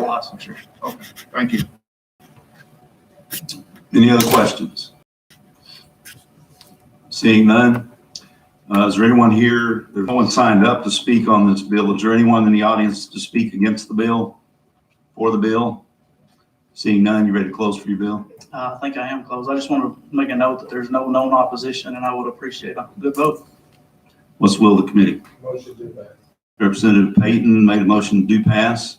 licensure. Okay, thank you. Any other questions? Seeing none. Is there anyone here? There's no one signed up to speak on this bill. Is there anyone in the audience to speak against the bill? For the bill? Seeing none, you ready to close for your bill? I think I am closed. I just want to make a note that there's no known opposition, and I would appreciate a good vote. What's the will of the committee? Motion to pass. Representative Payton made a motion to do pass.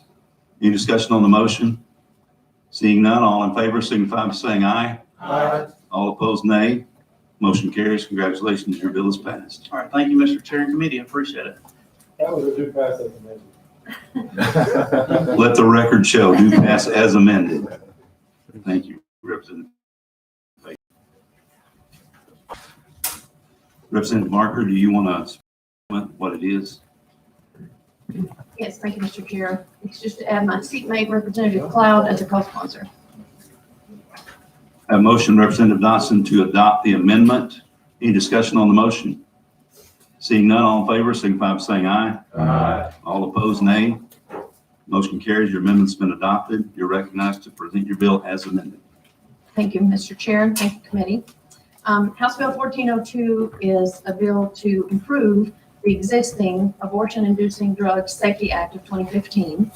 Any discussion on the motion? Seeing none, all in favor signify by saying aye. Aye. All opposed, nay. Motion carries. Congratulations, your bill is passed. All right, thank you, Mr. Chair and committee. I appreciate it. That was a do pass as amended. Let the record show, do pass as amended. Thank you, Representative Payton. Representative Marker, do you want to comment what it is? Yes, thank you, Mr. Chair. It's just to add my seatmate, Representative Cloud, as a co-sponsor. I have a motion, Representative Dotson, to adopt the amendment. Any discussion on the motion? Seeing none, all in favor signify by saying aye. Aye. All opposed, nay. Motion carries. Your amendment's been adopted. You're recognized to present your bill as amended. Thank you, Mr. Chair, and thank you, committee. House Bill 1402 is a bill to improve the existing Abortion-Inducing Drugs Safety Act of 2015.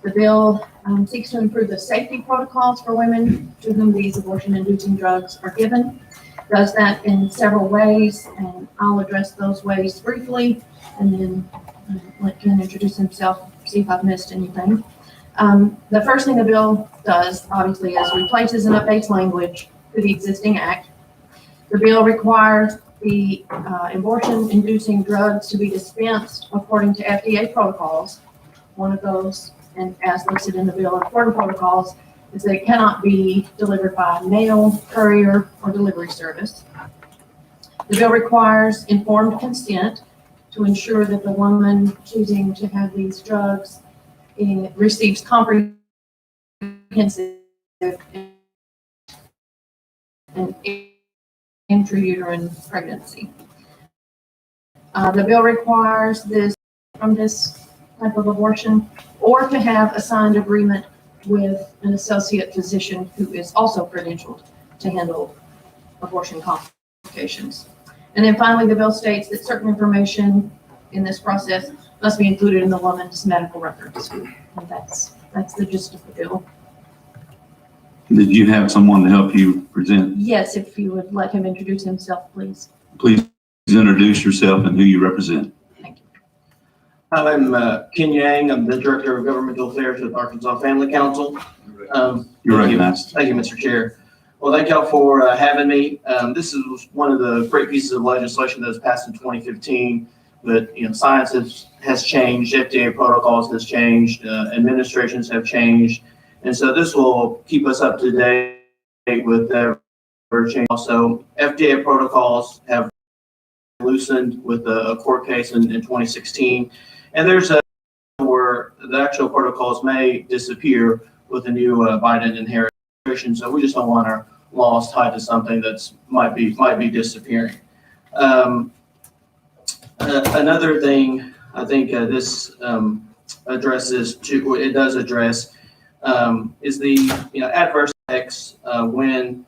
The bill seeks to improve the safety protocols for women to whom these abortion-inducing drugs are given. Does that in several ways, and I'll address those ways briefly, and then let Ken introduce himself, see if I've missed anything. The first thing the bill does, obviously, is replaces and updates language to the existing act. The bill requires the abortion-inducing drugs to be dispensed according to FDA protocols. One of those, and as listed in the bill, important protocols is that it cannot be delivered by mail, courier, or delivery service. The bill requires informed consent to ensure that the woman choosing to have these drugs receives comprehensive and intrauterine pregnancy. The bill requires this from this type of abortion, or to have a signed agreement with an associate physician who is also credentialed to handle abortion complications. And then finally, the bill states that certain information in this process must be included in the woman's medical records. And that's the gist of the bill. Did you have someone to help you present? Yes, if you would let him introduce himself, please. Please introduce yourself and who you represent. Thank you. I'm Ken Yang. I'm the Director of Governmental Affairs with Arkansas Family Council. You're recognized. Thank you, Mr. Chair. Well, thank y'all for having me. This is one of the great pieces of legislation that was passed in 2015. But science has changed, FDA protocols has changed, administrations have changed, and so this will keep us up to date with ever change. Also, FDA protocols have loosened with a court case in 2016, and there's a where the actual protocols may disappear with the new Biden administration. So we just don't want our laws tied to something that's might be disappearing. Another thing I think this addresses is the adverse effects when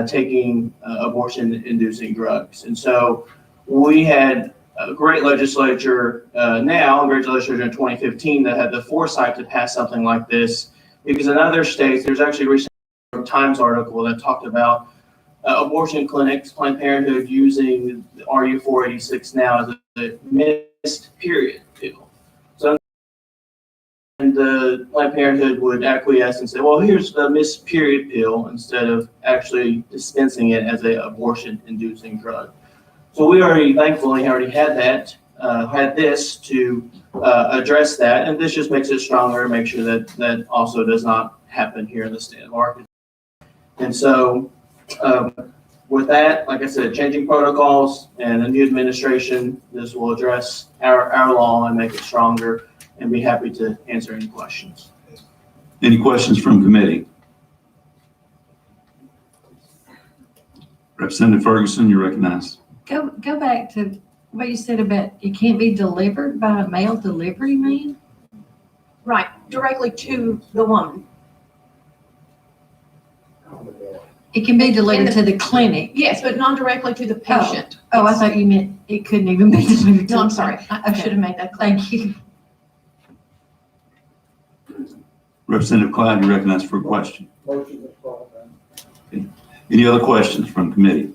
taking abortion-inducing drugs. And so we had a great legislature in 2015 that had the foresight to pass something like this, because in other states, there's actually a recent Times article that talked about abortion clinics, Planned Parenthood using the RU-486 now as a missed period pill. So, and the Planned Parenthood would acquiesce and say, well, here's the missed period pill, instead of actually dispensing it as an abortion-inducing drug. So we thankfully already had this to address that, and this just makes it stronger, make sure that that also does not happen here in the state of Arkansas. And so with that, like I said, changing protocols and a new administration, this will address our law and make it stronger, and be happy to answer any questions. Any questions from committee? Representative Ferguson, you're recognized. Go back to what you said about it can't be delivered by a mail delivery man. Right. directly to the woman. It can be delivered to the clinic. Yes, but not directly to the patient. Oh, I thought you meant it couldn't even be delivered to. No, I'm sorry. I Okay. should have made that clear. Thank you. Representative Cloud, you recognized for a question. Motion is qualified. Any other questions from committee?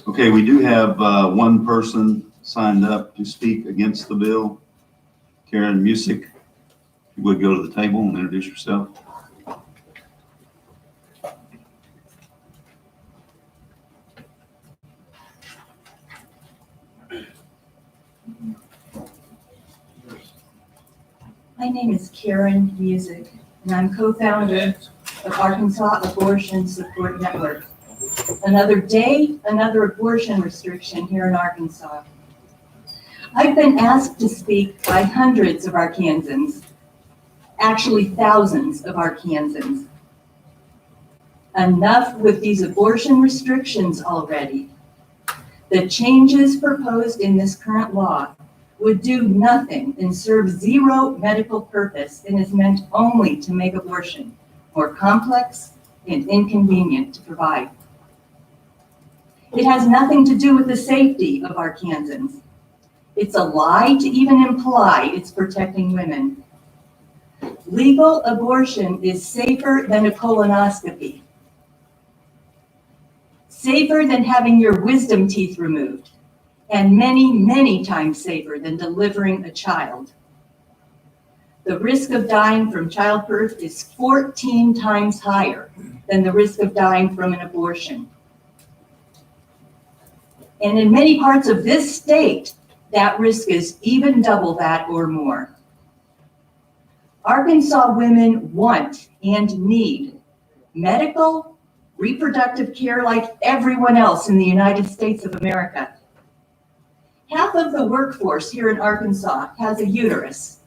Okay, we do have one person signed up to speak against the bill. Karen Music, if you would go to the table and introduce yourself. My name is Karen Music, and I'm co-founder of Arkansas Abortion Support Network. Another day, another abortion restriction here in Arkansas. I've been asked to speak by hundreds of Arkansans, actually thousands of Arkansans. Enough with these abortion restrictions already. The changes proposed in this current law would do nothing and serve zero medical purpose and is meant only to make abortion more complex and inconvenient to provide. It has nothing to do with the safety of Arkansans. It's a lie to even imply it's protecting women. Legal abortion is safer than a colonoscopy. Safer than having your wisdom teeth removed, and many, many times safer than delivering a child. The risk of dying from childbirth is 14 times higher than the risk of dying from an abortion. And in many parts of this state, that risk is even double that or more. Arkansas women want and need medical, reproductive care like everyone else in the United States of America. Half of the workforce here in Arkansas has a uterus,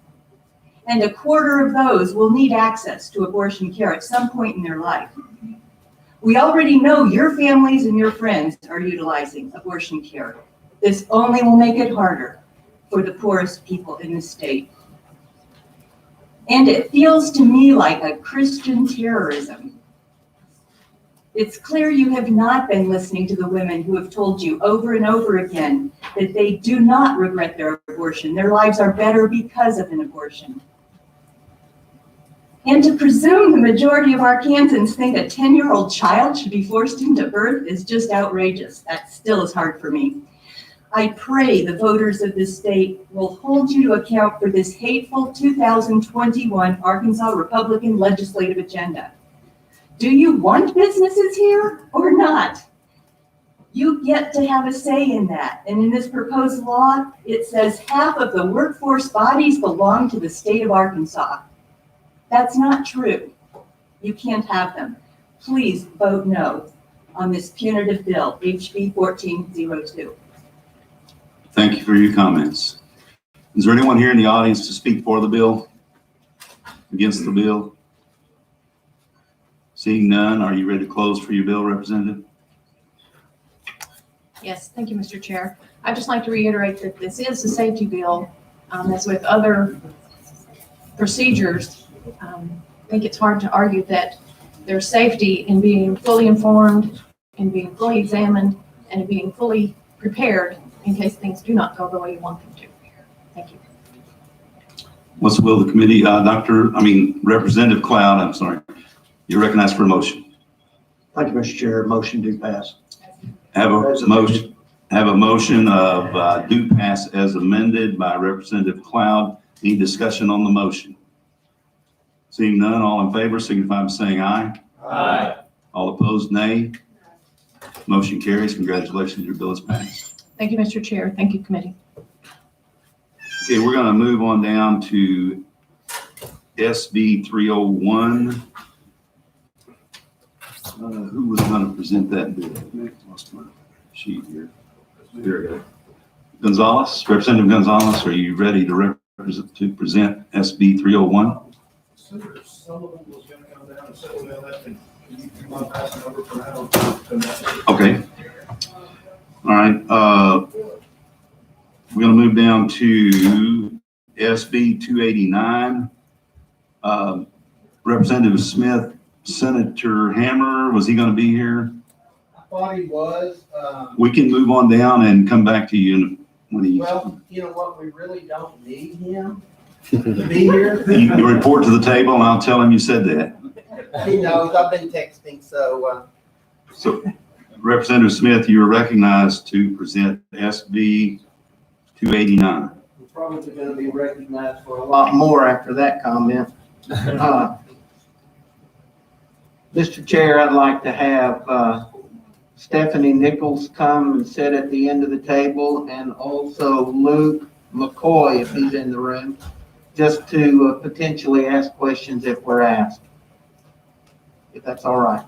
and a quarter of those will need access to abortion care at some point in their life. We already know your families and your friends are utilizing abortion care. This only will make it harder for the poorest people in the state. And it feels to me like a Christian terrorism. It's clear you have not been listening to the women who have told you over and over again that they do not regret their abortion. Their lives are better because of an abortion. And to presume the majority of Arkansans think a 10-year-old child should be forced into birth is just outrageous. That still is hard for me. I pray the voters of this state will hold you to account for this hateful 2021 Arkansas Republican legislative agenda. Do you want businesses here or not? You get to have a say in that. And in this proposed law, it says half of the workforce bodies belong to the state of Arkansas. That's not true. You can't have them. Please vote no on this punitive bill, HB 1402. Thank you for your comments. Is there anyone here in the audience to speak for the bill? Against the bill? Seeing none, are you ready to close for your bill, Representative? Yes, thank you, Mr. Chair. I'd just like to reiterate that this is a safety bill. As with other procedures, I think it's hard to argue that there's safety in being fully informed, in being fully examined, and in being fully prepared in case things do not go the way you want them to. Thank you. What's the will of the committee? Representative Cloud, I'm sorry. You're recognized for a motion. Thank you, Mr. Chair. Motion do pass. Have a motion of do pass as amended by Representative Cloud. Any discussion on the motion? Seeing none, all in favor signify by saying aye. Aye. All opposed, nay. Motion carries. Congratulations, your bill is passed. Thank you, Mr. Chair. Thank you, committee. Okay, we're going to move on down to SB 301. Who was going to present that bill? Lost my sheet here. There we go. Gonzalez, Representative Gonzalez, are you ready to present SB 301? Senator Sullivan was going to come down and settle down that thing. You want to pass it over for now? Okay. All right. We're going to move down to SB 289. Representative Smith, Senator Hammer, was he going to be here? I thought he was, We can move on down and come back to you when he. well, you know what, we really don't need him to be here. You report to the table and I'll tell him you said that. He knows, I've been texting, so, So Representative Smith, you are recognized to present SB 289. We're probably going to be recognized for a lot more after that comment. Mr. Chair, I'd like to have Stephanie Nichols come and sit at the end of the table, and also Luke McCoy, if he's in the room, just to potentially ask questions if we're asked, if that's all right.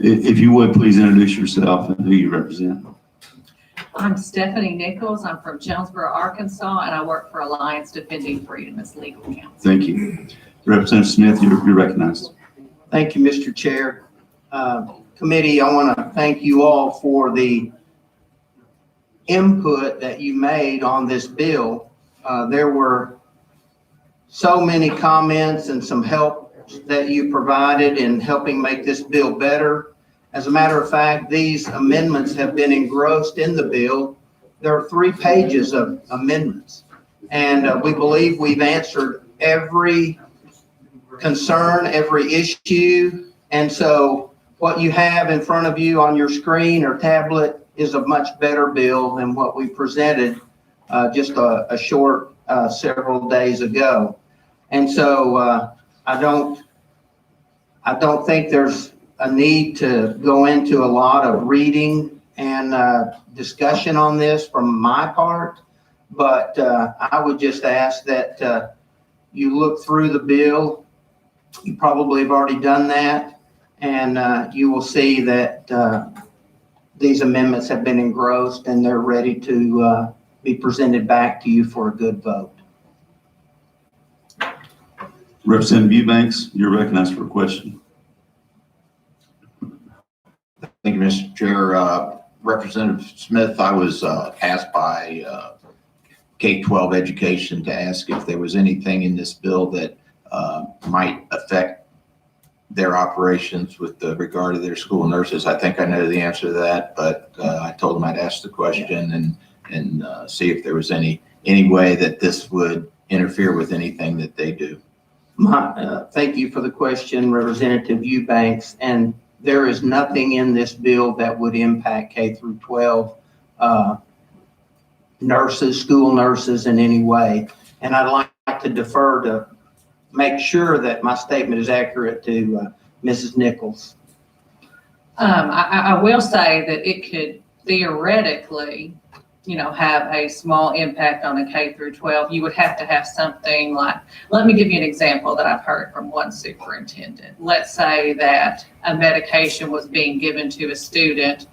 If you would, please introduce yourself and who you represent. I'm Stephanie Nichols. I'm from Jonesboro, Arkansas, and I work for Alliance Defending Freedom as legal counsel. Thank you. Representative Smith, you're recognized. Thank you, Mr. Chair. Committee, I want to thank you all for the input that you made on this bill. There were so many comments and some help that you provided in helping make this bill better. As a matter of fact, these amendments have been engrossed in the bill. There are 3 pages of amendments, and we believe we've answered every concern, every issue. And so what you have in front of you on your screen or tablet is a much better bill than what we presented just a short several days ago. And so I don't think there's a need to go into a lot of reading and discussion on this from my part, but I would just ask that you look through the bill. You probably have already done that, and you will see that these amendments have been engrossed and they're ready to be presented back to you for a good vote. Representative Eubanks, you're recognized for a question. Thank you, Mr. Chair. Representative Smith, I was asked by K-12 Education to ask if there was anything in this bill that might affect their operations with regard to their school nurses. I think I know the answer to that, but I told them I'd ask the question and see if there was any way that this would interfere with anything that they do. Thank you for the question, Representative Eubanks. And there is nothing in this bill that would impact K through 12 nurses, school nurses in any way. And I'd like to defer to make sure that my statement is accurate to Mrs. Nichols. I will say that it could theoretically, have a small impact on a K through 12. You would have to have something like, let me give you an example that I've heard from one superintendent. Let's say that a medication was being given to a student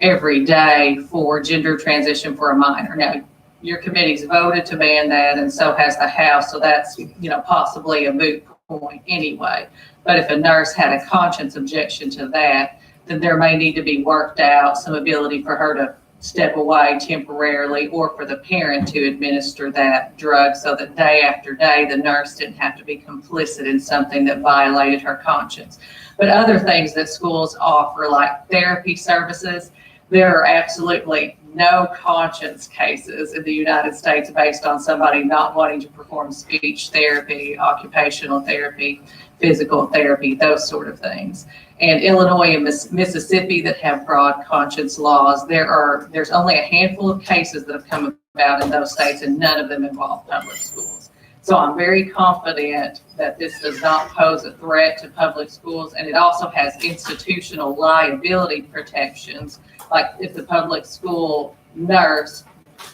every day for gender transition for a minor. Now, your committee's voted to ban that, and so has the House, so that's, possibly a moot point anyway. But if a nurse had a conscience objection to that, then there may need to be worked out some ability for her to step away temporarily, or for the parent to administer that drug so that day after day the nurse didn't have to be complicit in something that violated her conscience. But other things that schools offer, like therapy services, there are absolutely no conscience cases in the United States based on somebody not wanting to perform speech therapy, occupational therapy, physical therapy, those sort of things. And Illinois and Mississippi that have broad conscience laws, there's only a handful of cases that have come about in those states, and none of them involve public schools. So I'm very confident that this does not pose a threat to public schools, and it also has institutional liability protections. Like if the public school nurse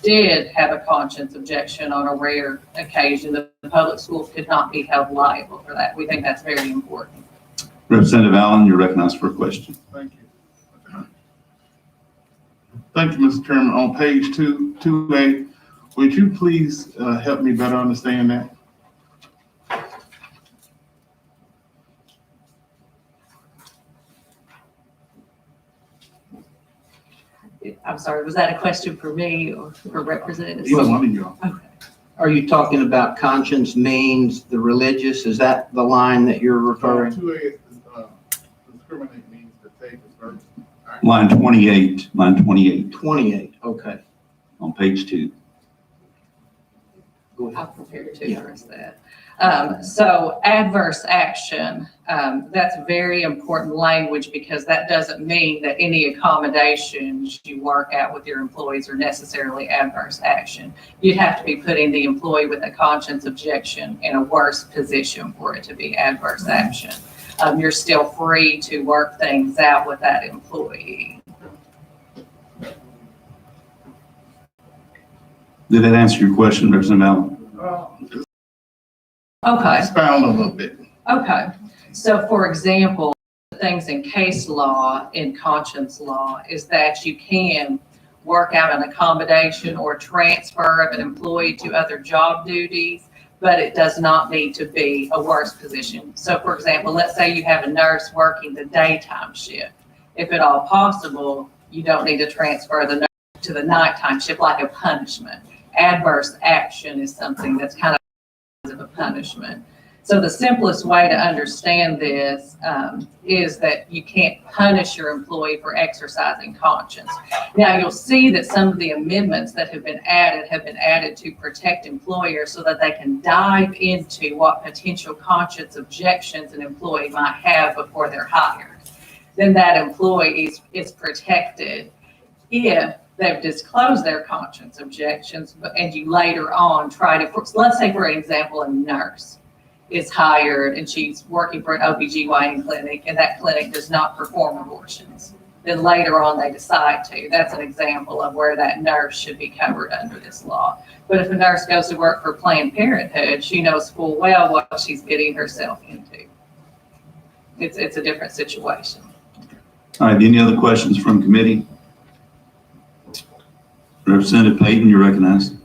did have a conscience objection on a rare occasion, the public schools could not be held liable for that. We think that's very important. Representative Allen, you're recognized for a question. Thank you. Thank you, Mr. Chairman. On page 2A, would you please help me better understand that? I'm sorry, was that a question for me or for representatives? Either one of you. Are you talking about conscience means the religious? Is that the line that you're referring? 2A is, discriminate means to take a certain. Line 28, line 28 28, okay. on page 2. Go ahead. I'm prepared to address that. So adverse action, that's very important language because that doesn't mean that any accommodations you work out with your employees are necessarily adverse action. You'd have to be putting the employee with a conscience objection in a worse position for it to be adverse action. You're still free to work things out with that employee. Did that answer your question, Representative Allen? Okay. Expound a little bit. Okay, so for example, things in case law, in conscience law, is that you can work out an accommodation or transfer of an employee to other job duties, but it does not need to be a worse position. So for example, let's say you have a nurse working the daytime shift. If at all possible, you don't need to transfer the nurse to the nighttime shift like a punishment. Adverse action is something that's kind of a punishment. So the simplest way to understand this is that you can't punish your employee for exercising conscience. Now you'll see that some of the amendments that have been added to protect employers so that they can dive into what potential conscience objections an employee might have before they're hired. Then that employee is protected if they've disclosed their conscience objections, and you later on try to, let's say for example, a nurse is hired and she's working for an OBGYN clinic and that clinic does not perform abortions. Then later on they decide to. That's an example of where that nurse should be covered under this law. But if a nurse goes to work for Planned Parenthood, she knows full well what she's getting herself into. It's a different situation. All right, any other questions from committee? Representative Payton, you're recognized.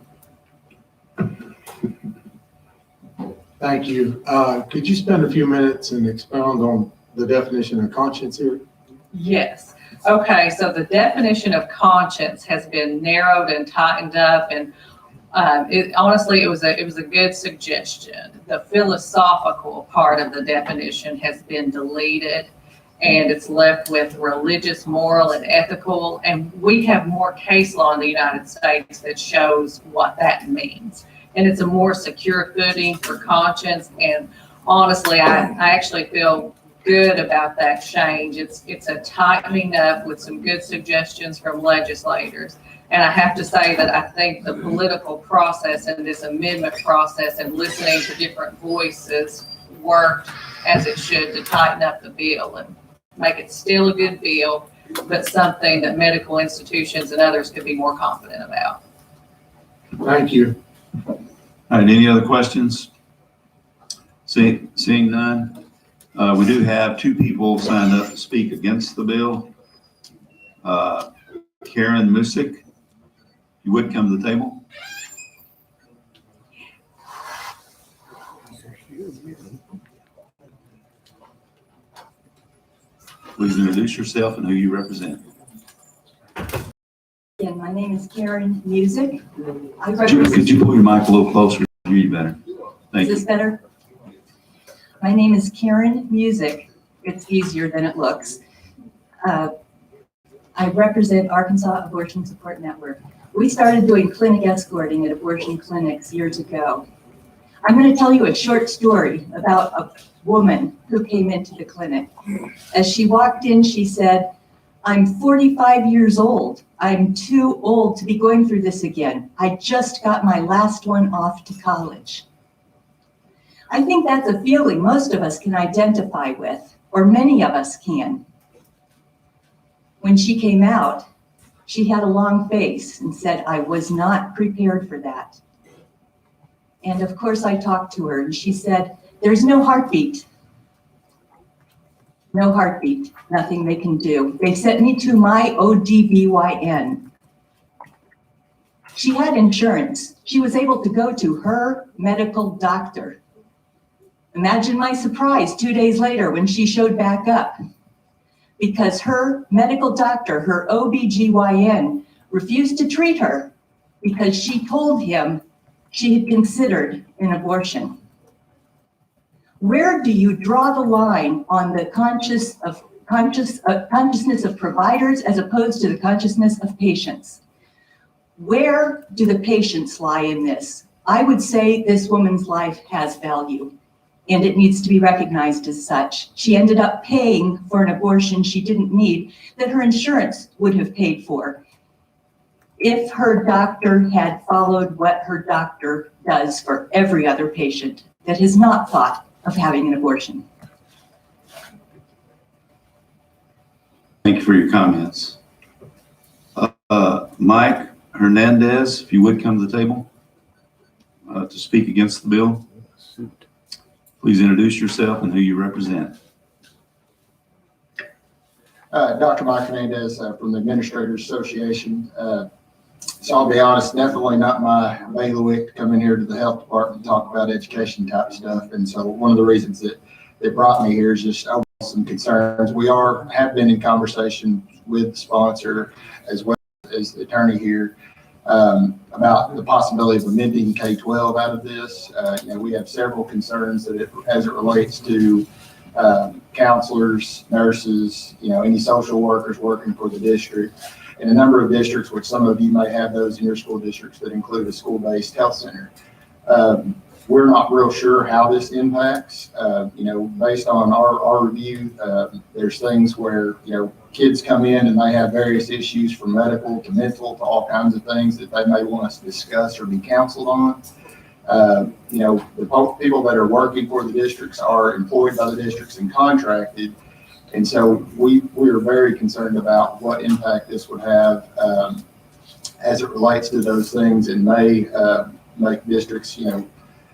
Thank you. Could you spend a few minutes and expound on the definition of conscience here? Yes. Okay, so the definition of conscience has been narrowed and tightened up, and honestly, it was a good suggestion. The philosophical part of the definition has been deleted, and it's left with religious, moral, and ethical. And we have more case law in the United States that shows what that means. And it's a more secure footing for conscience. And honestly, I actually feel good about that change. It's a tightening up with some good suggestions from legislators. And I have to say that I think the political process and this amendment process and listening to different voices worked as it should to tighten up the bill and make it still a good bill, but something that medical institutions and others could be more confident about. Thank you. All right, any other questions? Seeing none, we do have 2 people signed up to speak against the bill. Karen Musick, you would come to the table. Please introduce yourself and who you represent. Again, my name is Karen Musick. Could you pull your mic a little closer to hear you better? Thank you. Is this better? My name is Karen Musick. It's easier than it looks. I represent Arkansas Abortion Support Network. We started doing clinic escorting at abortion clinics years ago. I'm going to tell you a short story about a woman who came into the clinic. As she walked in, she said, "I'm 45 years old. I'm too old to be going through this again. I just got my last one off to college." I think that's a feeling most of us can identify with, or many of us can. When she came out, she had a long face and said, "I was not prepared for that." And of course I talked to her and she said, "There's no heartbeat. No heartbeat, nothing they can do. They sent me to my ODBYN." She had insurance. She was able to go to her medical doctor. Imagine my surprise 2 days later when she showed back up, because her medical doctor, her OBGYN, refused to treat her because she told him she had considered an abortion. Where do you draw the line on the consciousness of providers as opposed to the consciousness of patients? Where do the patients lie in this? I would say this woman's life has value, and it needs to be recognized as such. She ended up paying for an abortion she didn't need that her insurance would have paid for if her doctor had followed what her doctor does for every other patient that has not thought of having an abortion. Thank you for your comments. Mike Hernandez, if you would come to the table to speak against the bill. Please introduce yourself and who you represent. Dr. Mike Hernandez from the Administrators Association. So I'll be honest, definitely not my bailiwick to come in here to the health department and talk about education type stuff. And so one of the reasons that brought me here is just some concerns. We have been in conversation with the sponsor as well as the attorney here about the possibility of amending K-12 out of this. We have several concerns that as it relates to counselors, nurses, any social workers working for the district. In a number of districts, which some of you may have those in your school districts that include a school-based health center. We're not real sure how this impacts. Based on our review, there's things where, kids come in and they have various issues from medical to mental to all kinds of things that they may want us to discuss or be counseled on. The people that are working for the districts are employed by the districts and contracted. And so we are very concerned about what impact this would have as it relates to those things, and may make districts,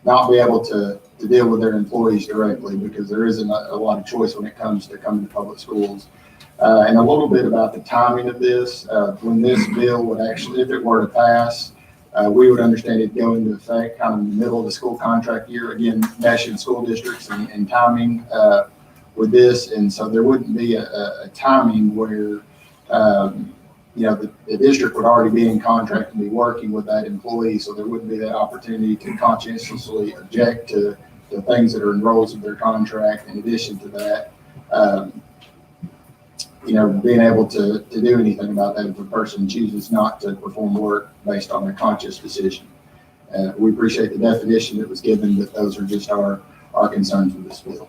not be able to deal with their employees directly because there isn't a lot of choice when it comes to coming to public schools. And a little bit about the timing of this. When this bill would actually, if it were to pass, we would understand it go into effect kind of in the middle of the school contract year. Again, meshing school districts and timing with this, and so there wouldn't be a timing where the district would already be in contract and be working with that employee, so there wouldn't be that opportunity to conscientiously object to the things that are in roles of their contract. In addition to that, being able to do anything about that if a person chooses not to perform work based on their conscious decision. We appreciate the definition that was given, but those are just our concerns with this bill.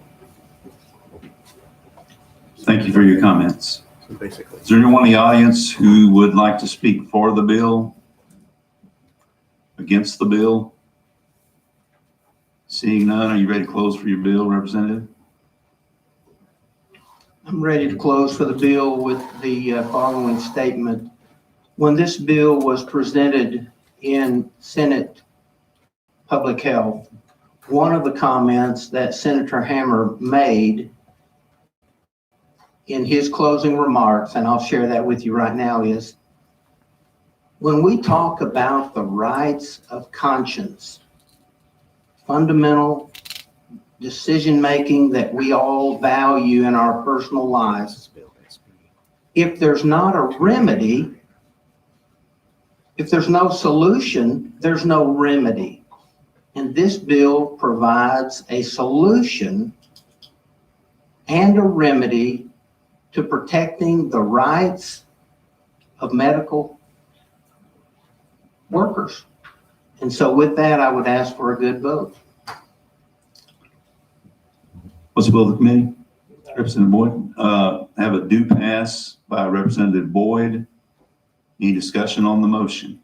Thank you for your comments. Is there anyone in the audience who would like to speak for the bill? Against the bill? Seeing none, are you ready to close for your bill, Representative? I'm ready to close for the bill with the following statement. When this bill was presented in Senate Public Health, one of the comments that Senator Hammer made in his closing remarks, and I'll share that with you right now, is when we talk about the rights of conscience, fundamental decision-making that we all value in our personal lives, if there's not a remedy, if there's no solution, there's no remedy. And this bill provides a solution and a remedy to protecting the rights of medical workers. And so with that, I would ask for a good vote. What's the will of the committee? Representative Boyd, have a due pass by Representative Boyd. Any discussion on the motion?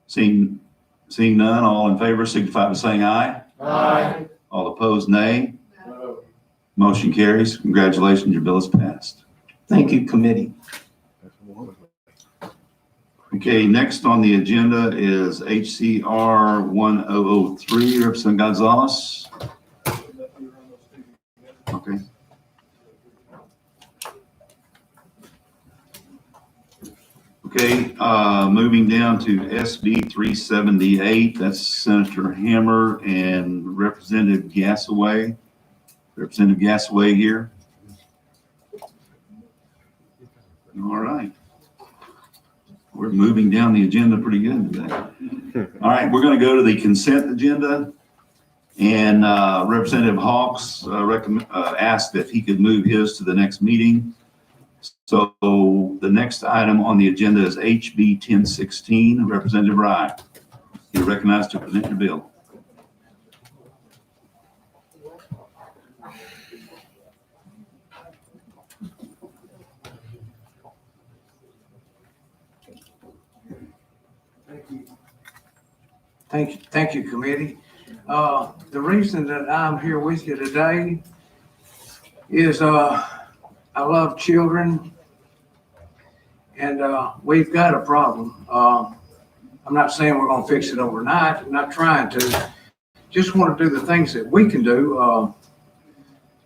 Seeing none, all in favor signify by saying aye. Aye. All opposed, nay. Motion carries. Congratulations, your bill is passed. Thank you, committee. Okay, next on the agenda is HCR 1003, Representative Gonzalez. Okay. Okay, moving down to SB 378, that's Senator Hammer and Representative Gassaway. Representative Gassaway here. All right. We're moving down the agenda pretty good today. All right, we're going to go to the consent agenda. And Representative Hawks asked if he could move his to the next meeting. So the next item on the agenda is HB 1016. Representative Rye, you're recognized to present your bill. Thank you, committee. The reason that I'm here with you today is I love children, and we've got a problem. I'm not saying we're going to fix it overnight. I'm not trying to. Just want to do the things that we can do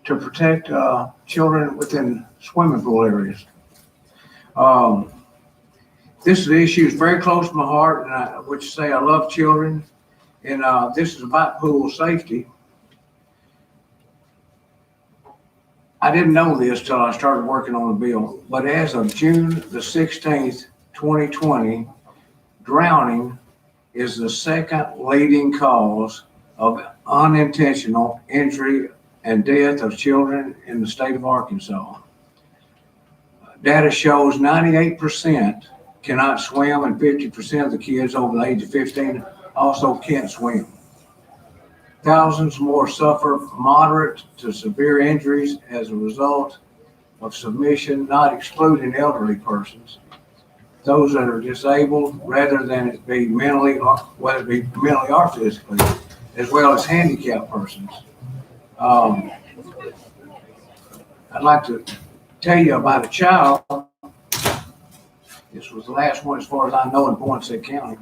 to protect children within swimming pool areas. This is the issue is very close to my heart, and I would say I love children, and this is about pool safety. I didn't know this till I started working on the bill, but as of June the 16th, 2020, drowning is the second leading cause of unintentional injury and death of children in the state of Arkansas. Data shows 98% cannot swim, and 50% of the kids over the age of 15 also can't swim. Thousands more suffer moderate to severe injuries as a result of submission, not excluding elderly persons. Those that are disabled, rather than it be mentally, whether it be mentally or physically, as well as handicapped persons. I'd like to tell you about a child. This was the last one, as far as I know, in Poinsett County.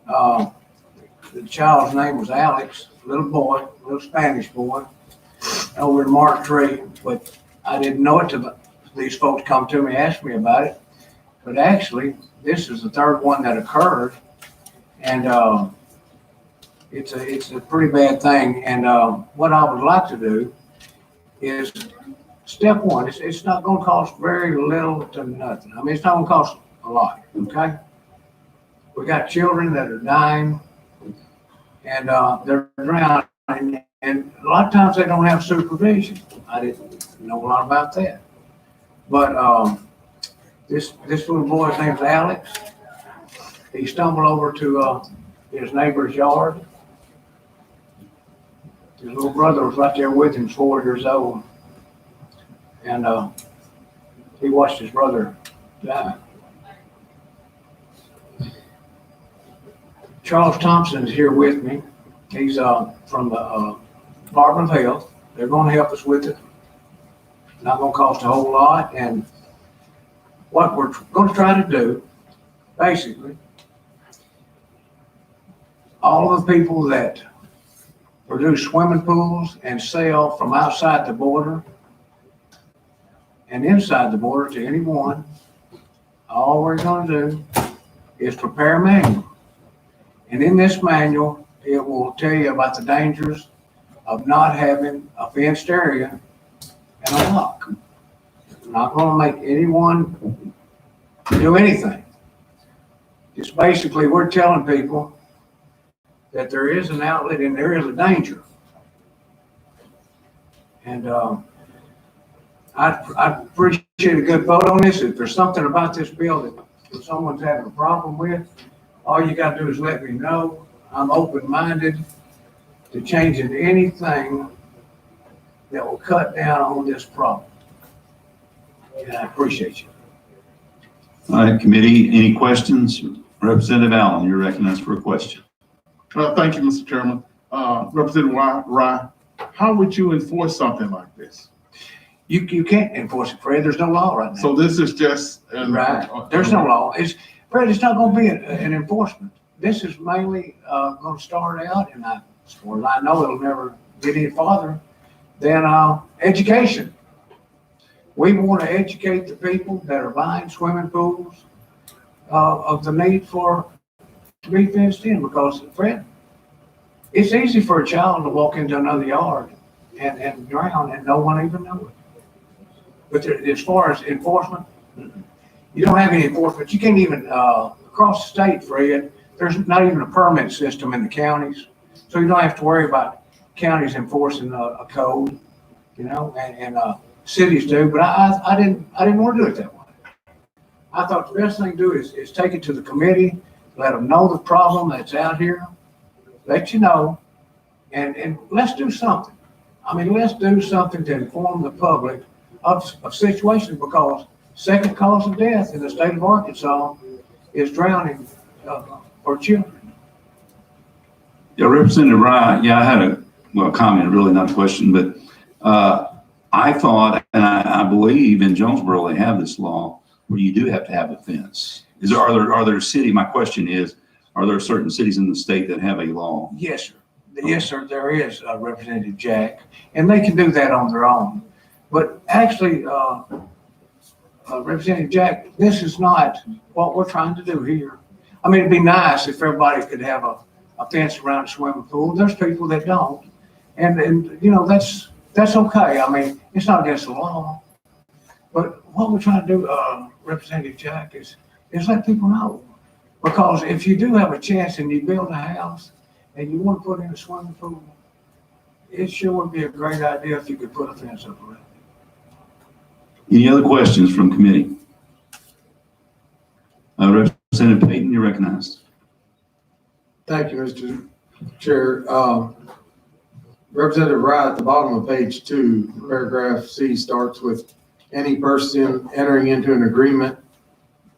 The child's name was Alex, little boy, little Spanish boy, over in Mark Tree. But I didn't know it till these folks come to me, asked me about it. But actually, this is the third one that occurred, and it's a pretty bad thing. And what I would like to do is, step one, it's not going to cost very little to nothing. I mean, it's not going to cost a lot, okay? We got children that are dying, and they're drowning, and a lot of times they don't have supervision. I didn't know a lot about that. But this little boy's name's Alex. He stumbled over to his neighbor's yard. His little brother was right there with him, 4 years old. And he watched his brother die. Charles Thompson is here with me. He's from the Department of Health. They're going to help us with it. Not going to cost a whole lot. And what we're going to try to do, basically, all of the people that produce swimming pools and sell from outside the border and inside the border to anyone, all we're going to do is prepare a manual. And in this manual, it will tell you about the dangers of not having a fenced area and a lock. I'm not going to make anyone do anything. Just basically, we're telling people that there is an outlet and there is a danger. And I'd appreciate a good vote on this. If there's something about this bill that someone's having a problem with, all you got to do is let me know. I'm open-minded to changing anything that will cut down on this problem. And I appreciate you. All right, committee, any questions? Representative Allen, you're recognized for a question. Thank you, Mr. Chairman. Representative Rye, how would you enforce something like this? You can't enforce it, Fred. There's no law right now. So this is just Right. There's no law. Fred, it's not going to be an enforcement. This is mainly going to start out, and as far as I know, it'll never get any farther than education. We want to educate the people that are buying swimming pools of the need to be fenced in, because, Fred, it's easy for a child to walk into another yard and drown and no one even knows it. But as far as enforcement, You don't have any enforcement. You can't even, across the state, Fred, there's not even a permit system in the counties. So you don't have to worry about counties enforcing a code, you know, and cities do. But I didn't want to do it that way. I thought the best thing to do is take it to the committee, let them know the problem that's out here, let you know, and let's do something. I mean, let's do something to inform the public of situations, because second cause of death in the state of Arkansas is drowning for children. Yeah, Representative Wright, yeah, I had a comment, really not a question, but I thought, and I believe in Jonesboro, they have this law where you do have to have a fence. Are there city, my question is, are there certain cities in the state that have a law? Yes, sir. Yes, sir, there is, Representative Jack, and they can do that on their own. But actually, Representative Jack, this is not what we're trying to do here. I mean, it'd be nice if everybody could have a fence around a swimming pool. There's people that don't. And you know, that's okay. I mean, it's not against the law. But what we're trying to do, Representative Jack, is let people know. Because if you do have a chance and you build a house and you want to put in a swimming pool, it sure would be a great idea if you could put a fence up around it. Any other questions from committee? Representative Payton, you're recognized. Thank you, Mr. Chair. Representative Wright, at the bottom of page 2, paragraph C starts with any person entering into an agreement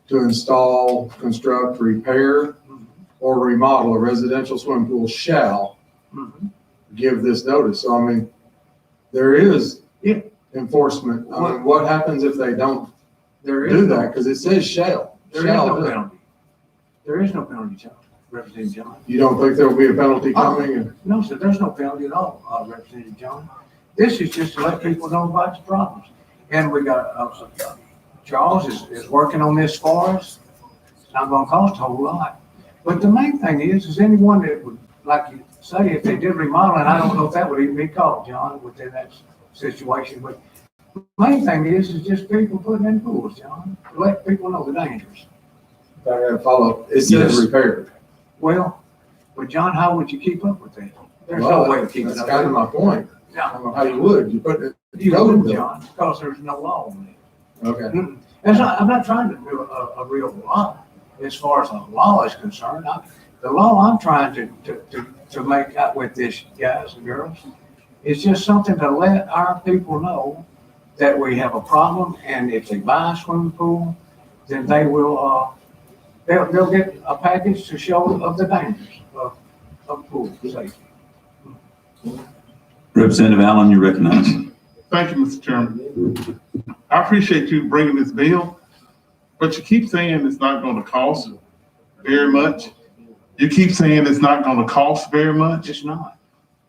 to install, construct, repair, or remodel a residential swimming pool shall give this notice. So, I mean, there is enforcement. I mean, what happens if they don't do that? Because it says shall. There is no penalty. There is no penalty, John. Representative John. You don't think there will be a penalty coming? No, sir, there's no penalty at all, Representative John. This is just to let people know about the problems. And we got, Charles is working on this for us. It's not gonna cost a whole lot. But the main thing is anyone that would, like you say, if they did remodeling, I don't know if that would even be called, John, within that situation. But the main thing is just people putting in pools, John, to let people know the dangers. I got to follow up. It says Yes. repaired. Well, but John, how would you keep up with that? There's no way to keep it That's up. kind of my point. I Yeah, don't know how you would. You put it, you code would, though. John, because there's no law on it. Okay. I'm not trying to do a real law as far as the law is concerned. The law I'm trying to make out with this, guys and girls, is just something to let our people know that we have a problem, and if they buy a swimming pool, then they will, they'll get a package to show of the dangers of pool safety. Representative Allen, you're recognized. Thank you, Mr. Chairman. I appreciate you bringing this bill, but you keep saying it's not going to cost very much. You keep saying it's not going to cost very much. It's not.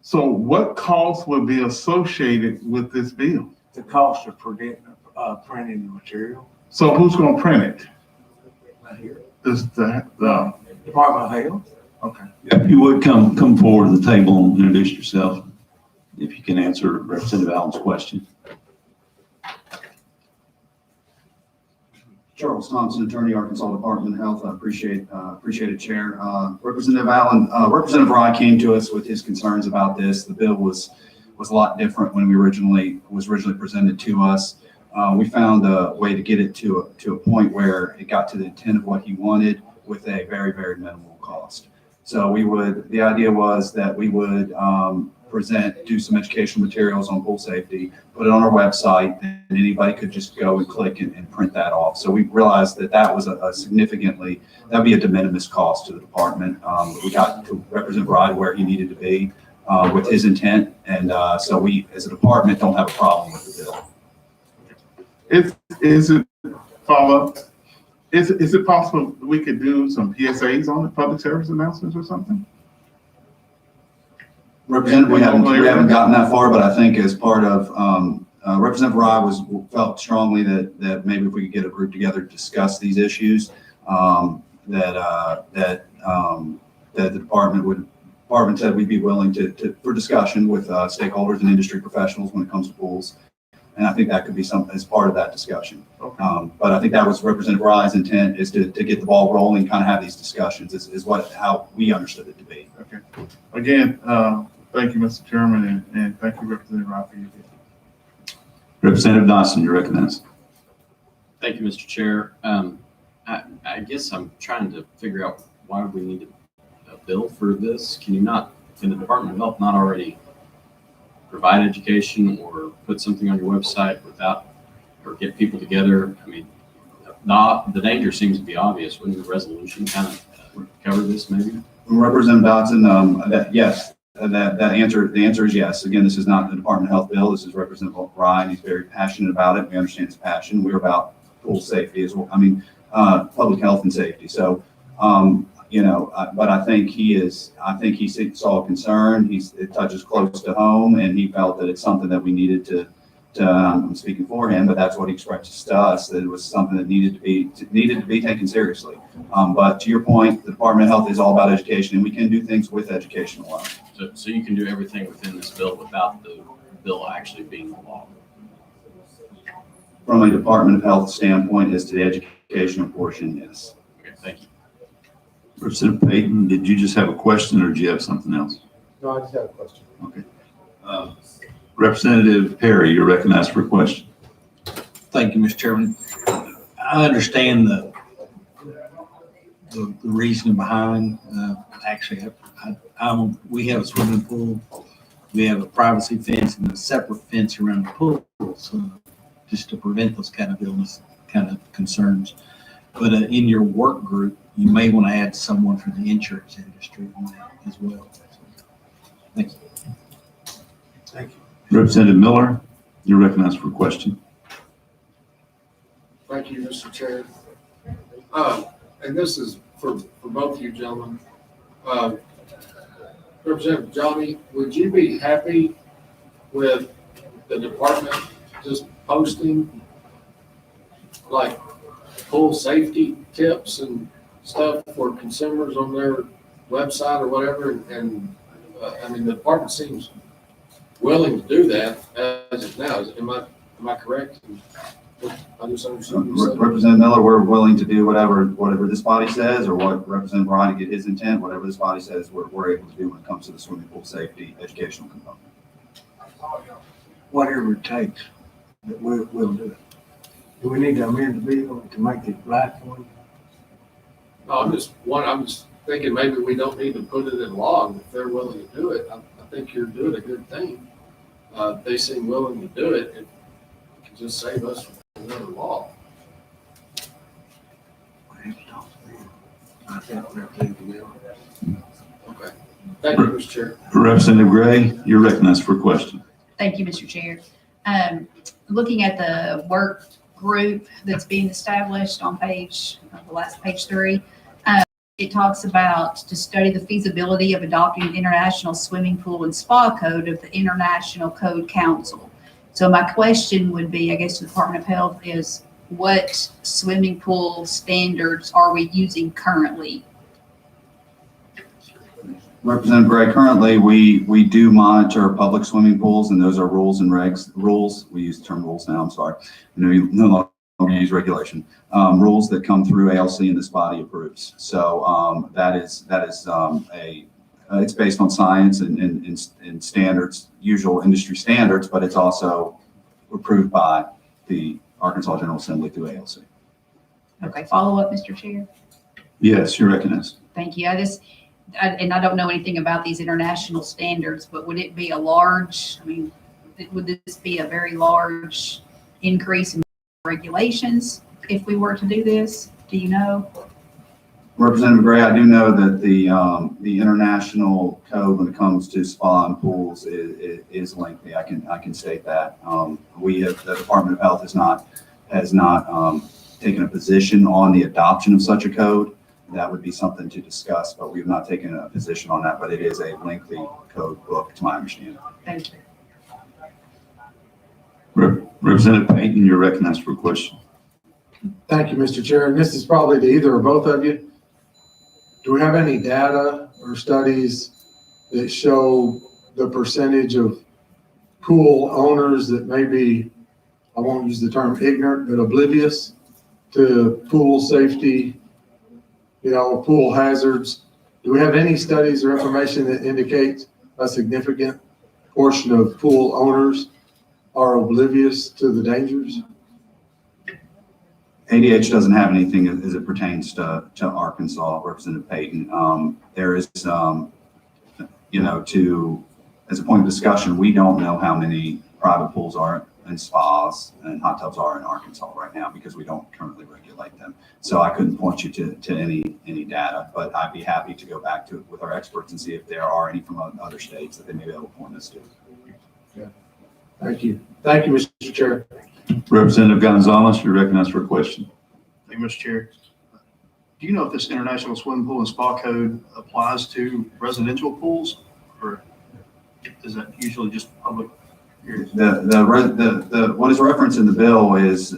So what cost would be associated with this bill? The cost of printing the material So who's going to print it? right here. Is the Department of Health. okay. If you would come forward to the table and introduce yourself, if you can answer Representative Allen's question. Charles Thompson, Attorney, Arkansas Department of Health. I appreciate it, Chair. Representative Allen, Representative Rye came to us with his concerns about this. The bill was a lot different when was originally presented to us. We found a way to get it to a point where it got to the intent of what he wanted with a very, very minimal cost. So the idea was that we would do some educational materials on pool safety, put it on our website, and anybody could just go and click and print that off. So we realized that was that'd be a de minimis cost to the department. We got to Representative Bride where he needed to be with his intent. And so we, as a department, don't have a problem with the bill. Is it follow-up? Is it possible we could do some PSAs on it, public service announcements or something? Representative, we haven't gotten that far, but I think as part of Representative Rye felt strongly that maybe if we could get a group together to discuss these issues, that the department said we'd be willing for discussion with stakeholders and industry professionals when it comes to pools. And I think that could be something as part of that discussion. But I think that was Representative Rye's intent, is to get the ball rolling, kind of have these discussions, is how we understood it to be. Okay. Again, thank you, Mr. Chairman, and thank you, Representative Rye, for your visit. Representative Dawson, you're recognized. Thank you, Mr. Chair. I guess I'm trying to figure out why we need a bill for this. Can the Department of Health not already provide education or put something on your website without, or get people together? I mean, the danger seems to be obvious. Wouldn't the resolution kind of cover this maybe? Representative Dodson, yes, the answer is yes. Again, this is not the Department of Health bill. This is Representative Ryan. He's very passionate about it. We understand his passion. We're about pool safety as well. I mean, public health and safety. So, but I think he saw a concern. It touches close to home, and he felt that it's something that we needed to I'm speaking for him, but that's what he expressed to us, that it was something that needed to be taken seriously. But to your point, the Department of Health is all about education, and we can do things with education alone. So you can do everything within this bill without the bill actually being the law? From a Department of Health standpoint, as to the educational portion, yes. Okay, thank you. Representative Payton, did you just have a question, or did you have something else? No, I just have a question. Okay. Representative Perry, you're recognized for a question. Thank you, Mr. Chairman. I understand the reasoning behind, actually, we have a swimming pool. We have a privacy fence and a separate fence around the pool, so just to prevent those kind of illness, kind of concerns. But in your work group, you may want to add someone from the insurance industry on that as well. Thank you. Thank you. Representative Miller, you're recognized for a question. Thank you, Mr. Chair. And this is for both of you gentlemen. Representative Johnny, would you be happy with the department just posting like pool safety tips and stuff for consumers on their website or whatever? And I mean, the department seems willing to do that as of now. Am I correct? I just understood what you said. Representative Miller, we're willing to do whatever this body says, or what Representative Ryan to get his intent, whatever this body says, we're able to do when it comes to the swimming pool safety educational component. Whatever it takes, we'll do it. Do we need to amend the bill to make it right for you? No, I'm just thinking maybe we don't need to put it in law. If they're willing to do it, I think you're doing a good thing. They seem willing to do it. It can just save us from another law. Okay. Thank you, Mr. Chair. Representative Gray, you're recognized for a question. Thank you, Mr. Chair. Looking at the work group that's being established on the last page 3, it talks about to study the feasibility of adopting the International Swimming Pool and Spa Code of the International Code Council. So my question would be, I guess, to the Department of Health is, what swimming pool standards are we using currently? Representative Gray, currently we do monitor public swimming pools, and those are rules and regs. Rules, we use the term rules now, I'm sorry. We no longer use regulation. Rules that come through ALC and this body approves. So that is it's based on science and standards, usual industry standards, but it's also approved by the Arkansas General Assembly through ALC. Okay, follow up, Mr. Chair. Yes, you're recognized. Thank you. I don't know anything about these international standards, but would it be a large, would this be a very large increase in regulations if we were to do this? Do you know? Representative Gray, I do know that the international code when it comes to spa and pools is lengthy. I can state that. The Department of Health has not taken a position on the adoption of such a code. That would be something to discuss, but we've not taken a position on that. But it is a lengthy code book, to my understanding. Thank you. Representative Payton, you're recognized for a question. Thank you, Mr. Chair. And this is probably to either or both of you. Do we have any data or studies that show the percentage of pool owners that may be I won't use the term ignorant, but oblivious to pool safety, pool hazards. Do we have any studies or information that indicates a significant portion of pool owners are oblivious to the dangers? ADH doesn't have anything as it pertains to Arkansas, Representative Payton. There is, as a point of discussion, we don't know how many private pools are and spas and hot tubs are in Arkansas right now because we don't currently regulate them. So I couldn't point you to any data, but I'd be happy to go back to it with our experts and see if there are any from other states that they may be able to point us to. Yeah. Thank you. Thank you, Mr. Chair. Representative Gonzalez, you're recognized for a question. Thank you, Mr. Chair. Do you know if this international swimming pool and spa code applies to residential pools, or is that usually just public areas? What is referenced in the bill is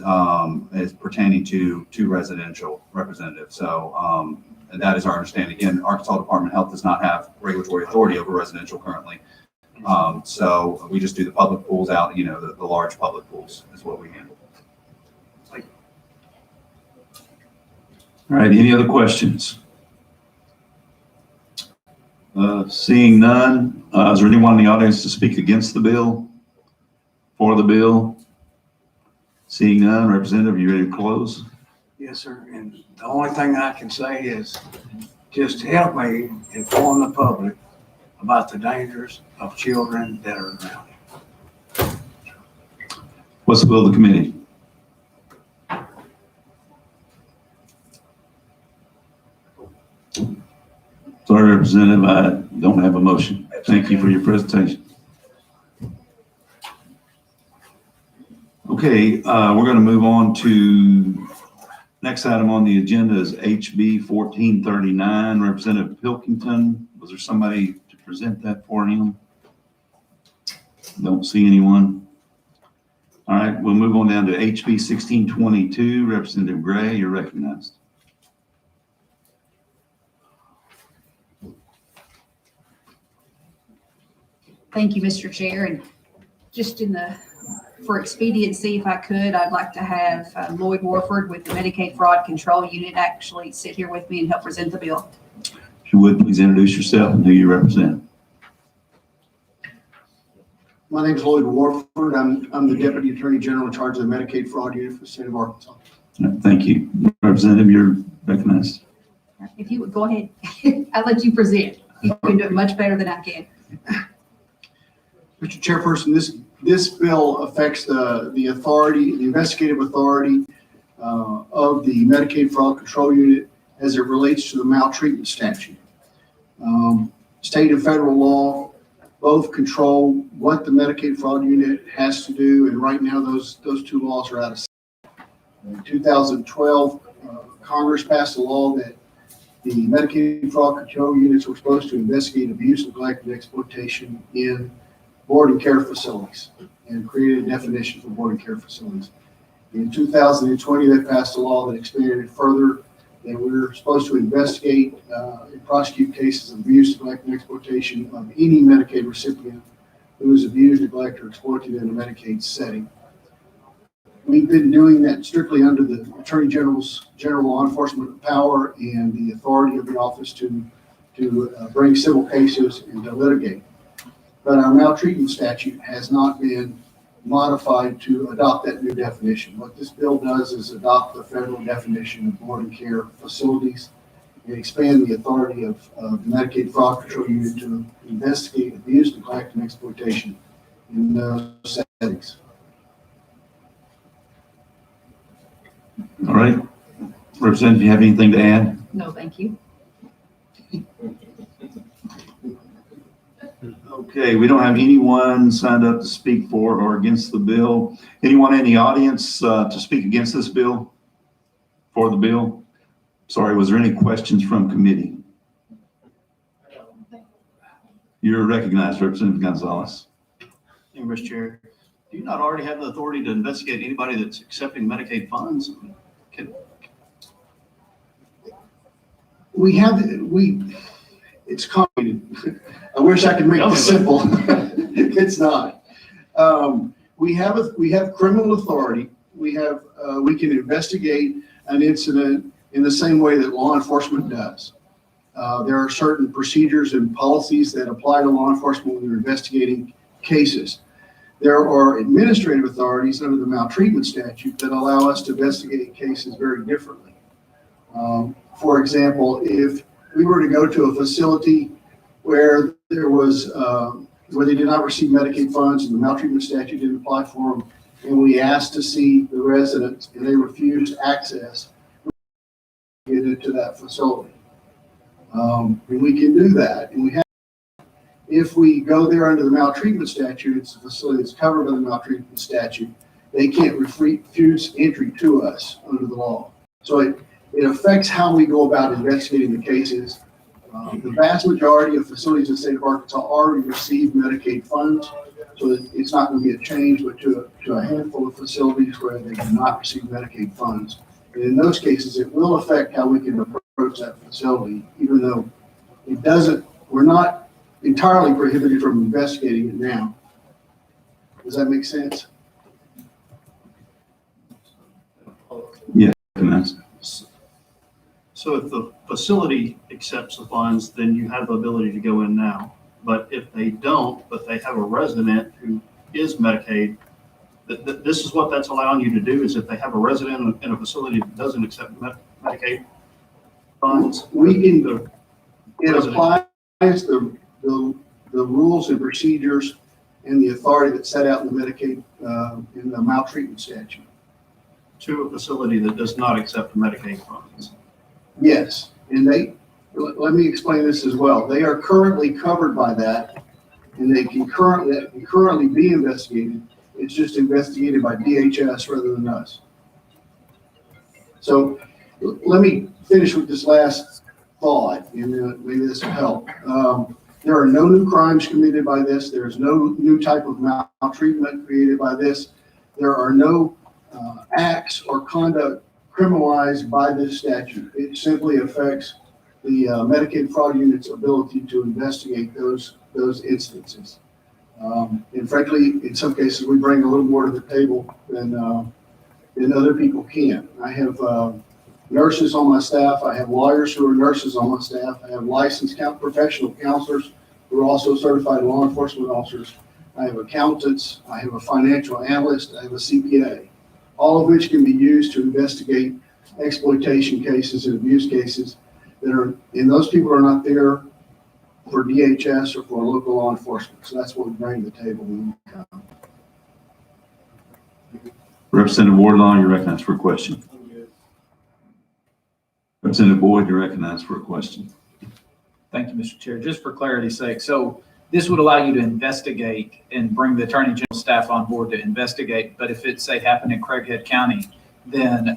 pertaining to residential, Representative. So that is our understanding. Again, Arkansas Department of Health does not have regulatory authority over residential currently. So we just do the public pools out, the large public pools is what we handle. All right, any other questions? Seeing none, is there anyone in the audience to speak against the bill? For the bill? Seeing none, Representative, you ready to close? Yes, sir. And the only thing I can say is just help me inform the public about the dangers of children that are drowning. What's the will of the committee? Sorry, Representative, I don't have a motion. Thank you for your presentation. Okay, we're going to move on to next item on the agenda is HB 1439. Representative Pilkington, was there somebody to present that for him? Don't see anyone. All right, we'll move on down to HB 1622. Representative Gray, you're recognized. Thank you, Mr. Chair. And just for expediency, if I could, I'd like to have Lloyd Warford with the Medicaid Fraud Control Unit actually sit here with me and help present the bill. If you would, please introduce yourself and who you represent. My name is Lloyd Warford. I'm the Deputy Attorney General in charge of the Medicaid Fraud Unit for the state of Arkansas. Thank you. Representative, you're recognized. If you would go ahead, I'll let you present. You can do it much better than I can. Mr. Chairperson, this bill affects the authority, the investigative authority of the Medicaid Fraud Control Unit as it relates to the maltreatment statute. State and federal law both control what the Medicaid Fraud Unit has to do, and right now those two laws are out of sync. In 2012, Congress passed a law that the Medicaid Fraud Control Units were supposed to investigate abuse, neglect, and exploitation in boarding care facilities and created a definition for boarding care facilities. In 2020, they passed a law that expanded it further, and we're supposed to investigate and prosecute cases of abuse, neglect, and exploitation of any Medicaid recipient who is abused, neglected, or exploited in a Medicaid setting. We've been doing that strictly under the Attorney General's general law enforcement power and the authority of the office to bring civil cases and to litigate. But our maltreatment statute has not been modified to adopt that new definition. What this bill does is adopt the federal definition of boarding care facilities and expand the authority of the Medicaid Fraud Control Unit to investigate abuse, neglect, and exploitation in those settings. All right. Representative, do you have anything to add? No, thank you. Okay, we don't have anyone signed up to speak for or against the bill. Anyone in the audience to speak against this bill? For the bill? Sorry, was there any questions from committee? You're recognized, Representative Gonzalez. Thank you, Mr. Chair. Do you not already have the authority to investigate anybody that's accepting Medicaid funds? It's complicated. I wish I could make this simple. It's not. we have criminal authority. We can investigate an incident in the same way that law enforcement does. There are certain procedures and policies that apply to law enforcement when they're investigating cases. There are administrative authorities under the maltreatment statute that allow us to investigate cases very differently. For example, if we were to go to a facility where where they did not receive Medicaid funds and the maltreatment statute didn't apply for them, and we asked to see the residents and they refused access, we get into that facility. And we can do that. And we have, if we go there under the maltreatment statute, it's a facility that's covered by the maltreatment statute, they can't refuse entry to us under the law. So it affects how we go about investigating the cases. The vast majority of facilities in the state of Arkansas already receive Medicaid funds, so that it's not going to be a change, but to a handful of facilities where they do not receive Medicaid funds. And in those cases, it will affect how we can approach that facility, even though it doesn't, we're not entirely prohibited from investigating it now. Does that make sense? Yeah, recognize. So if the facility accepts the funds, then you have the ability to go in now. But if they don't, but they have a resident who is Medicaid, this is what that's allowing you to do, is if they have a resident in a facility that doesn't accept Medicaid funds. It applies the rules and procedures and the authority that's set out in the Medicaid, in the maltreatment statute. To a facility that does not accept Medicaid funds. Yes, and let me explain this as well. They are currently covered by that, and they can currently be investigated. It's just investigated by DHS rather than us. So let me finish with this last thought, and maybe this will help. There are no new crimes committed by this. There's no new type of maltreatment created by this. There are no acts or conduct criminalized by this statute. It simply affects the Medicaid fraud unit's ability to investigate those instances. And frankly, in some cases, we bring a little more to the table than other people can. I have nurses on my staff. I have lawyers who are nurses on my staff. I have licensed professional counselors who are also certified law enforcement officers. I have accountants. I have a financial analyst. I have a CPA. All of which can be used to investigate exploitation cases and abuse cases and those people are not there for DHS or for local law enforcement. So that's what we bring to the table when we come. Representative Wardlaw, you're recognized for a question. Representative Boyd, you're recognized for a question. Thank you, Mr. Chair. Just for clarity's sake, so this would allow you to investigate and bring the Attorney General staff on board to investigate, but if it, say, happened in Craighead County, then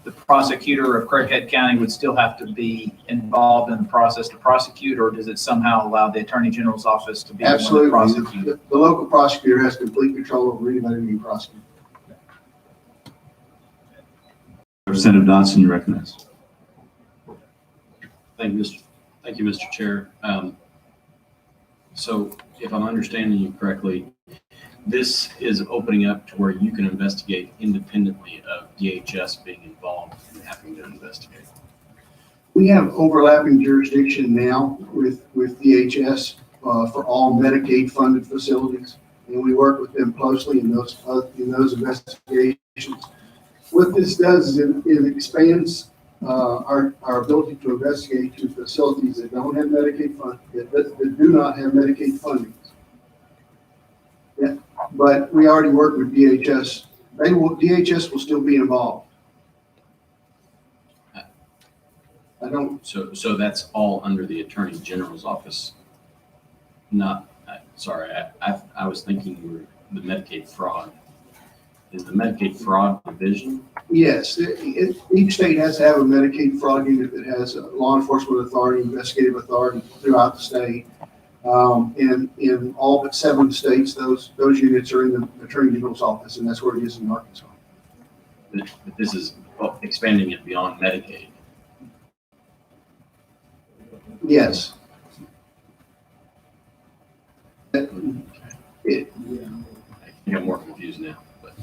the prosecutor of Craighead County would still have to be involved in the process to prosecute, or does it somehow allow the Attorney General's office to be Absolutely. the one to prosecute? The local prosecutor has complete control over anybody being prosecuted. Representative Dodson, you're recognized. Thank you, Mr. Chair. So if I'm understanding you correctly, this is opening up to where you can investigate independently of DHS being involved in having to investigate. We have overlapping jurisdiction now with DHS for all Medicaid funded facilities, and we work with them closely in those investigations. What this does is it expands our ability to investigate to facilities that don't have Medicaid funding, that do not have Medicaid funding. Yeah, but we already work with DHS. DHS will still be involved. I don't. So that's all under the Attorney General's office. Not, sorry, I was thinking you were the Medicaid fraud. Is the Medicaid fraud division? Yes, each state has to have a Medicaid fraud unit that has a law enforcement authority, investigative authority throughout the state. And in all but 7 states, those units are in the Attorney General's office, and that's where it is in Arkansas. But this is expanding it beyond Medicaid. Yes. I think I'm more confused issues now. But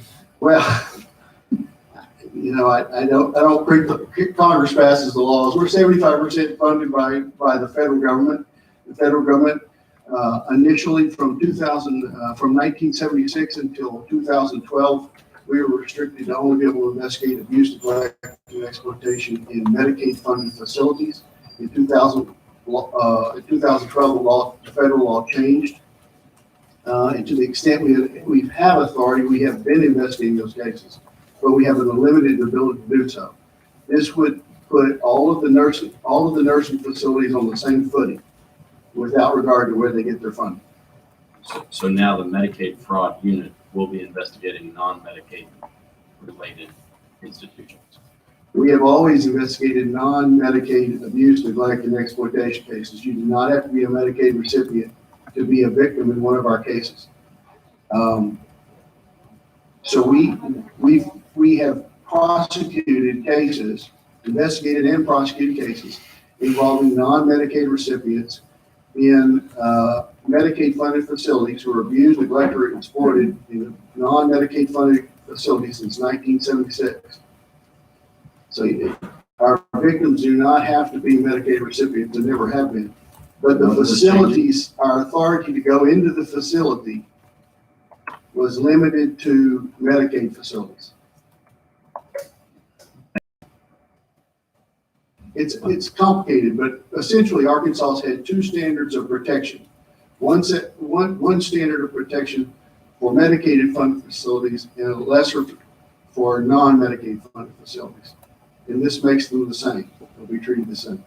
Well, I don't think Congress passes the laws. We're 75% funded by the federal government. The federal government, initially from 1976 until 2012, we were restricted to only be able to investigate abuse, neglect, and exploitation in Medicaid funded facilities. In 2012, the federal law changed. And to the extent we have authority, we have been investigating those cases, but we have a limited ability to do so. This would put all of the nursing facilities on the same footing without regard to where they get their funding. so now the Medicaid fraud unit will be investigating non-Medicaid related institutions. We have always investigated non-Medicaid abuse, neglect, and exploitation cases. You do not have to be a Medicaid recipient to be a victim in one of our cases. So we have prosecuted cases, investigated and prosecuted cases involving non-Medicaid recipients in Medicaid funded facilities who are abused, neglected, or exploited in non-Medicaid funded facilities since 1976. So our victims do not have to be Medicaid recipients, and never have been. But the facilities, our authority to go into the facility was limited to Medicaid facilities. It's complicated, but essentially Arkansas has had two standards of protection. One standard of protection for Medicaid funded facilities and a lesser for non-Medicaid funded facilities. And this makes them the same. They'll be treated the same.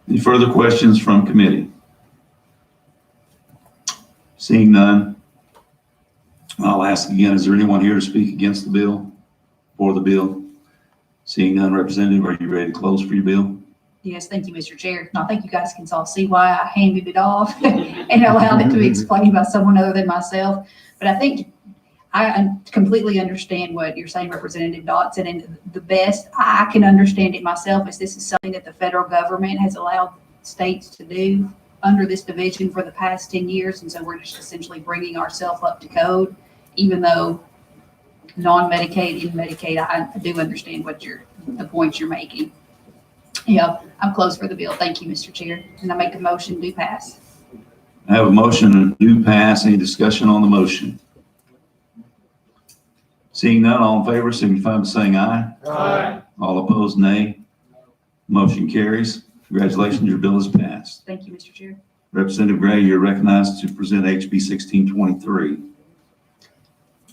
Any further questions from committee? Seeing none, I'll ask again, is there anyone here to speak against the bill, for the bill? Seeing none, Representative, are you ready to close for your bill? Yes, thank you, Mr. Chair. And I think you guys can all see why I handed it off and allowed it to be explained by someone other than myself. But I think I completely understand what you're saying, Representative Dotson, and the best I can understand it myself is this is something that the federal government has allowed states to do under this division for the past 10 years. And so we're just essentially bringing ourselves up to code, even though non-Medicaid and Medicaid, I do understand the points you're making. Yeah, I'm closed for the bill. Thank you, Mr. Chair. And I make a motion to pass. I have a motion to pass. Any discussion on the motion? Seeing none, all in favor, signify by saying aye. Aye. All opposed, nay. Motion carries. Congratulations, your bill is passed. Thank you, Mr. Chair. Representative Gray, you're recognized to present HB 1623.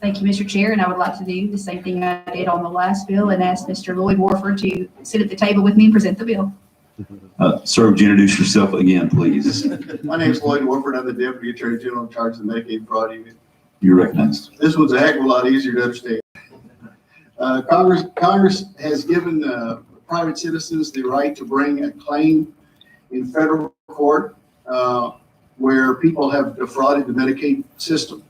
Thank you, Mr. Chair, and I would like to do the same thing I did on the last bill and ask Mr. Lloyd Warford to sit at the table with me and present the bill. Sir, would you introduce yourself again, please? My name is Lloyd Warford. I'm the Deputy Attorney General in charge of the Medicaid fraud unit. You're recognized. This one's a heck of a lot easier to understand. Congress has given private citizens the right to bring a claim in federal court where people have defrauded the Medicaid system.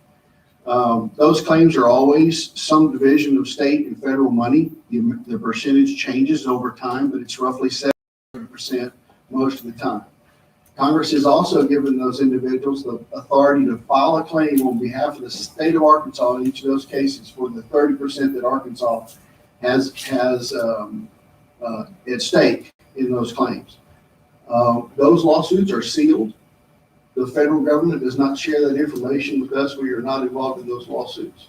Those claims are always some division of state and federal money. The percentage changes over time, but it's roughly 70% most of the time. Congress has also given those individuals the authority to file a claim on behalf of the state of Arkansas in each of those cases for the 30% that Arkansas has at stake in those claims. Those lawsuits are sealed. The federal government does not share that information with us. We are not involved in those lawsuits.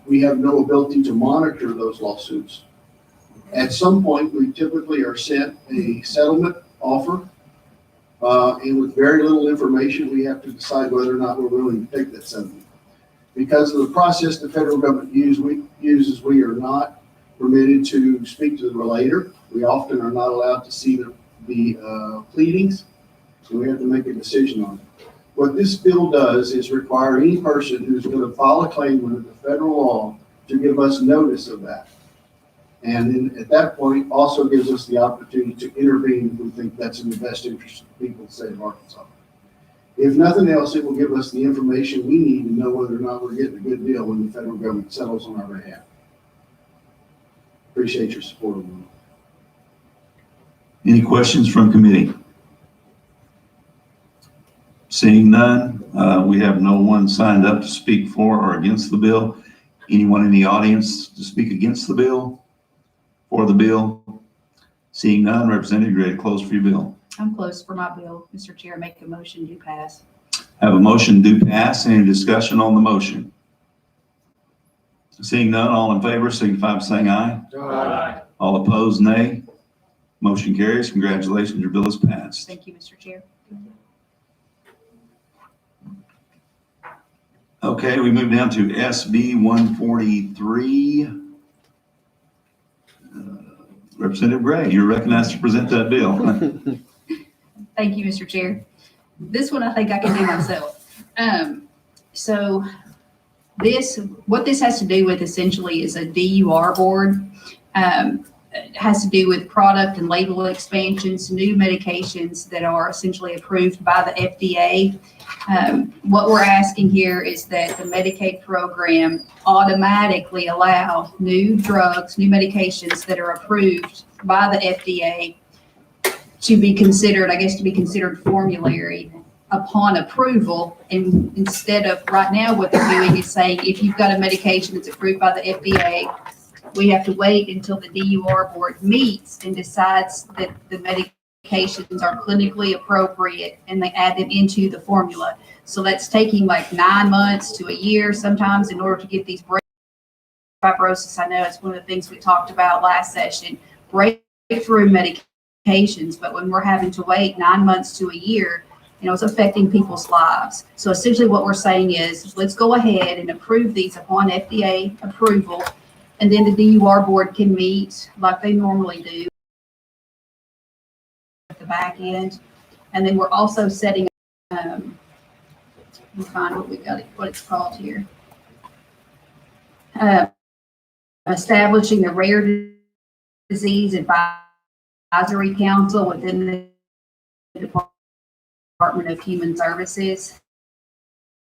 We have no ability to monitor those lawsuits. At some point, we typically are sent a settlement offer, and with very little information, we have to decide whether or not we're willing to take that settlement. Because of the process the federal government uses, we are not permitted to speak to the relator. We often are not allowed to see the pleadings. So we have to make a decision on it. What this bill does is require any person who's going to file a claim under the federal law to give us notice of that. And then at that point, also gives us the opportunity to intervene if we think that's in the best interest of the people of the state of Arkansas. If nothing else, it will give us the information we need to know whether or not we're getting a good deal when the federal government settles on our behalf. Appreciate your support on that. Any questions from committee? Seeing none, We have no one signed up to speak for or against the bill. Anyone in the audience to speak against the bill, for the bill? Seeing none, Representative, you ready to close for your bill? I'm close for my bill, Mr. Chair. Make a motion to pass. Have a motion to pass. Any discussion on the motion? Seeing none, all in favor signify by saying aye. Aye. All opposed, nay. Motion carries. Congratulations, your bill is passed. Thank you, Mr. Chair. Okay, we move down to SB 143. Representative Gray, you're recognized to present that bill. Thank you, Mr. Chair. This one I think I can do myself. So what this has to do with essentially is a DUR board. It has to do with product and label expansions, new medications that are essentially approved by the FDA. What we're asking here is that the Medicaid program automatically allow new drugs, new medications that are approved by the FDA to be considered formulary upon approval. And instead of right now, what they're doing is saying, if you've got a medication that's approved by the FDA, we have to wait until the DUR board meets and decides that the medications are clinically appropriate and they add them into the formula. So that's taking like 9 months to a year sometimes in order to get these fibrosis. I know it's one of the things we talked about last session, breakthrough medications, but when we're having to wait 9 months to a year, it's affecting people's lives. So essentially what we're saying is, let's go ahead and approve these upon FDA approval, and then the DUR board can meet like they normally do at the back end. And then we're also setting, let me find what it's called here. Establishing the Rare Disease Advisory Council within the Department of Human Services.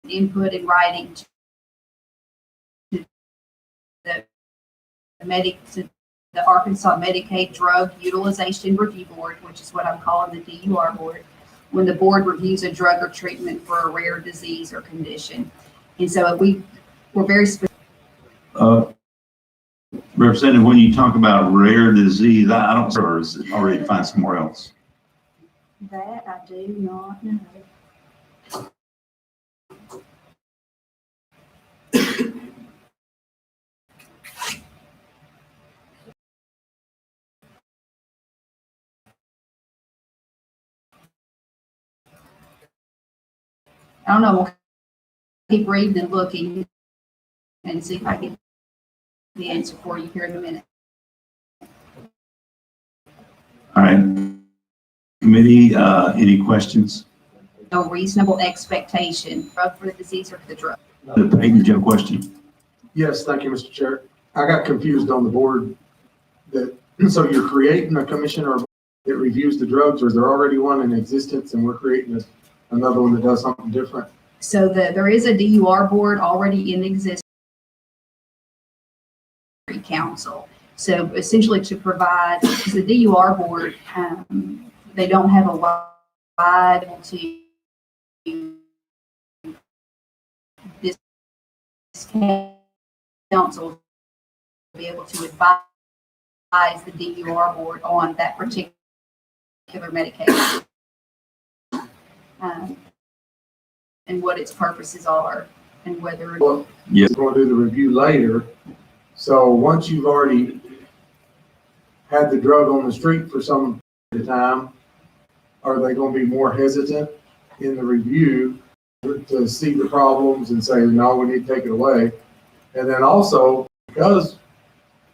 Input in writing to the Arkansas Medicaid Drug Utilization Review Board, which is what I'm calling the DUR board, when the board reviews a drug or treatment for a rare disease or condition. And so we're very specific. Representative, when you talk about rare disease, I don't, or is it already defined somewhere else? That I do not know. I don't know. We'll keep reading and looking and see if I get the answer for you here in a minute. All right. Committee, any questions? No reasonable expectation, drug for the disease or for the drug. Peyton, did you have a question? Yes, thank you, Mr. Chair. I got confused on the board so you're creating a commission or that reviews the drugs, or is there already one in existence and we're creating another one that does something different? So there is a DUR board already in existence. Council. So essentially to provide, because the DUR board, they don't have a wide to this council to be able to advise the DUR board on that particular medication and what its purposes are and whether Yes. We're going to do the review later. So once you've already had the drug on the street for some time, are they going to be more hesitant in the review to see the problems and say, no, we need to take it away? And then also, because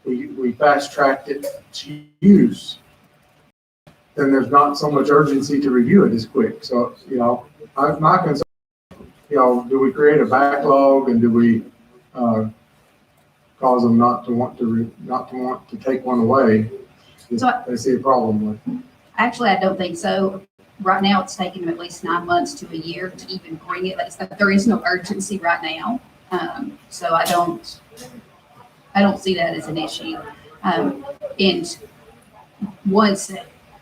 we fast-tracked it to use, then there's not so much urgency to review it as quick. So, my concern, do we create a backlog and do we cause them not to want to take one away if they see a problem with it? Actually, I don't think so. Right now, it's taking them at least 9 months to a year to even bring it. There is no urgency right now, so I don't see that as an issue. And once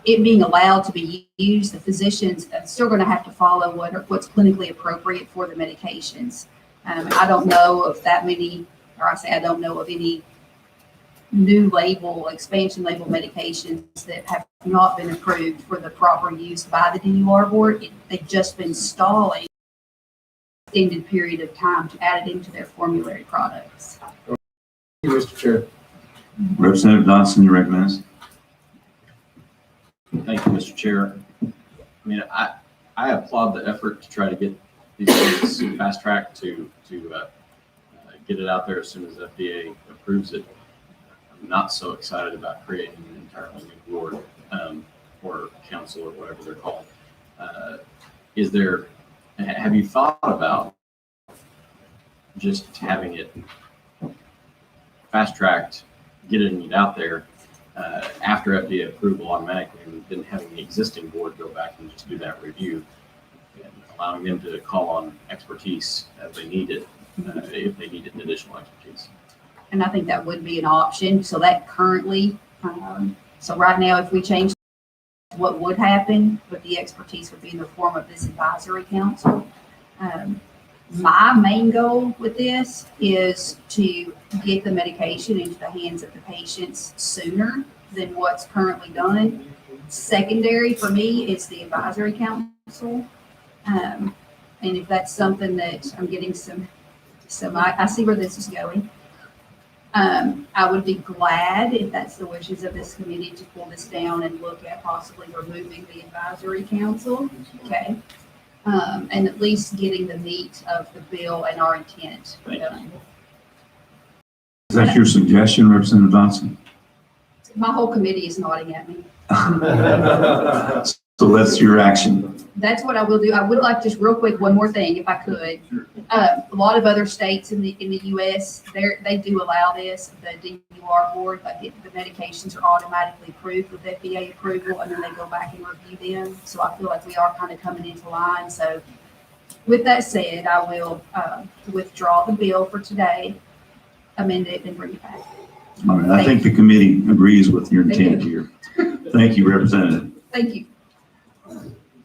it being allowed to be used, the physicians are still going to have to follow what's clinically appropriate for the medications. I don't know of that many, or I don't know of any new label, expansion label medications that have not been approved for the proper use by the DUR board. They've just been stalling extended period of time to add it into their formulary products. Mr. Chair. Representative Dodson, you recognize. Thank you, Mr. Chair. I mean, I applaud the effort to try to get these things fast tracked to get it out there as soon as FDA approves it. I'm not so excited about creating an entirely new board or council or whatever they're called. Have you thought about just having it fast tracked, getting it out there after FDA approval automatically, and then having the existing board go back and just do that review, and allowing them to call on expertise as they need it, if they needed additional expertise? And I think that would be an option. So that currently, so right now, if we change what would happen, but the expertise would be in the form of this advisory council. My main goal with this is to get the medication into the hands of the patients sooner than what's currently done. Secondary for me is the advisory council. And if that's something that I'm getting I see where this is going. I would be glad if that's the wishes of this committee to pull this down and look at possibly removing the advisory council. Okay. And at least getting the meat of the bill and our intent done. Is that your suggestion, Representative Dodson? My whole committee is nodding at me. So that's your action. That's what I will do. I would like just real quick, one more thing, if I could. A lot of other states in the U.S., they do allow this. The DUR board, like the medications are automatically approved with FDA approval, and then they go back and review them. So I feel like we are kind of coming into line. So with that said, I will withdraw the bill for today, amend it, and bring it back. All right, I think the committee agrees with your intent here. Thank you, Representative. Thank you.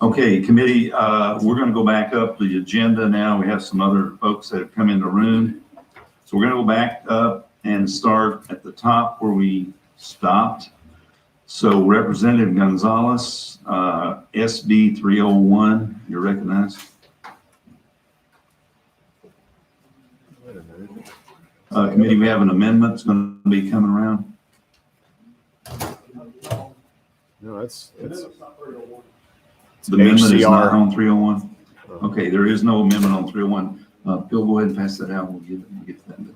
Okay, committee, we're going to go back up the agenda now. We have some other folks that have come in the room. So we're going to go back up and start at the top where we stopped. So Representative Gonzalez, SB 301, you're recognized. Committee, we have an amendment that's going to be coming around. No, it's the amendment is not on 301. Okay, there is no amendment on 301. Bill, go ahead and pass that out. We'll get to that bill.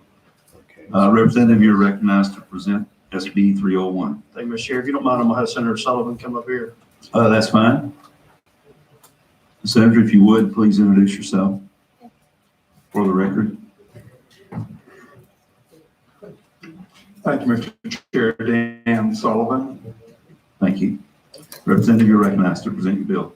Okay. Representative, you're recognized to present SB 301. Thank you, Mr. Chair. If you don't mind, I'm gonna have Senator Sullivan come up here. That's fine. Senator, if you would, please introduce yourself for the record. Thank you, Mr. Chair. Dan Sullivan. Thank you. Representative, you're recognized to present your bill.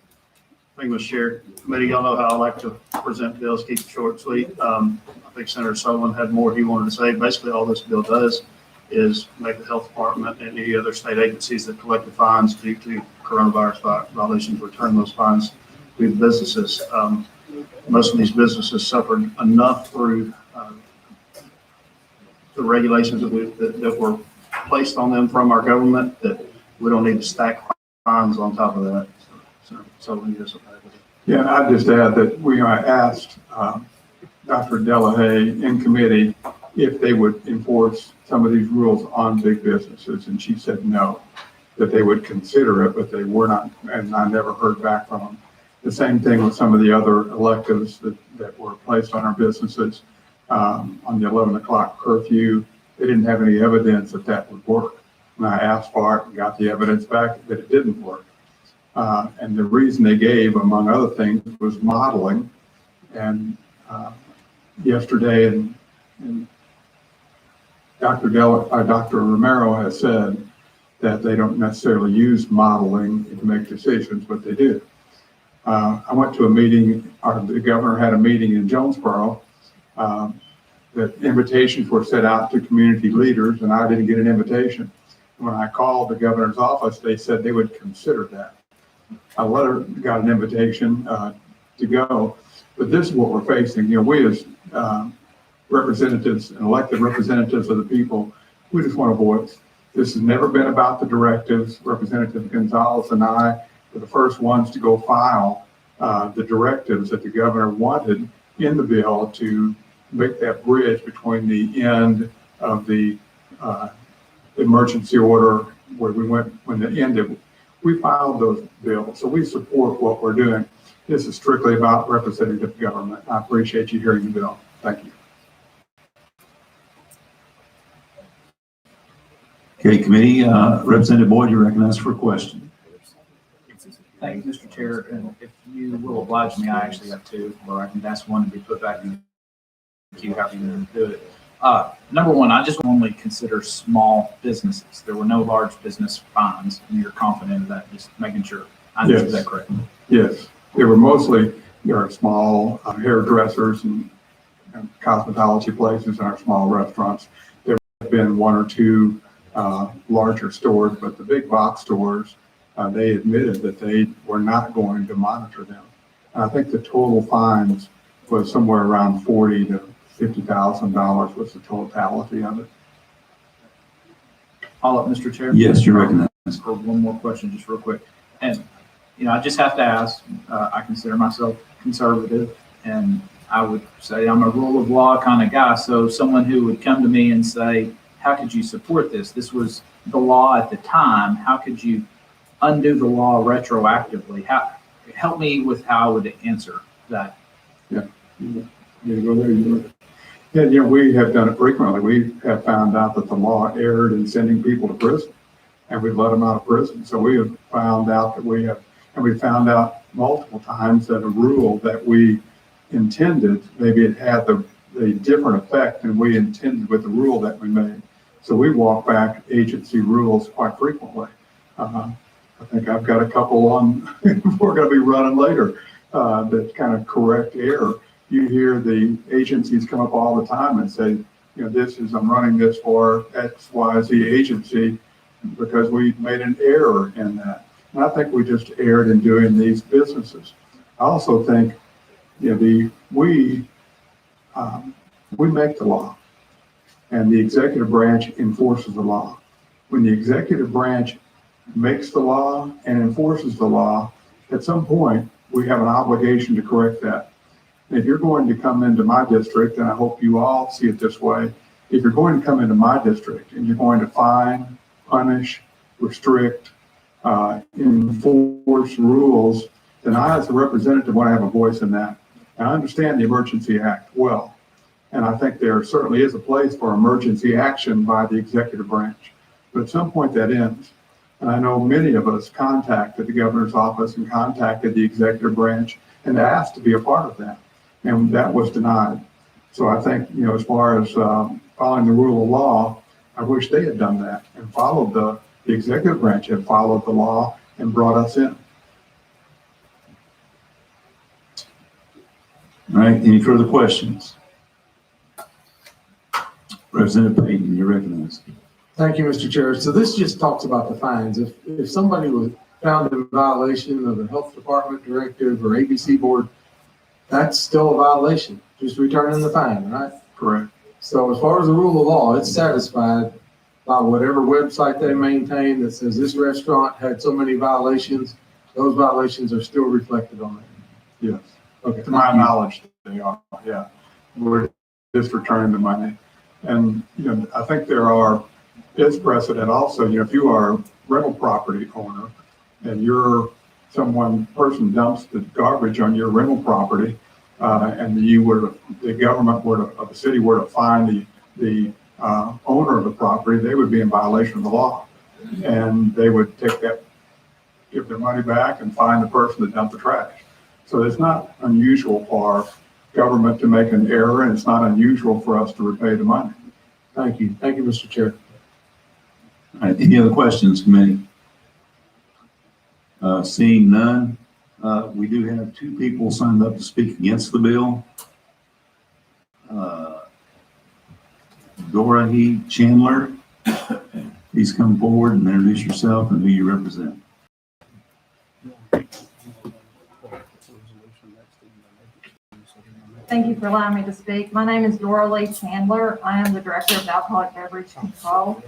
Thank you, Mr. Chair. Committee, y'all know how I like to present bills, keep it short and sweet. I think Senator Sullivan had more he wanted to say. Basically, all this bill does is make the health department and any other state agencies that collected fines due to coronavirus violations return those fines to the businesses. Most of these businesses suffered enough through the regulations that were placed on them from our government that we don't need to stack fines on top of that. So we just. Yeah, I'd just add that we asked Dr. Delahaye in committee if they would enforce some of these rules on big businesses, and she said no, that they would consider it, but they were not, and I never heard back from them. The same thing with some of the other electives that were placed on our businesses on the 11 o'clock curfew. They didn't have any evidence that would work. And I asked for it and got the evidence back that it didn't work. And the reason they gave, among other things, was modeling. And yesterday, and Dr. Romero has said that they don't necessarily use modeling to make decisions, but they do. I went to a meeting, the governor had a meeting in Jonesboro. That invitations were sent out to community leaders, and I didn't get an invitation. when I called the governor's office, they said they would consider that. I got an invitation to go, but this is what we're facing. You know, we as representatives and elected representatives of the people, we just want a voice. This has never been about the directives. Representative Gonzalez and I were the first ones to go file the directives that the governor wanted in the bill to make that bridge between the end of the emergency order where we went when it ended. We filed those bills, so we support what we're doing. This is strictly about representative government. I appreciate you hearing the bill. Thank you. Okay, committee, Representative Boyd, you're recognized for a question. Thank you, Mr. Chair. And if you will oblige me, I actually have two, or I can ask one to be put back in the queue, however you want to do it. Number one, I just normally consider small businesses. There were no large business fines, and you're confident of that, just making sure. I understood that correctly. Yes, they were mostly your small hairdressers and cosmetology places and our small restaurants. There have been one or two larger stores, but the big box stores, they admitted that they were not going to monitor them. And I think the total fines was somewhere around $40,000 to $50,000 was the totality of it. Follow up, Mr. Chair? Yes, you're recognized. For one more question, just real quick. And, you know, I just have to ask, I consider myself conservative, and I would say I'm a rule of law kind of guy. So someone who would come to me and say, how could you support this? This was the law at the time. How could you undo the law retroactively? Help me with how I would answer that. Yeah, you go there. Yeah, you know, we have done it frequently. We have found out that the law erred in sending people to prison, and we've let them out of prison. So we have found out that we found out multiple times that a rule that we intended, maybe it had a different effect than we intended with the rule that we made. So we walk back agency rules quite frequently. I think I've got a couple on we're going to be running later that kind of correct error. You hear the agencies come up all the time and say, you know, I'm running this for XYZ agency because we made an error in that. And I think we just erred in doing these businesses. I also think, you know, we make the law, and the executive branch enforces the law. When the executive branch makes the law and enforces the law, at some point, we have an obligation to correct that. And if you're going to come into my district, and I hope you all see it this way, if you're going to come into my district and you're going to fine, punish, restrict, enforce rules, then I, as a representative, want to have a voice in that. And I understand the Emergency Act well. And I think there certainly is a place for emergency action by the executive branch. But at some point that ends. And I know many of us contacted the governor's office and contacted the executive branch and asked to be a part of that. And that was denied. So I think, you know, as far as following the rule of law, I wish they had done that and followed the executive branch had followed the law and brought us in. All right, any further questions? Representative Payton, you're recognized. Thank you, Mr. Chair. So this just talks about the fines. If somebody was found in violation of the health department directive or ABC board, that's still a violation, just returning the fine, right? Correct. So as far as the rule of law, it's satisfied by whatever website they maintain that says this restaurant had so many violations. Those violations are still reflected on it. Yes. Okay. To my knowledge, they are. Yeah. We're just returning the money. And, you know, I think it's precedent also, you know, if you are a rental property owner and person dumps the garbage on your rental property, and the government of the city were to fine the owner of the property, they would be in violation of the law. And they would give their money back and fine the person that dumped the trash. So it's not unusual for government to make an error, and it's not unusual for us to repay the money. Thank you. Thank you, Mr. Chair. All right, any other questions, committee? Seeing none, we do have two people signed up to speak against the bill. Dora Chandler please come forward and introduce yourself and who you represent. Thank you for allowing me to speak. My name is Dora Lee Chandler. I am the Director of Alcoholic Beverage Control.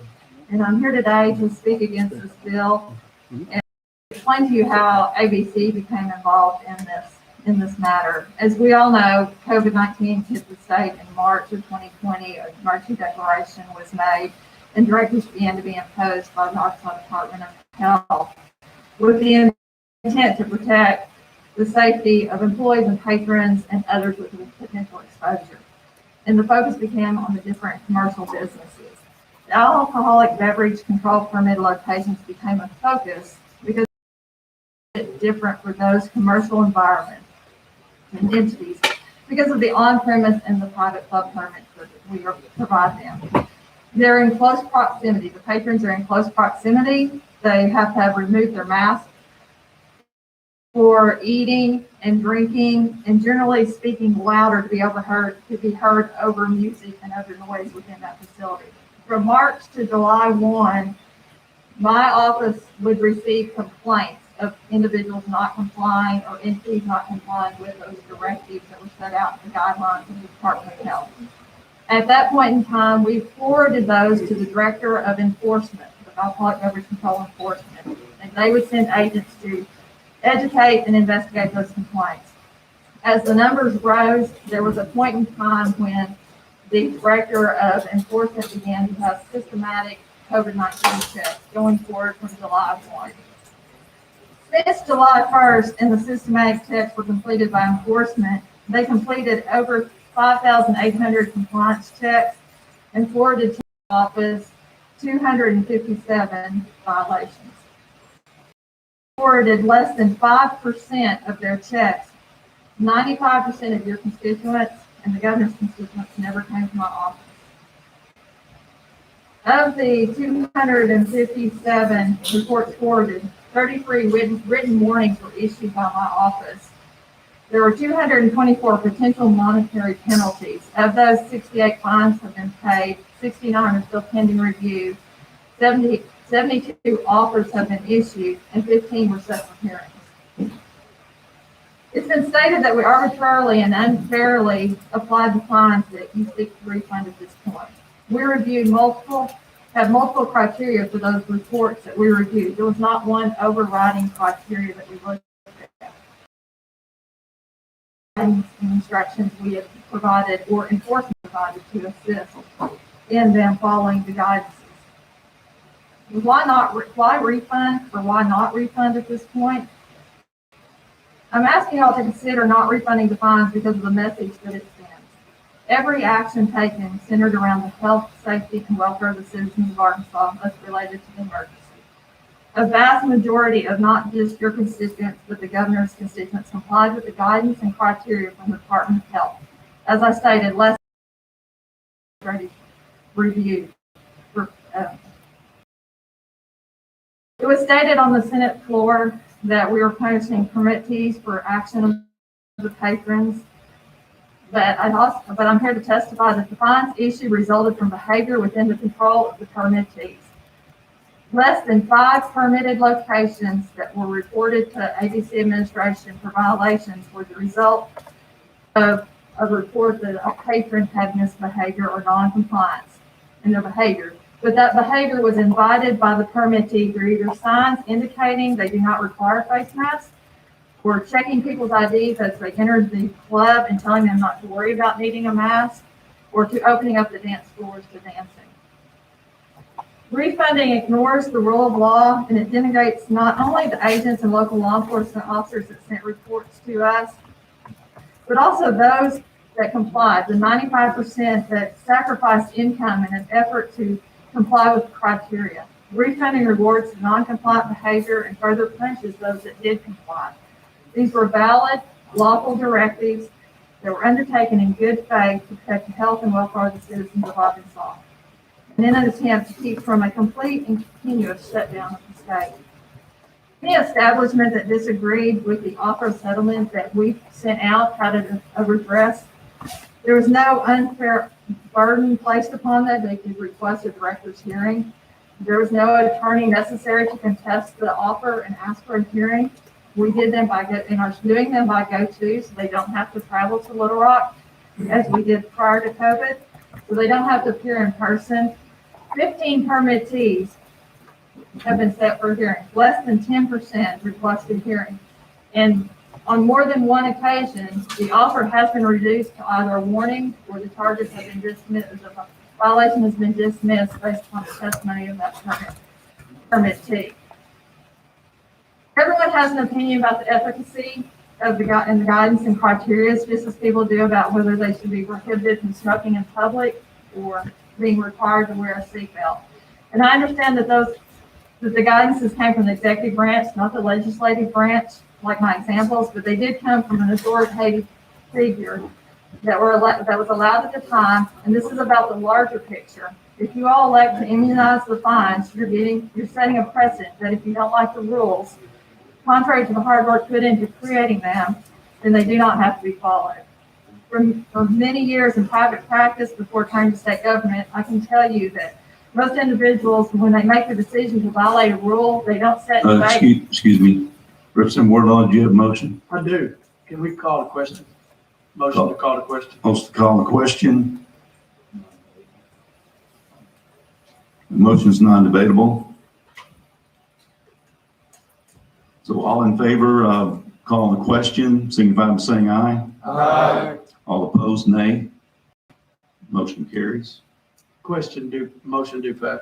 And I'm here today to speak against this bill and explain to you how ABC became involved in this matter. As we all know, COVID-19 hit the state in March of 2020. An emergency declaration was made and directives began to be imposed by the Arkansas Department of Health with the intent to protect the safety of employees and patrons and others with potential exposure. And the focus became on the different commercial businesses. The alcoholic beverage control permit locations became a focus because it's different for those commercial environments and entities because of the on-premise and the private club permits that we provide them. They're in close proximity. The patrons are in close proximity. They have to have removed their masks for eating and drinking, and generally speaking louder to be heard over music and other noise within that facility. From March to July 1, my office would receive complaints of individuals not complying or entities not complying with those directives that were set out in the guidelines of the Department of Health. At that point in time, we forwarded those to the Director of Enforcement, the Alcoholic Beverage Control Enforcement, and they would send agents to educate and investigate those complaints. As the numbers rose, there was a point in time when the Director of Enforcement began to have systematic COVID-19 checks going forward from July 1. Since July 1st and the systematic checks were completed by enforcement, they completed over 5,800 compliance checks and forwarded to the office 257 violations. Forwarded less than 5% of their checks. 95% of your constituents and the governor's constituents never came to my office. Of the 257 reports forwarded, 33 written warnings were issued by my office. There were 224 potential monetary penalties. Of those, 68 fines have been paid, 69 are still pending review, 72 offers have been issued, and 15 were set for hearings. It's been stated that we arbitrarily and unfairly applied the fines that you seek to refund at this point. We reviewed have multiple criteria for those reports that we reviewed. There was not one overriding criteria that we looked at. And instructions we have provided or enforcement provided to assist in them following the guidance. Why refund or why not refund at this point? I'm asking y'all to consider not refunding the fines because of the message that it sends. Every action taken centered around the health, safety, and welfare of the citizens of Arkansas must be related to the emergency. A vast majority of not just your constituents, but the governor's constituents complied with the guidance and criteria from the Department of Health. As I stated, less review. It was stated on the Senate floor that we were punishing permittees for action of the patrons. But I'm here to testify that the fines issued resulted from behavior within the control of the permittees. Less than 5 permitted locations that were reported to ABC administration for violations were the result of a report that a patron had misbehavior or non-compliance in their behavior. But that behavior was invited by the permittee through either signs indicating they do not require face masks, or checking people's IDs as they entered the club and telling them not to worry about needing a mask, or to opening up the dance floors to dancing. Refunding ignores the rule of law, and it denigrates not only the agents and local law enforcement officers that sent reports to us, but also those that complied, the 95% that sacrificed income in an effort to comply with the criteria. Refunding rewards the non-compliant behavior and further punishes those that did comply. These were valid, lawful directives that were undertaken in good faith to protect the health and welfare of the citizens of Arkansas, and in an attempt to keep from a complete and continuous shutdown of the state. Any establishment that disagreed with the offer of settlement that we sent out had a redress. There was no unfair burden placed upon them. They could request a director's hearing. There was no attorney necessary to contest the offer and ask for a hearing. We did them and are doing them by go-to, so they don't have to travel to Little Rock as we did prior to COVID. So they don't have to appear in person. 15 permittees have been set for hearing. Less than 10% requested hearing. And on more than one occasion, the offer has been reduced to either a warning or the charges have been dismissed, the violation has been dismissed based upon the testimony of that permittee. Everyone has an opinion about the efficacy of the guidance and criteria, just as people do about whether they should be prohibited from smoking in public or being required to wear a seatbelt. And I understand that the guidances came from the executive branch, not the legislative branch, like my examples, but they did come from an authoritative figure that was allowed at the time. And this is about the larger picture. If you all elect to immunize the fines, you're setting a precedent that if you don't like the rules, contrary to the hard work put into creating them, then they do not have to be followed. For many years in private practice before turning to state government, I can tell you that most individuals, when they make the decision to violate a rule, they don't set debate. Excuse me. Representative Wardlaw, do you have a motion? I do. Can we call a question? Motion to call the question. Wants to call the question. The motion is non-debatable. So all in favor of calling the question, signify by saying aye. Aye. All opposed, nay. Motion carries. Motion do pass.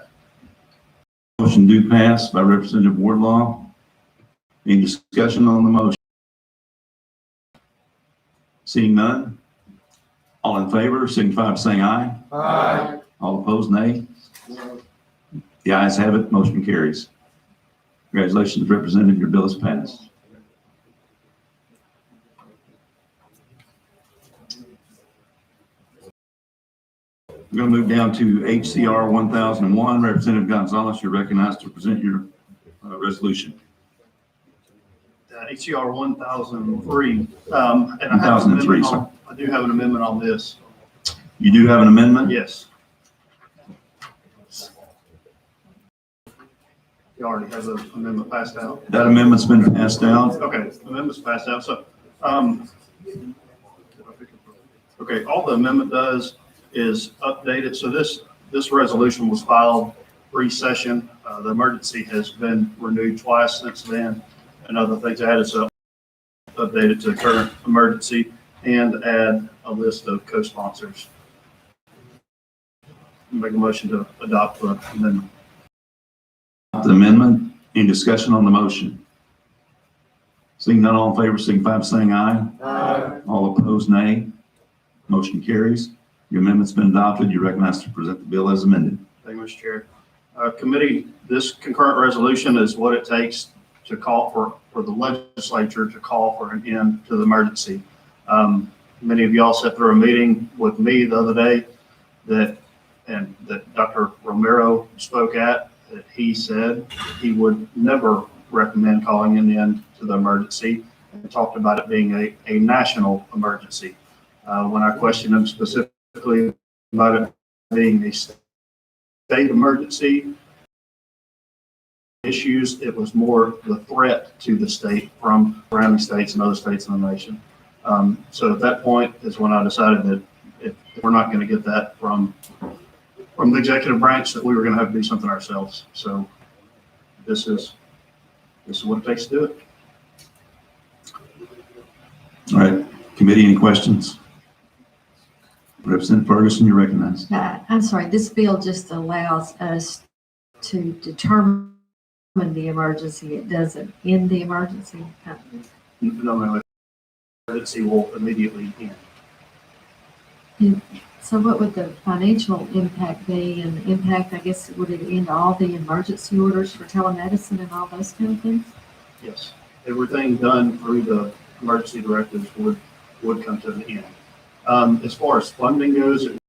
Motion do pass by Representative Wardlaw. Any discussion on the motion? Seeing none. All in favor, signify by saying aye. Aye. All opposed, nay. The ayes have it. Motion carries. Congratulations, Representative. Your bill is passed. We're going to move down to HCR 1001. Representative Gonzalez, you're recognized to present your resolution. HCR 1003. And I 1003, sir. I do have an amendment on this. You do have an amendment? Yes. You already have the amendment passed out? That amendment's been passed out. Okay, amendment's passed out. So, okay, all the amendment does is update it. So this resolution was filed pre-session. The emergency has been renewed twice since then, and other things added. So update it to current emergency and add a list of co-sponsors. Make a motion to adopt the amendment. The amendment. Any discussion on the motion? Seeing none, all in favor, signify by saying aye. Aye. All opposed, nay. Motion carries. Your amendment's been adopted. You're recognized to present the bill as amended. Thank you, Mr. Chair. Committee, this concurrent resolution is what it takes to call for the legislature to call for an end to the emergency. Many of y'all sat through a meeting with me the other day that Dr. Romero spoke at, that he said he would never recommend calling an end to the emergency, and talked about it being a national emergency. When I questioned him specifically about it being a state emergency issues, it was more the threat to the state from surrounding states and other states in the nation. So at that point is when I decided that if we're not going to get that from the executive branch, that we were going to have to do something ourselves. So this is what it takes to do it. All right, committee, any questions? Representative Ferguson, you're recognized. I'm sorry, this bill just allows us to determine the emergency. It doesn't end the emergency. No, emergency will immediately end. And so what would the financial impact be? And the impact, I guess, would it end all the emergency orders for telemedicine and all those kind of things? Yes, everything done through the emergency directives would come to an end. As far as funding goes, it won't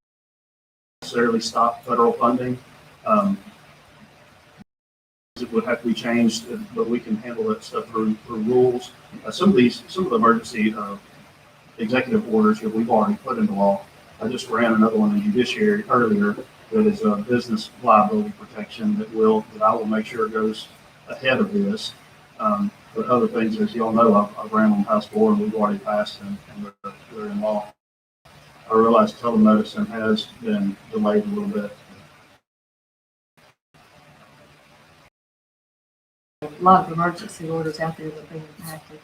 necessarily stop federal funding. It would have to be changed, but we can handle that stuff through rules. Some of the emergency executive orders that we've already put into law. I just ran another one in judiciary earlier that is a business liability protection that I will make sure goes ahead of this. But other things, as you all know, I've ran on House 4 and we've already passed and they're in law. I realize telemedicine has been delayed a little bit. A lot of emergency orders out there that are being impacted.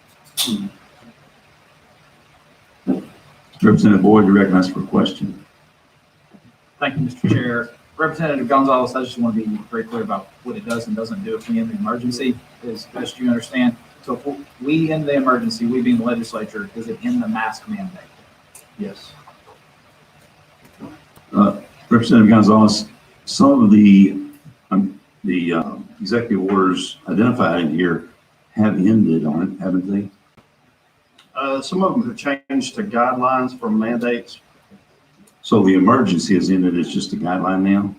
Representative Boyd, you recognized for a question. Thank you, Mr. Chair. Representative Gonzalez, I just want to be very clear about what it does and doesn't do if we end the emergency, as best you understand. So if we end the emergency, we being the legislature, does it end the mask mandate? Yes. Representative Gonzalez, some of the executive orders identified in here have ended on it, haven't they? Some of them have changed to guidelines from mandates. So the emergency is ended, it's just a guideline now?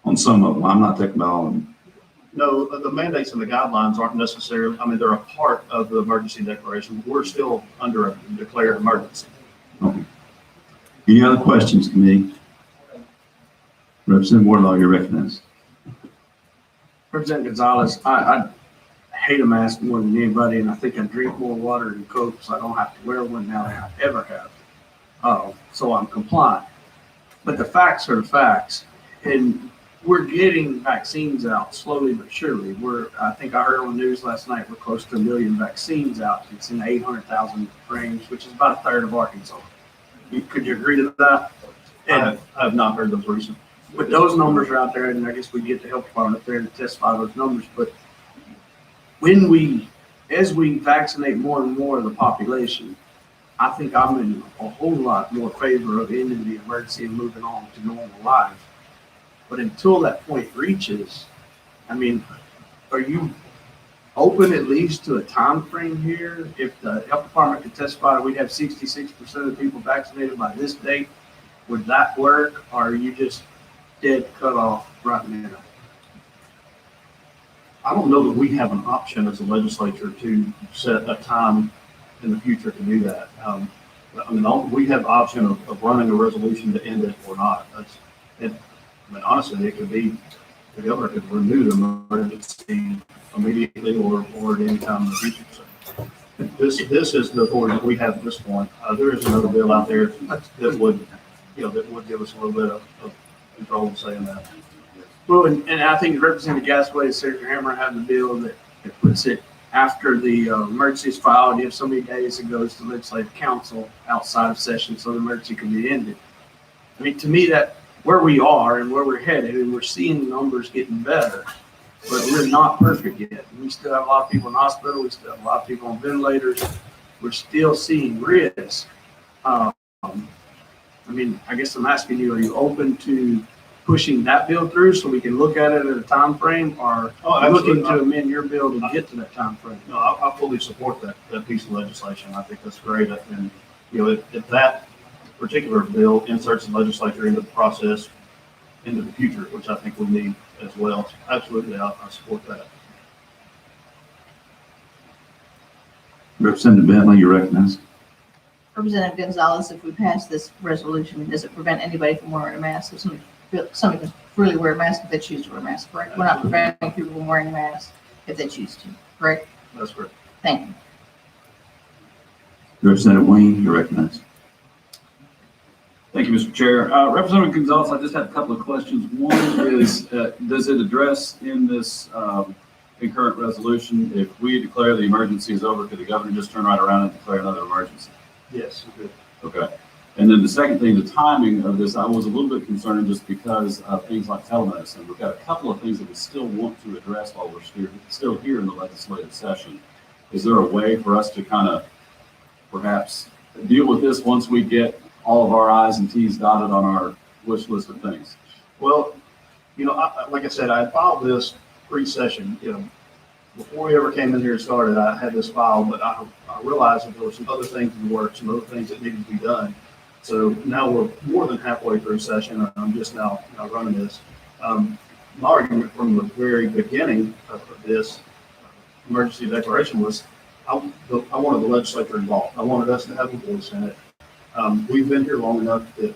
On some of them, I'm not talking about all of them. No, the mandates and the guidelines aren't necessarily, I mean, they're a part of the emergency declaration. We're still under a declared emergency. Okay. Any other questions, committee? Representative Wardlaw, you're recognized. Representative Gonzalez, I hate a mask more than anybody, and I think I drink more water than Coke, so I don't have to wear one now than I ever have. So I'm compliant. But the facts are the facts, and we're getting vaccines out slowly but surely. I think I heard on the news last night, we're close to 1 million vaccines out. It's in the 800,000 range, which is about a third of Arkansas. Could you agree to that? I have not heard those recent. But those numbers are out there, and I guess we get the health department up there to testify those numbers. But as we vaccinate more and more of the population, I think I'm in a whole lot more favor of ending the emergency and moving on to normal life. But until that point reaches, I mean, are you open at least to a time frame here? If the health department could testify, we'd have 66% of the people vaccinated by this date. Would that work? Or are you just dead cut off right now? I don't know that we have an option as a legislature to set a time in the future to do that. I mean, we have the option of running a resolution to end it or not. I mean, honestly, it could be, the governor could renew the emergency immediately or at any time in the future. So this is the board that we have at this point. There is another bill out there that would give us a little bit of control in saying that. Well, and I think Representative Gasway and Senator Hammer have the bill that puts it after the emergency is filed. You have so many days it goes to legislative council outside of session, so the emergency can be ended. I mean, to me, that where we are and where we're headed, and we're seeing the numbers getting better, but we're not perfect yet. We still have a lot of people in hospital. We still have a lot of people on ventilators. We're still seeing risk. I mean, I guess I'm asking you, are you open to pushing that bill through so we can look at it at a time frame, or looking to amend your bill to get to that time frame? No, I fully support that piece of legislation. I think that's great. And, if that particular bill inserts the legislature into the process into the future, which I think we need as well, absolutely, I support that. Representative Bentley, you recognized. Representative Gonzalez, if we pass this resolution, does it prevent anybody from wearing a mask? If somebody can freely wear a mask if they choose to wear a mask, correct? We're not preventing people from wearing masks if they choose to, correct? That's correct. Thank you. Representative Wayne, you recognized. Thank you, Mr. Chair. Representative Gonzalez, I just have a couple of questions. One is, does it address in this concurrent resolution, if we declare the emergency is over, could the governor just turn right around and declare another emergency? Yes. Okay. And then the second thing, the timing of this, I was a little bit concerned just because of things like telemedicine. We've got a couple of things that we still want to address while we're still here in the legislative session. Is there a way for us to kind of perhaps deal with this once we get all of our I's and T's dotted on our wish list of things? Well, like I said, I filed this pre-session. Before we ever came in here and started, I had this file, but I realized that there were some other things in the works, some other things that needed to be done. So now we're more than halfway through session, and I'm just now running this. My argument from the very beginning of this emergency declaration was I wanted the legislature involved. I wanted us to have a voice in it. We've been here long enough that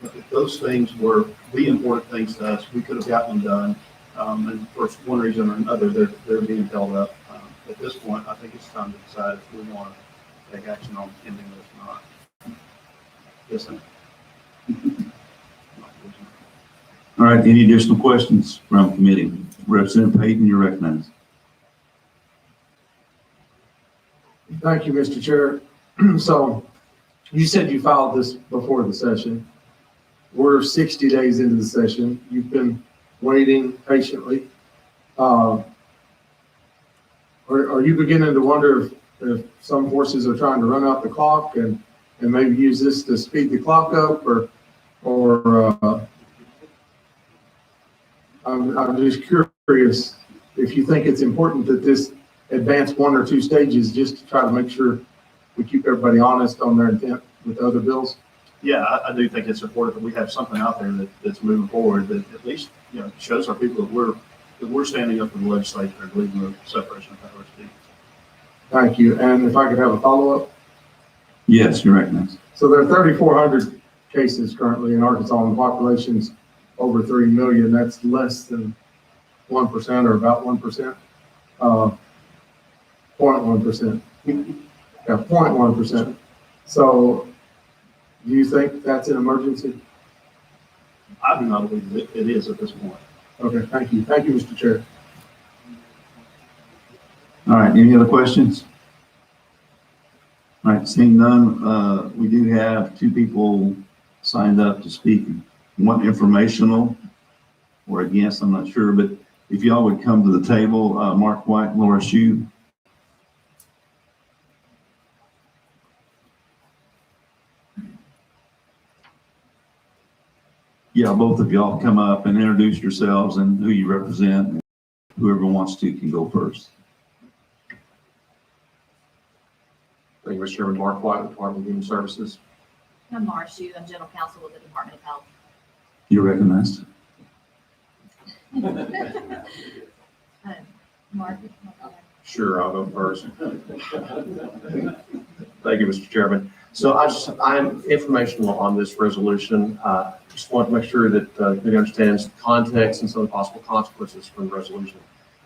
If those things were the important things to us, we could have gotten them done. And for one reason or another, they're being held up. At this point, I think it's time to decide if we want to take action on ending this or not. Yes, sir. All right, any additional questions from committee? Representative Payton, you're recognized. Thank you, Mr. Chair. So you said you filed this before the session. We're 60 days into the session. You've been waiting patiently. Are you beginning to wonder if some forces are trying to run out the clock and maybe use this to speed the clock up, or I'm just curious if you think it's important that this advance 1 or 2 stages just to try to make sure we keep everybody honest on their intent with other bills? Yeah, I do think it's important that we have something out there that's moving forward that at least, shows our people that we're standing up for the legislature and leading the separation of powers. Thank you. And if I could have a follow-up? Yes, you're recognized. So there are 3,400 cases currently in Arkansas, and the population's over 3 million. That's less than 1% or about 1%. 0.1%. Yeah, 0.1%. So do you think that's an emergency? I do not believe it is at this point. Okay, thank you. Thank you, Mr. Chair. All right, any other questions? All right, seeing none, we do have 2 people signed up to speak. One informational or against, I'm not sure, but if y'all would come to the table, Mark White and Laura Shue. Yeah, both of y'all come up and introduce yourselves and who you represent. Whoever wants to can go first. Thank you, Mr. Chairman. Mark White, Department of Human Services. I'm Mara Shue. I'm General Counsel with the Department of Health. You're recognized. Mark. Sure, I'll go first. Thank you, Mr. Chairman. So I'm informational on this resolution. Just want to make sure that everybody understands the context and some of the possible consequences from the resolution.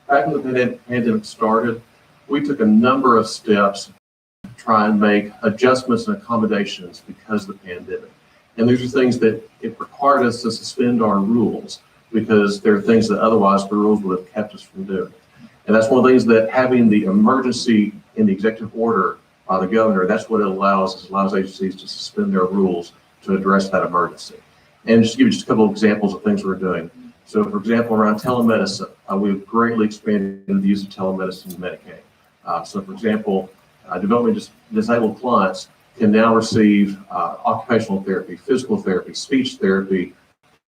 Back when the pandemic started, we took a number of steps to try and make adjustments and accommodations because of the pandemic. And these are things that it required us to suspend our rules because there are things that otherwise the rules would have kept us from doing. And that's one of the things that having the emergency in the executive order by the governor, that's what it allows. It allows agencies to suspend their rules to address that emergency. And just to give you just a couple of examples of things we're doing. So for example, around telemedicine, we've greatly expanded the use of telemedicine in Medicaid. So for example, developmentally disabled clients can now receive occupational therapy, physical therapy, speech therapy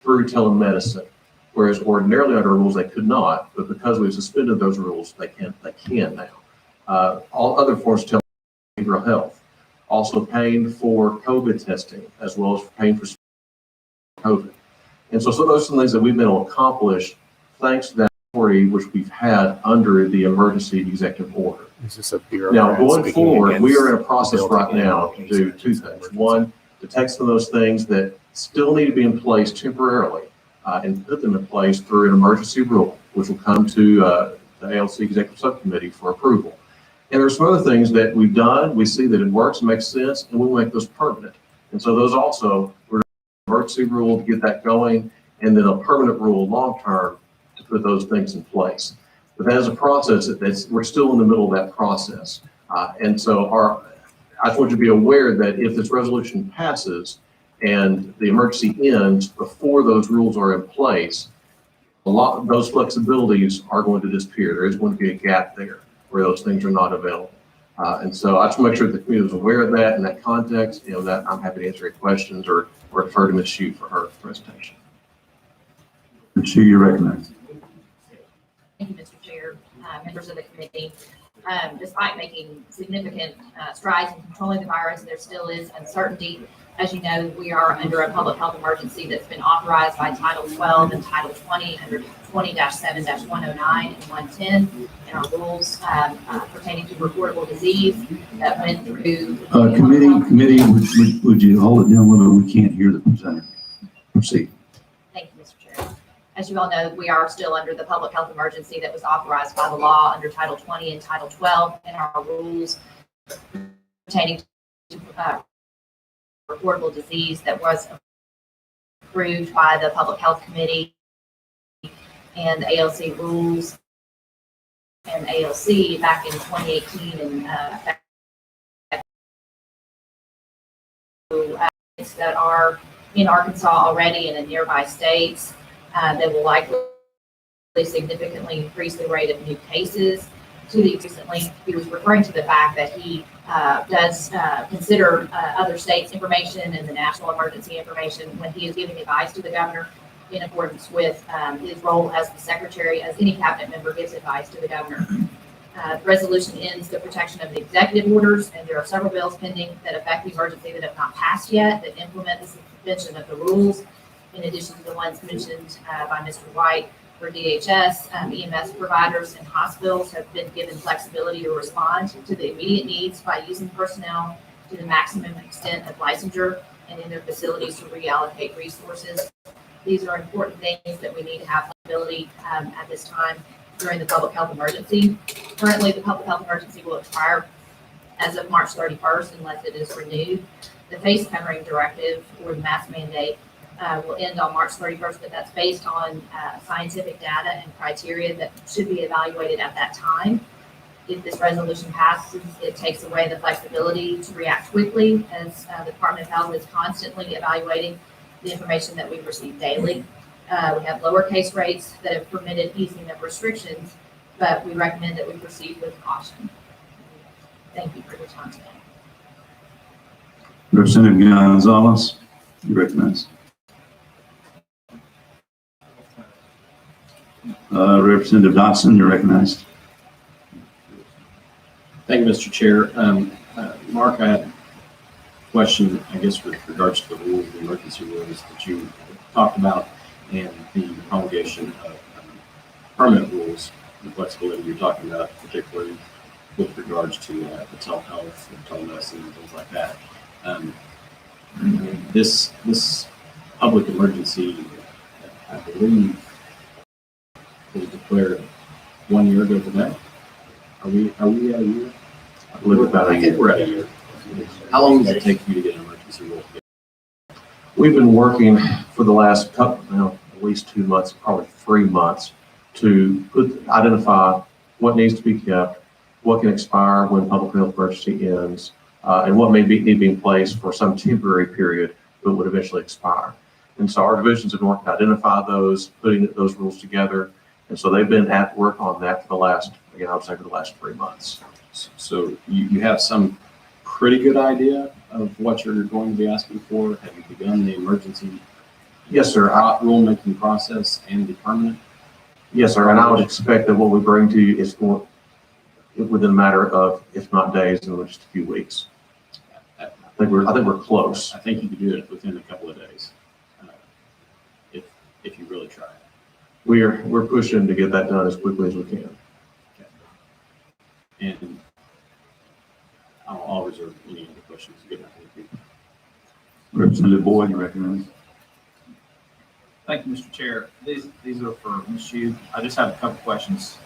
through telemedicine. Whereas ordinarily under rules they could not, but because we've suspended those rules, they can now. All other forms of behavioral health, also paying for COVID testing, as well as paying for COVID. And so those are some things that we've been able to accomplish thanks to that authority which we've had under the emergency executive order. Is this a bureaucrat? Now, going forward, we are in a against process the bill right now to do 2 things. One, to take some of those things that still need to be in place temporarily and put them in place through an emergency rule, which will come to the ALC Executive Subcommittee for approval. And there's some other things that we've done. We see that it works, makes sense, and we'll make those permanent. And so those also, we're going to emergency rule to get that going, and then a permanent rule long-term to put those things in place. But that is a process we're still in the middle of that process. And so I just want you to be aware that if this resolution passes and the emergency ends before those rules are in place, a lot of those flexibilities are going to disappear. There is going to be a gap there where those things are not available. And so I just want to make sure that the community is aware of that in that context, that I'm happy to answer any questions or refer to Ms. Shue for her presentation. Ms. Shue, you're recognized. Thank you, Mr. Chair, members of the committee. Despite making significant strides in controlling the virus, there still is uncertainty. As you know, we are under a public health emergency that's been authorized by Title 12 and Title 20 under 20-7-109 and 110 in our rules pertaining to reportable disease that went through. Committee, would you hold it down a little bit? We can't hear the presenter. Proceed. Thank you, Mr. Chair. As you all know, we are still under the public health emergency that was authorized by the law under Title 20 and Title 12 in our rules pertaining to reportable disease that was approved by the Public Health Committee and the ALC rules and ALC back in 2018 and that are in Arkansas already and in nearby states that will likely significantly increase the rate of new cases. To the recently, he was referring to the fact that he does consider other states' information and the national emergency information when he is giving advice to the governor in accordance with his role as the secretary, as any cabinet member gives advice to the governor. The resolution ends the protection of the executive orders, and there are several bills pending that affect the emergency that have not passed yet that implement the suspension of the rules, in addition to the ones mentioned by Mr. White. For DHS, EMS providers and hospitals have been given flexibility to respond to the immediate needs by using personnel to the maximum extent of licensure and in their facilities to reallocate resources. These are important things that we need to have flexibility at this time during the public health emergency. Currently, the public health emergency will expire as of March 31st unless it is renewed. The face covering directive or the mask mandate will end on March 31st, but that's based on scientific data and criteria that should be evaluated at that time. If this resolution passes, it takes away the flexibility to react quickly, as the Department of Health is constantly evaluating the information that we receive daily. We have lower case rates that have permitted easing of restrictions, but we recommend that we proceed with caution. Thank you for your time today. Representative Gonzalez, you recognize. Representative Dotson, you're recognized. Thank you, Mr. Chair. Mark, I had a question, I guess, with regards to the rules, the emergency rules that you talked about, and the promulgation of permanent rules, the flexibility you're talking about, particularly with regards to the telehealth and telemedicine and things like that. This public emergency, I believe, was declared 1 year ago today. Are we at a year? I believe about a I think year. we're at a year. How long does it take you to get an emergency rule? We've been working for the last couple, at least 2 months, probably 3 months, to identify what needs to be kept, what can expire when public health emergency ends, and what may need to be in place for some temporary period that would eventually expire. And so our divisions have been working to identify those, putting those rules together. And so they've been at work on that for the last, again, I would say for the last 3 months. So you have some pretty good idea of what you're going to be asking for? Have you begun the emergency? Yes, sir. Rulemaking process and the permanent? Yes, sir. And I would expect that what we bring to you is going within a matter of, if not days, in just a few weeks. I think we're close. I think you could do it within a couple of days, if you really try. We're pushing to get that done as quickly as we can. Okay. And I'll reserve any other questions. Good night. Thank you. Representative Boyd, you recognize. Thank you, Mr. Chair. These are for Ms. Hugh. I just have a couple questions.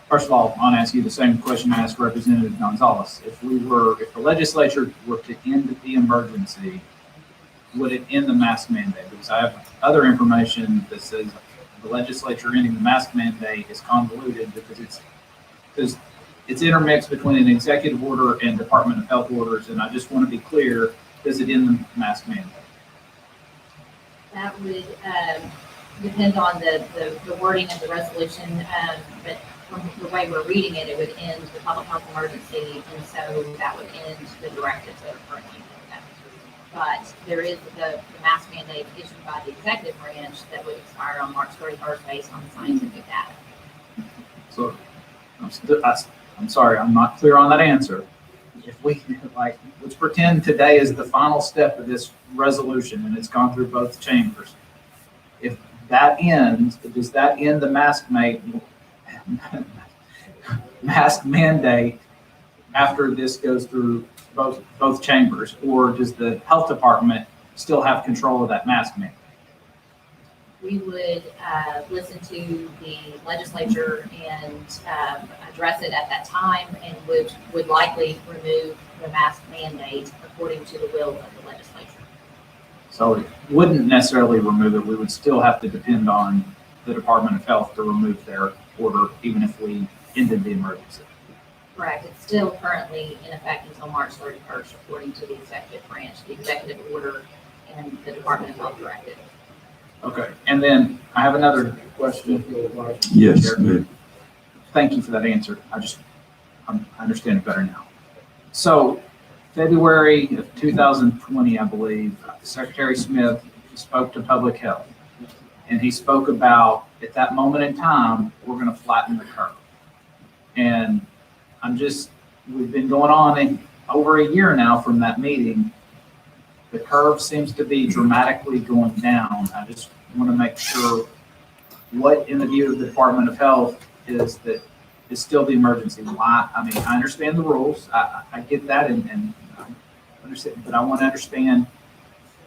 First of all, I want to ask you the same question I asked Representative Gonzalez. If the legislature were to end the emergency, would it end the mask mandate? Because I have other information that says the legislature ending the mask mandate is convoluted because it's intermixed between an executive order and Department of Health orders, and I just want to be clear, does it end the mask mandate? That would depend on the wording of the resolution, but from the way we're reading it, it would end the public health emergency, and so that would end the directives that are currently in effect. But there is the mask mandate issued by the executive branch that would expire on March 31st based on scientific data. So I'm sorry, I'm not clear on that answer. If we let's pretend today is the final step of this resolution and it's gone through both chambers. If that ends, does that end the mask mandate after this goes through both chambers, or does the health department still have control of that mask mandate? We would listen to the legislature and address it at that time, and would likely remove the mask mandate according to the will of the legislature. So it wouldn't necessarily remove it. We would still have to depend on the Department of Health to remove their order, even if we ended the emergency. Correct. It's still currently in effect until March 31st, according to the executive branch, the executive order, and the Department of Health directive. Okay. And then I have another question. Yes. Chair. Thank you for that answer. I understand it better now. So February of 2020, I believe, Secretary Smith spoke to Public Health, and he spoke about, at that moment in time, we're going to flatten the curve. And we've been going on in over a year now from that meeting. The curve seems to be dramatically going down. I just want to make sure what, in the view of the Department of Health, is still the emergency. Why? I mean, I understand the rules. I get that, and I understand, but I want to understand,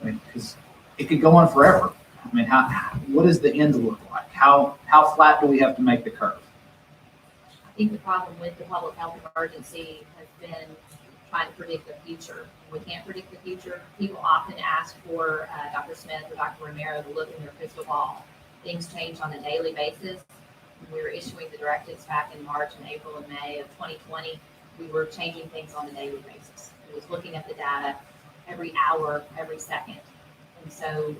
because it could go on forever. I mean, what does the end look like? How flat do we have to make the curve? I think the problem with the public health emergency has been trying to predict the future. We can't predict the future. People often ask for Dr. Smith or Dr. Romero to look in their crystal ball. Things change on a daily basis. When we were issuing the directives back in March and April and May of 2020, we were changing things on a daily basis. It was looking at the data every hour, every second. And so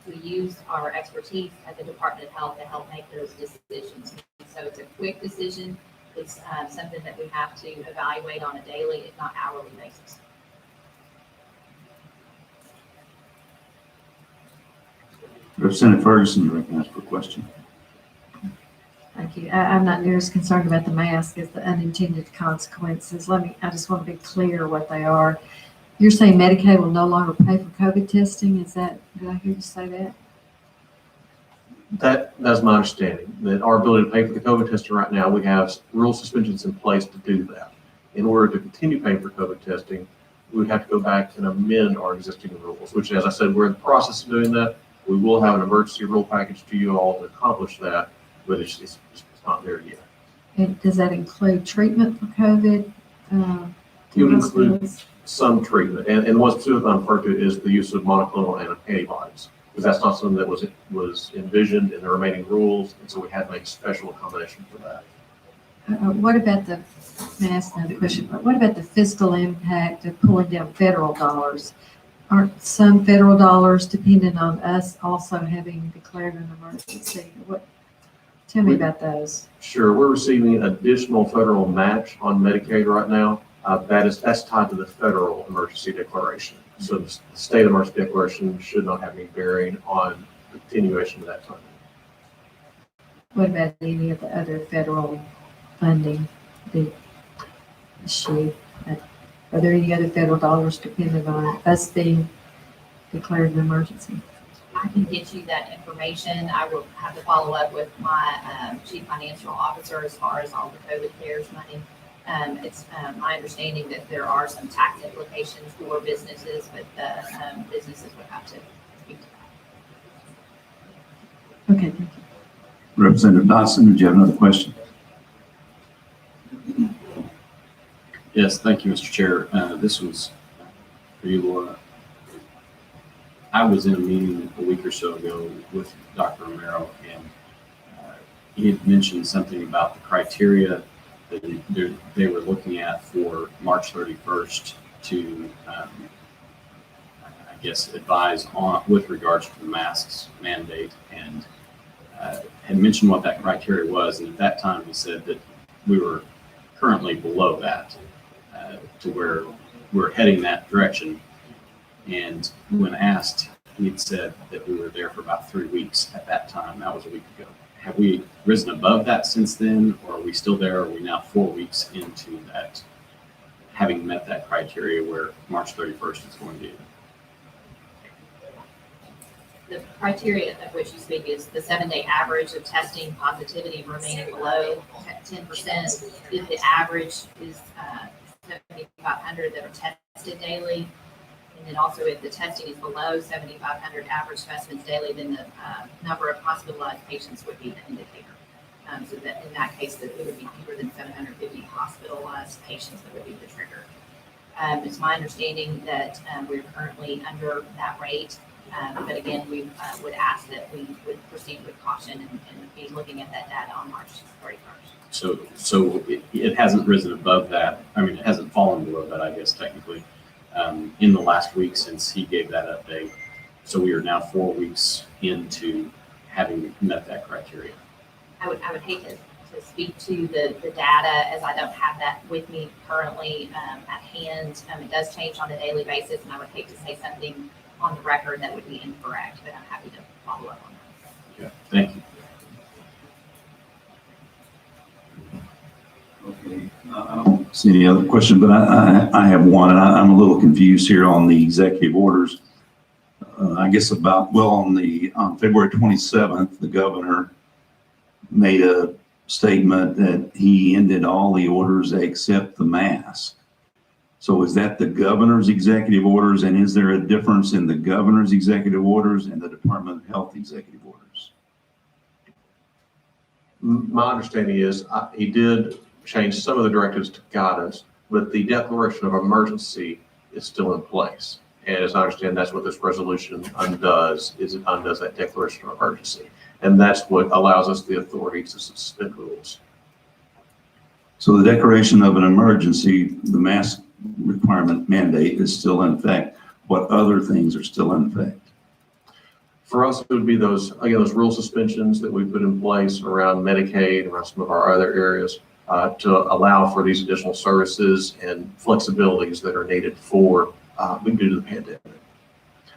we use our expertise at the Department of Health to help make those decisions. So it's a quick decision. It's something that we have to evaluate on a daily, if not hourly basis. Representative Ferguson, you're recognized for a question. Thank you. I'm not near as concerned about the mask as the unintended consequences. I just want to be clear what they are. You're saying Medicaid will no longer pay for COVID testing? Did I hear you say that? That's my understanding, that our ability to pay for the COVID testing right now, we have rule suspensions in place to do that. In order to continue paying for COVID testing, we would have to go back and amend our existing rules, which, as I said, we're in the process of doing that. We will have an emergency rule package to you all to accomplish that, but it's not there yet. And does that include treatment for COVID? It would include some treatment, and what's specifically referred to is the use of monoclonal antibodies, because that's not something that was envisioned in the remaining rules, and so we had to make a special accommodation for that. What about the, may I ask another question, but what about the fiscal impact of pulling down federal dollars? Aren't some federal dollars dependent on us also having declared an emergency? Tell me about those. Sure, we're receiving additional federal match on Medicaid right now. That's tied to the federal emergency declaration. So the state emergency declaration should not have any bearing on the continuation of that funding. What about any of the other federal funding? Are there any other federal dollars dependent on us being declared an emergency? I can get you that information. I will have to follow up with my chief financial officer as far as all the COVID CARES money. It's my understanding that there are some tax implications for businesses, but the businesses would have to speak to that. Okay, thank you. Representative Dodson, did you have another question? Yes, thank you, Mr. Chair. This was for you, Laura. I was in a meeting a week or so ago with Dr. Romero, and he had mentioned something about the criteria that they were looking at for March 31st to, I guess, advise on with regards to the masks mandate, and had mentioned what that criteria was. And at that time, he said that we were currently below that, to where we're heading that direction. And when asked, he had said that we were there for about 3 weeks at that time. That was a week ago. Have we risen above that since then, or are we still there? Are we now 4 weeks into that, having met that criteria where March 31st is going to be? The criteria of which you speak is the 7-day average of testing positivity remaining below 10%. If the average is 7,500 that are tested daily, And then also if the testing is below 7,500 average specimens daily, then the number of hospitalized patients would be an indicator. So that in that case, that it would be fewer than 750 hospitalized patients that would be the trigger. It's my understanding that we're currently under that rate. But again, we would ask that we would proceed with caution and be looking at that data on March 31st. So it hasn't risen above that. I mean, it hasn't fallen below that, I guess, technically, in the last week since he gave that update. So we are now 4 weeks into having met that criteria. I would hate to speak to the data as I don't have that with me currently at hand. It does change on a daily basis, and I would hate to say something on the record that would be incorrect, but I'm happy to follow up on that. Yeah, thank you. Okay. I don't see any other question, but I have one, and I'm a little confused here on the executive orders. I guess on February 27th, the governor made a statement that he ended all the orders except the mask. So is that the governor's executive orders, and is there a difference in the governor's executive orders and the Department of Health executive orders? My understanding is he did change some of the directives to guidance, but the declaration of emergency is still in place. And as I understand, that's what this resolution undoes, is it undoes that declaration of emergency. And that's what allows us the authority to suspend rules. So the declaration of an emergency, the mask requirement mandate is still in effect. What other things are still in effect? For us, it would be those rule suspensions that we put in place around Medicaid, around some of our other areas, to allow for these additional services and flexibilities that are needed for due to the pandemic.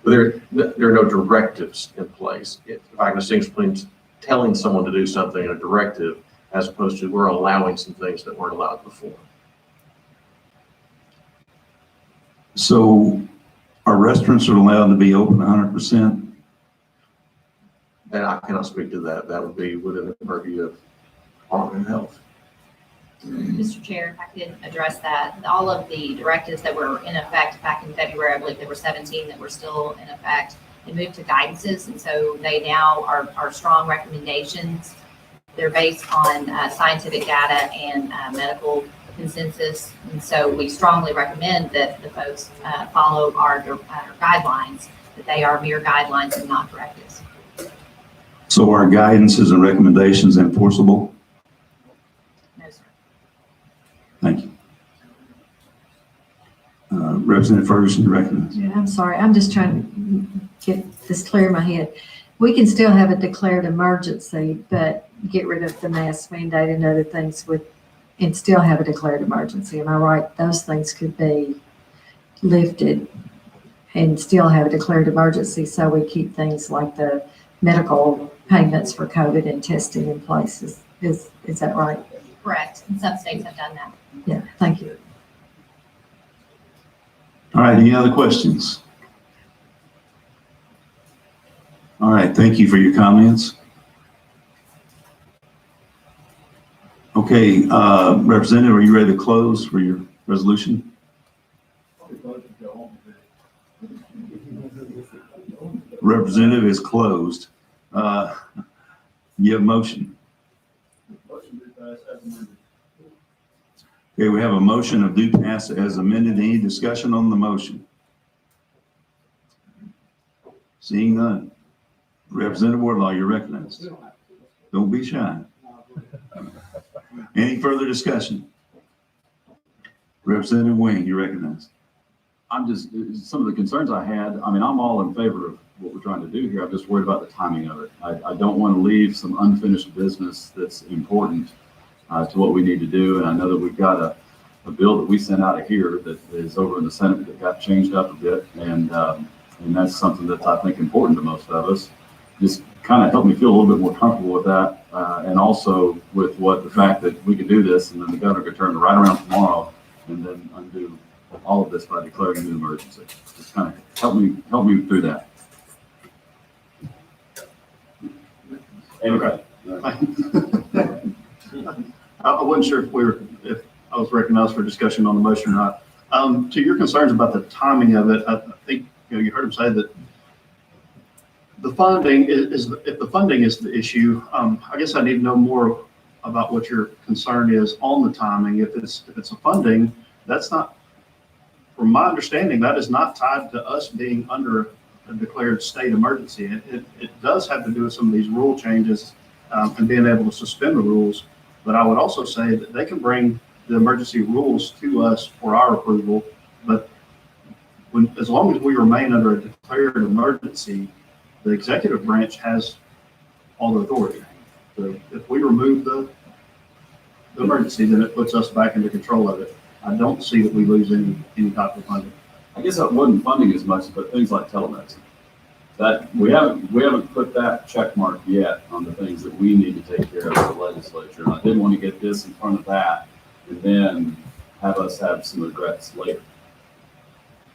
But there are no directives in place. If I can distinguish between telling someone to do something and a directive, as opposed to we're allowing some things that weren't allowed before. So our restaurants are allowed to be open 100%? And I cannot speak to that. That would be within the purview of Department of Health. Mr. Chair, if I could address that, all of the directives that were in effect back in February, I believe there were 17 that were still in effect, they moved to guidances, and so they now are strong recommendations. They're based on scientific data and medical consensus, and so we strongly recommend that the folks follow our guidelines, that they are mere guidelines and not directives. So are guidances and recommendations enforceable? No, sir. Thank you. Representative Ferguson, you recognize. Yeah, I'm sorry. I'm just trying to get this clear in my head. We can still have a declared emergency, but get rid of the mask mandate and other things and still have a declared emergency. Am I right? Those things could be lifted and still have a declared emergency. So we keep things like the medical payments for COVID and testing in place. Is that right? Correct. And some states have done that. Yeah, thank you. All right, any other questions? All right, thank you for your comments. Okay, Representative, are you ready to close for your resolution? Representative is closed. You have a motion. Okay, we have a motion of due pass as amended. Any discussion on the motion? Seeing none. Representative Wardlaw, you're recognized. Don't be shy. Any further discussion? Representative Wing, you're recognized. I'm just, some of the concerns I had, I mean, I'm all in favor of what we're trying to do here. I'm just worried about the timing of it. I don't want to leave some unfinished business that's important to what we need to do. And I know that we've got a bill that we sent out of here that is over in the Senate that got changed up a bit. And that's something that's, I think, important to most of us. Just kind of helped me feel a little bit more comfortable with that. And also with the fact that we could do this and then the governor could turn right around tomorrow and then undo all of this by declaring a new emergency. Just kind of help me through that. Okay. I wasn't sure if I was recognized for discussion on the motion or not. To your concerns about the timing of it, I think, you heard him say that the funding is, if the funding is the issue, I guess I need to know more about what your concern is on the timing. If it's a funding, that's not, from my understanding, that is not tied to us being under a declared state emergency. It does have to do with some of these rule changes, and being able to suspend the rules. But I would also say that they can bring the emergency rules to us for our approval. But as long as we remain under a declared emergency, the executive branch has all the authority. So if we remove the emergency, then it puts us back into control of it. I don't see that we lose any type of funding. I guess that wasn't funding as much, but things like telemedicine. That we haven't put that check mark yet on the things that we need to take care of as a legislature. And I didn't want to get this in front of that and then have us have some regrets later.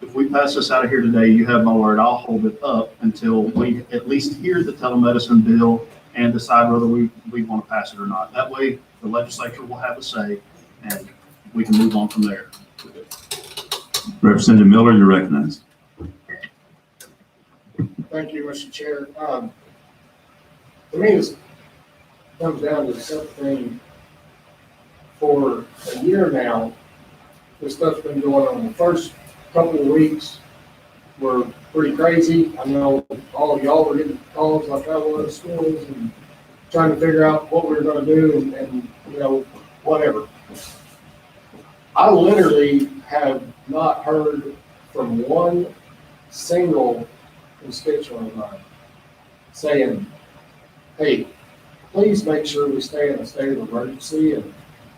If we pass this out of here today, you have my word, I'll hold it up until we at least hear the telemedicine bill and decide whether we want to pass it or not. That way, the legislature will have a say and we can move on from there. Representative Miller, you're recognized. Thank you, Mr. Chair. To me, this comes down to the simple thing. For a year now, this stuff's been going on. The first couple of weeks were pretty crazy. I know all of y'all were getting calls like I was at schools and trying to figure out what we were going to do and whatever. I literally have not heard from one single constituent of mine saying, hey, please make sure we stay in a state of emergency and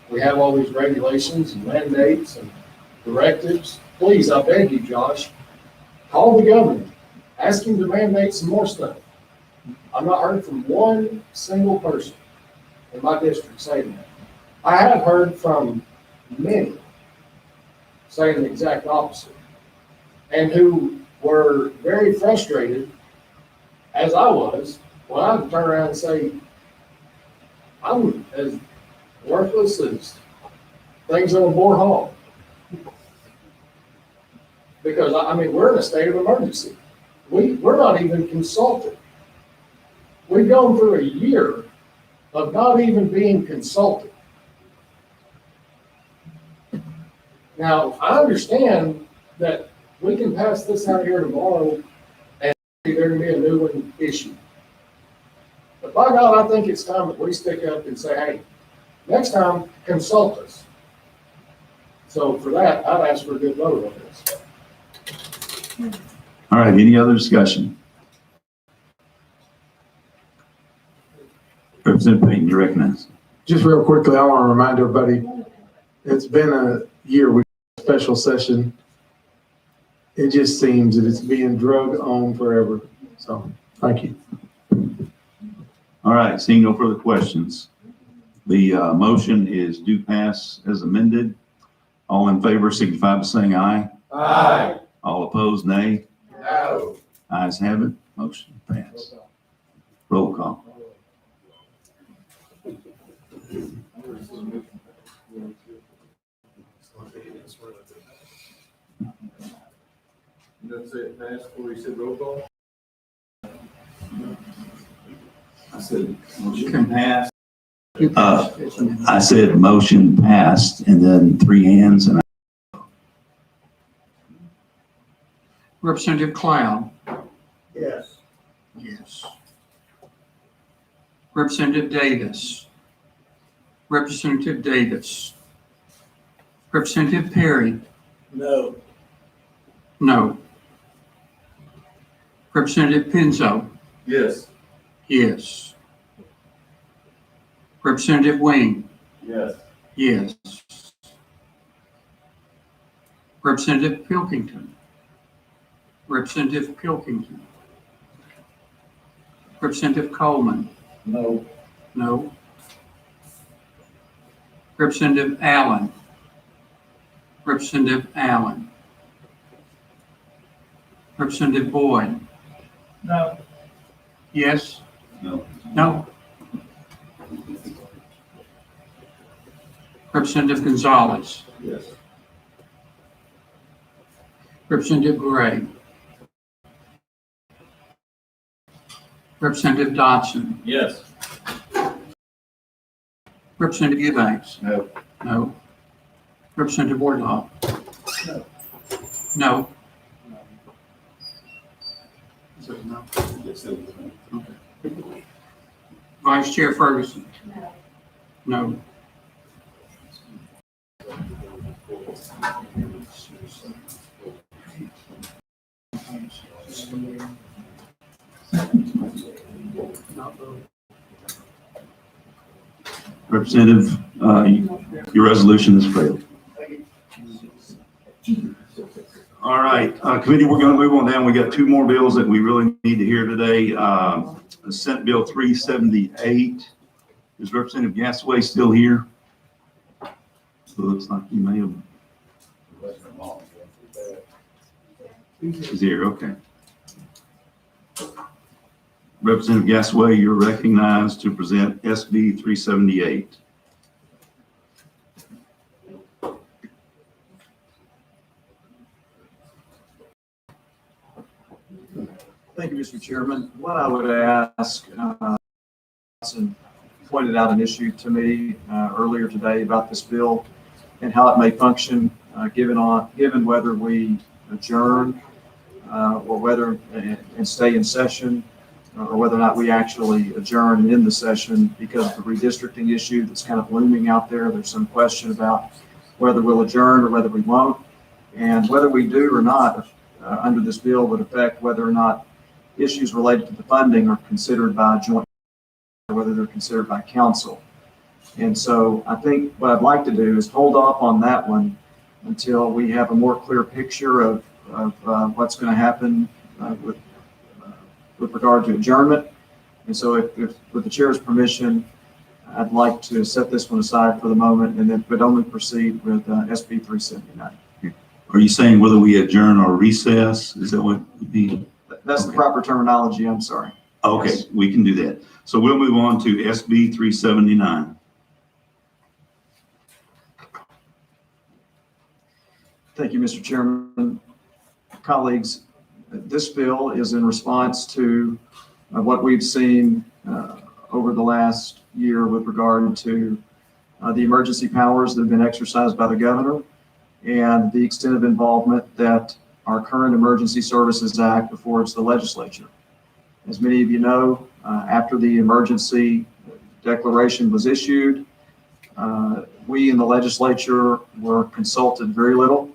we have all these regulations and mandates and directives. Please, I beg you, Josh, call the governor, ask him to mandate some more stuff. I've not heard from one single person in my district saying that. I have heard from many saying the exact opposite, and who were very frustrated, as I was, when I would turn around and say, I'm as worthless as things on a bore hog. Because, I mean, we're in a state of emergency. We're not even consulted. We've gone through a year of not even being consulted. Now, I understand that we can pass this out here tomorrow and there can be a new one issued. But by God, I think it's time that we stick up and say, hey, next time, consult us. So for that, I'd ask for a good vote on this. All right, any other discussion? Representative Payton, you're recognized. Just real quickly, I want to remind everybody, it's been a year with special session. It just seems that it's being drug on forever. So, thank you. All right, seeing no further questions. The motion is do pass as amended. All in favor signify by saying aye. Aye. All opposed, nay. No. Ayes have it, motion passed. Roll call. You don't say it passed before you said roll call? I said, motion passed. I said motion passed and then three hands and Representative Cloud. Yes. Yes. Representative Davis. Representative Davis. Representative Perry. No. No. Representative Penzo. Yes. Yes. Representative Wayne. Yes. Yes. Representative Pilkington. Representative Pilkington. Representative Coleman. No. No. Representative Allen. Representative Allen. Representative Boyd. No. Yes. No. No. Representative Gonzalez. Yes. Representative Gray. Representative Dodson. Yes. Representative Eubanks. No. No. Representative Wardlaw. No. No. Vice Chair Ferguson. No. Representative, your resolution has failed. All right, committee, we're going to move on down. We got two more bills that we really need to hear today. Senate Bill 378. Is Representative Gasaway still here? So it looks like he may have. He's here, okay. Representative Gasaway, you're recognized to present SB 378. Thank you, Mr. Chairman. What I would ask, and pointed out an issue to me earlier today about this bill and how it may function given whether we adjourn or whether and stay in session or whether or not we actually adjourn and end the session because of the redistricting issue that's kind of looming out there. There's some question about whether we'll adjourn or whether we won't, and whether we do or not under this bill would affect whether or not issues related to the funding are considered by joint or whether they're considered by council. And so I think what I'd like to do is hold off on that one until we have a more clear picture of what's going to happen with regard to adjournment. And so if with the chair's permission, I'd like to set this one aside for the moment and then but only proceed with SB 379. Are you saying whether we adjourn or recess? Is that what would be? That's the proper terminology. I'm sorry. Okay, Yes. we can do that. So we'll move on to SB 379. Thank you, Mr. Chairman. Colleagues, this bill is in response to what we've seen over the last year with regard to the emergency powers that have been exercised by the governor and the extent of involvement that our current Emergency Services Act affords the legislature. As many of you know, after the emergency declaration was issued, we in the legislature were consulted very little.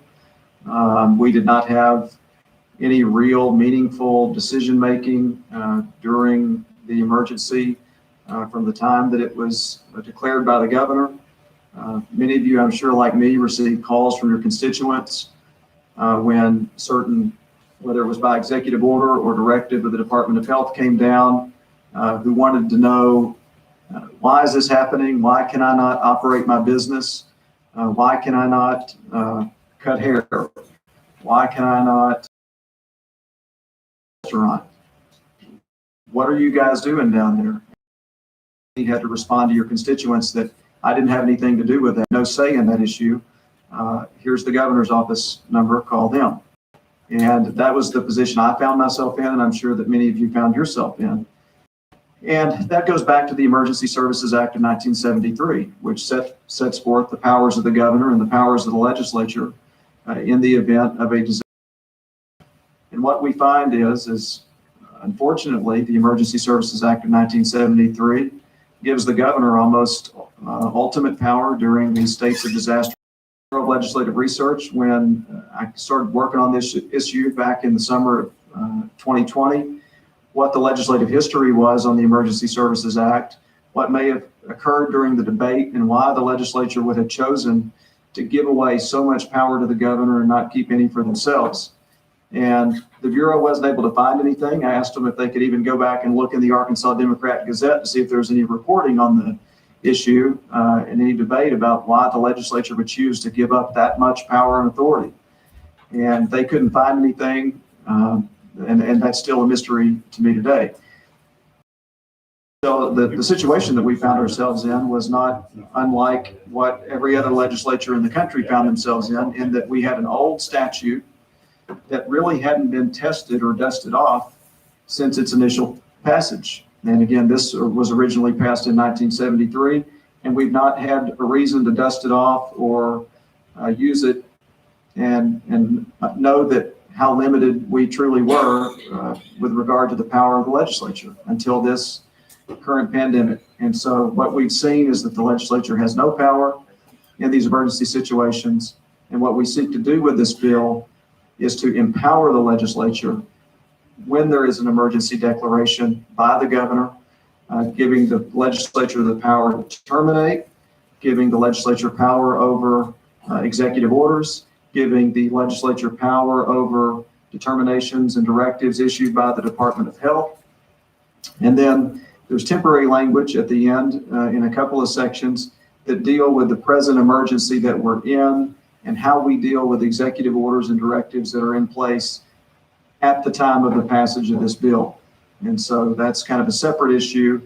We did not have any real meaningful decision-making during the emergency from the time that it was declared by the governor. Many of you, I'm sure like me, received calls from your constituents when certain, whether it was by executive order or directive of the Department of Health came down, who wanted to know, why is this happening? Why can I not operate my business? Why can I not cut hair? Why can I not restaurant? What are you guys doing down there? You had to respond to your constituents that I didn't have anything to do with that, no say in that issue. Here's the governor's office number, call them. And that was the position I found myself in, and I'm sure that many of you found yourself in. And that goes back to the Emergency Services Act of 1973, which sets forth the powers of the governor and the powers of the legislature in the event of a disaster. And what we find is unfortunately, the Emergency Services Act of 1973 gives the governor almost ultimate power during these states of disaster. Legislative research, when I started working on this issue back in the summer of 2020, what the legislative history was on the Emergency Services Act, what may have occurred during the debate, and why the legislature would have chosen to give away so much power to the governor and not keep any for themselves. And the Bureau wasn't able to find anything. I asked them if they could even go back and look in the Arkansas Democrat-Gazette to see if there's any reporting on the issue and any debate about why the legislature would choose to give up that much power and authority. And they couldn't find anything, and that's still a mystery to me today. So the situation that we found ourselves in was not unlike what every other legislature in the country found themselves in that we had an old statute that really hadn't been tested or dusted off since its initial passage. And again, this was originally passed in 1973, and we've not had a reason to dust it off or use it and know that how limited we truly were with regard to the power of the legislature until this current pandemic. And so what we've seen is that the legislature has no power in these emergency situations. And what we seek to do with this bill is to empower the legislature when there is an emergency declaration by the governor, giving the legislature the power to terminate, giving the legislature power over executive orders, giving the legislature power over determinations and directives issued by the Department of Health. And then there's temporary language at the end in a couple of sections that deal with the present emergency that we're in and how we deal with executive orders and directives that are in place at the time of the passage of this bill. And so that's kind of a separate issue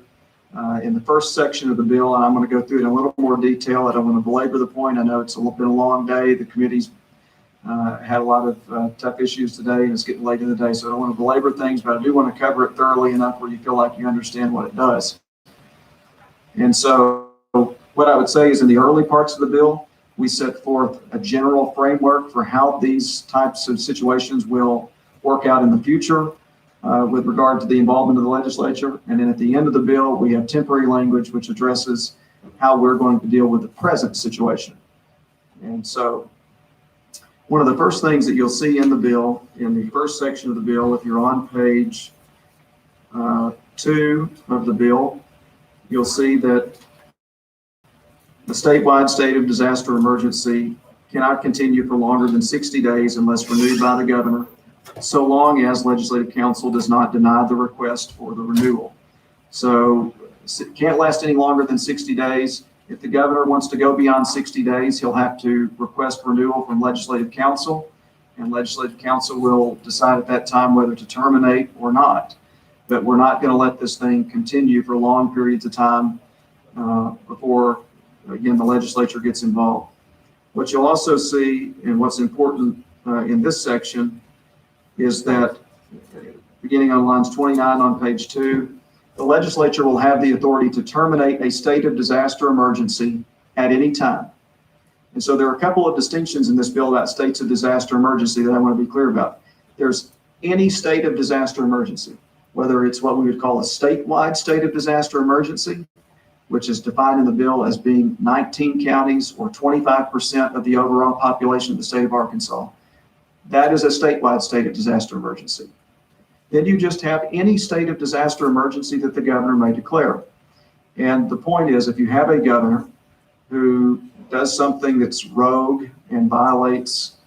in the first section of the bill, and I'm going to go through it in a little more detail. I don't want to belabor the point. I know it's been a long day. The committee's had a lot of tough issues today, and it's getting late in the day, so I don't want to belabor things, but I do want to cover it thoroughly enough where you feel like you understand what it does. And so what I would say is in the early parts of the bill, we set forth a general framework for how these types of situations will work out in the future with regard to the involvement of the legislature. And then at the end of the bill, we have temporary language which addresses how we're going to deal with the present situation. And so one of the first things that you'll see in the bill, in the first section of the bill, if you're on page 2 of the bill, you'll see that the statewide state of disaster emergency cannot continue for longer than 60 days unless renewed by the governor, so long as legislative council does not deny the request for the renewal. So it can't last any longer than 60 days. If the governor wants to go beyond 60 days, he'll have to request renewal from legislative council, and legislative council will decide at that time whether to terminate or not. But we're not going to let this thing continue for long periods of time before, again, the legislature gets involved. What you'll also see, and what's important in this section, is that beginning on lines 29 on page 2, the legislature will have the authority to terminate a state of disaster emergency at any time. And so there are a couple of distinctions in this bill about states of disaster emergency that I want to be clear about. There's any state of disaster emergency, whether it's what we would call a statewide state of disaster emergency, which is defined in the bill as being 19 counties or 25% of the overall population of the state of Arkansas. That is a statewide state of disaster emergency. Then you just have any state of disaster emergency that the governor may declare. And the point is, if you have a governor who does something that's rogue and violates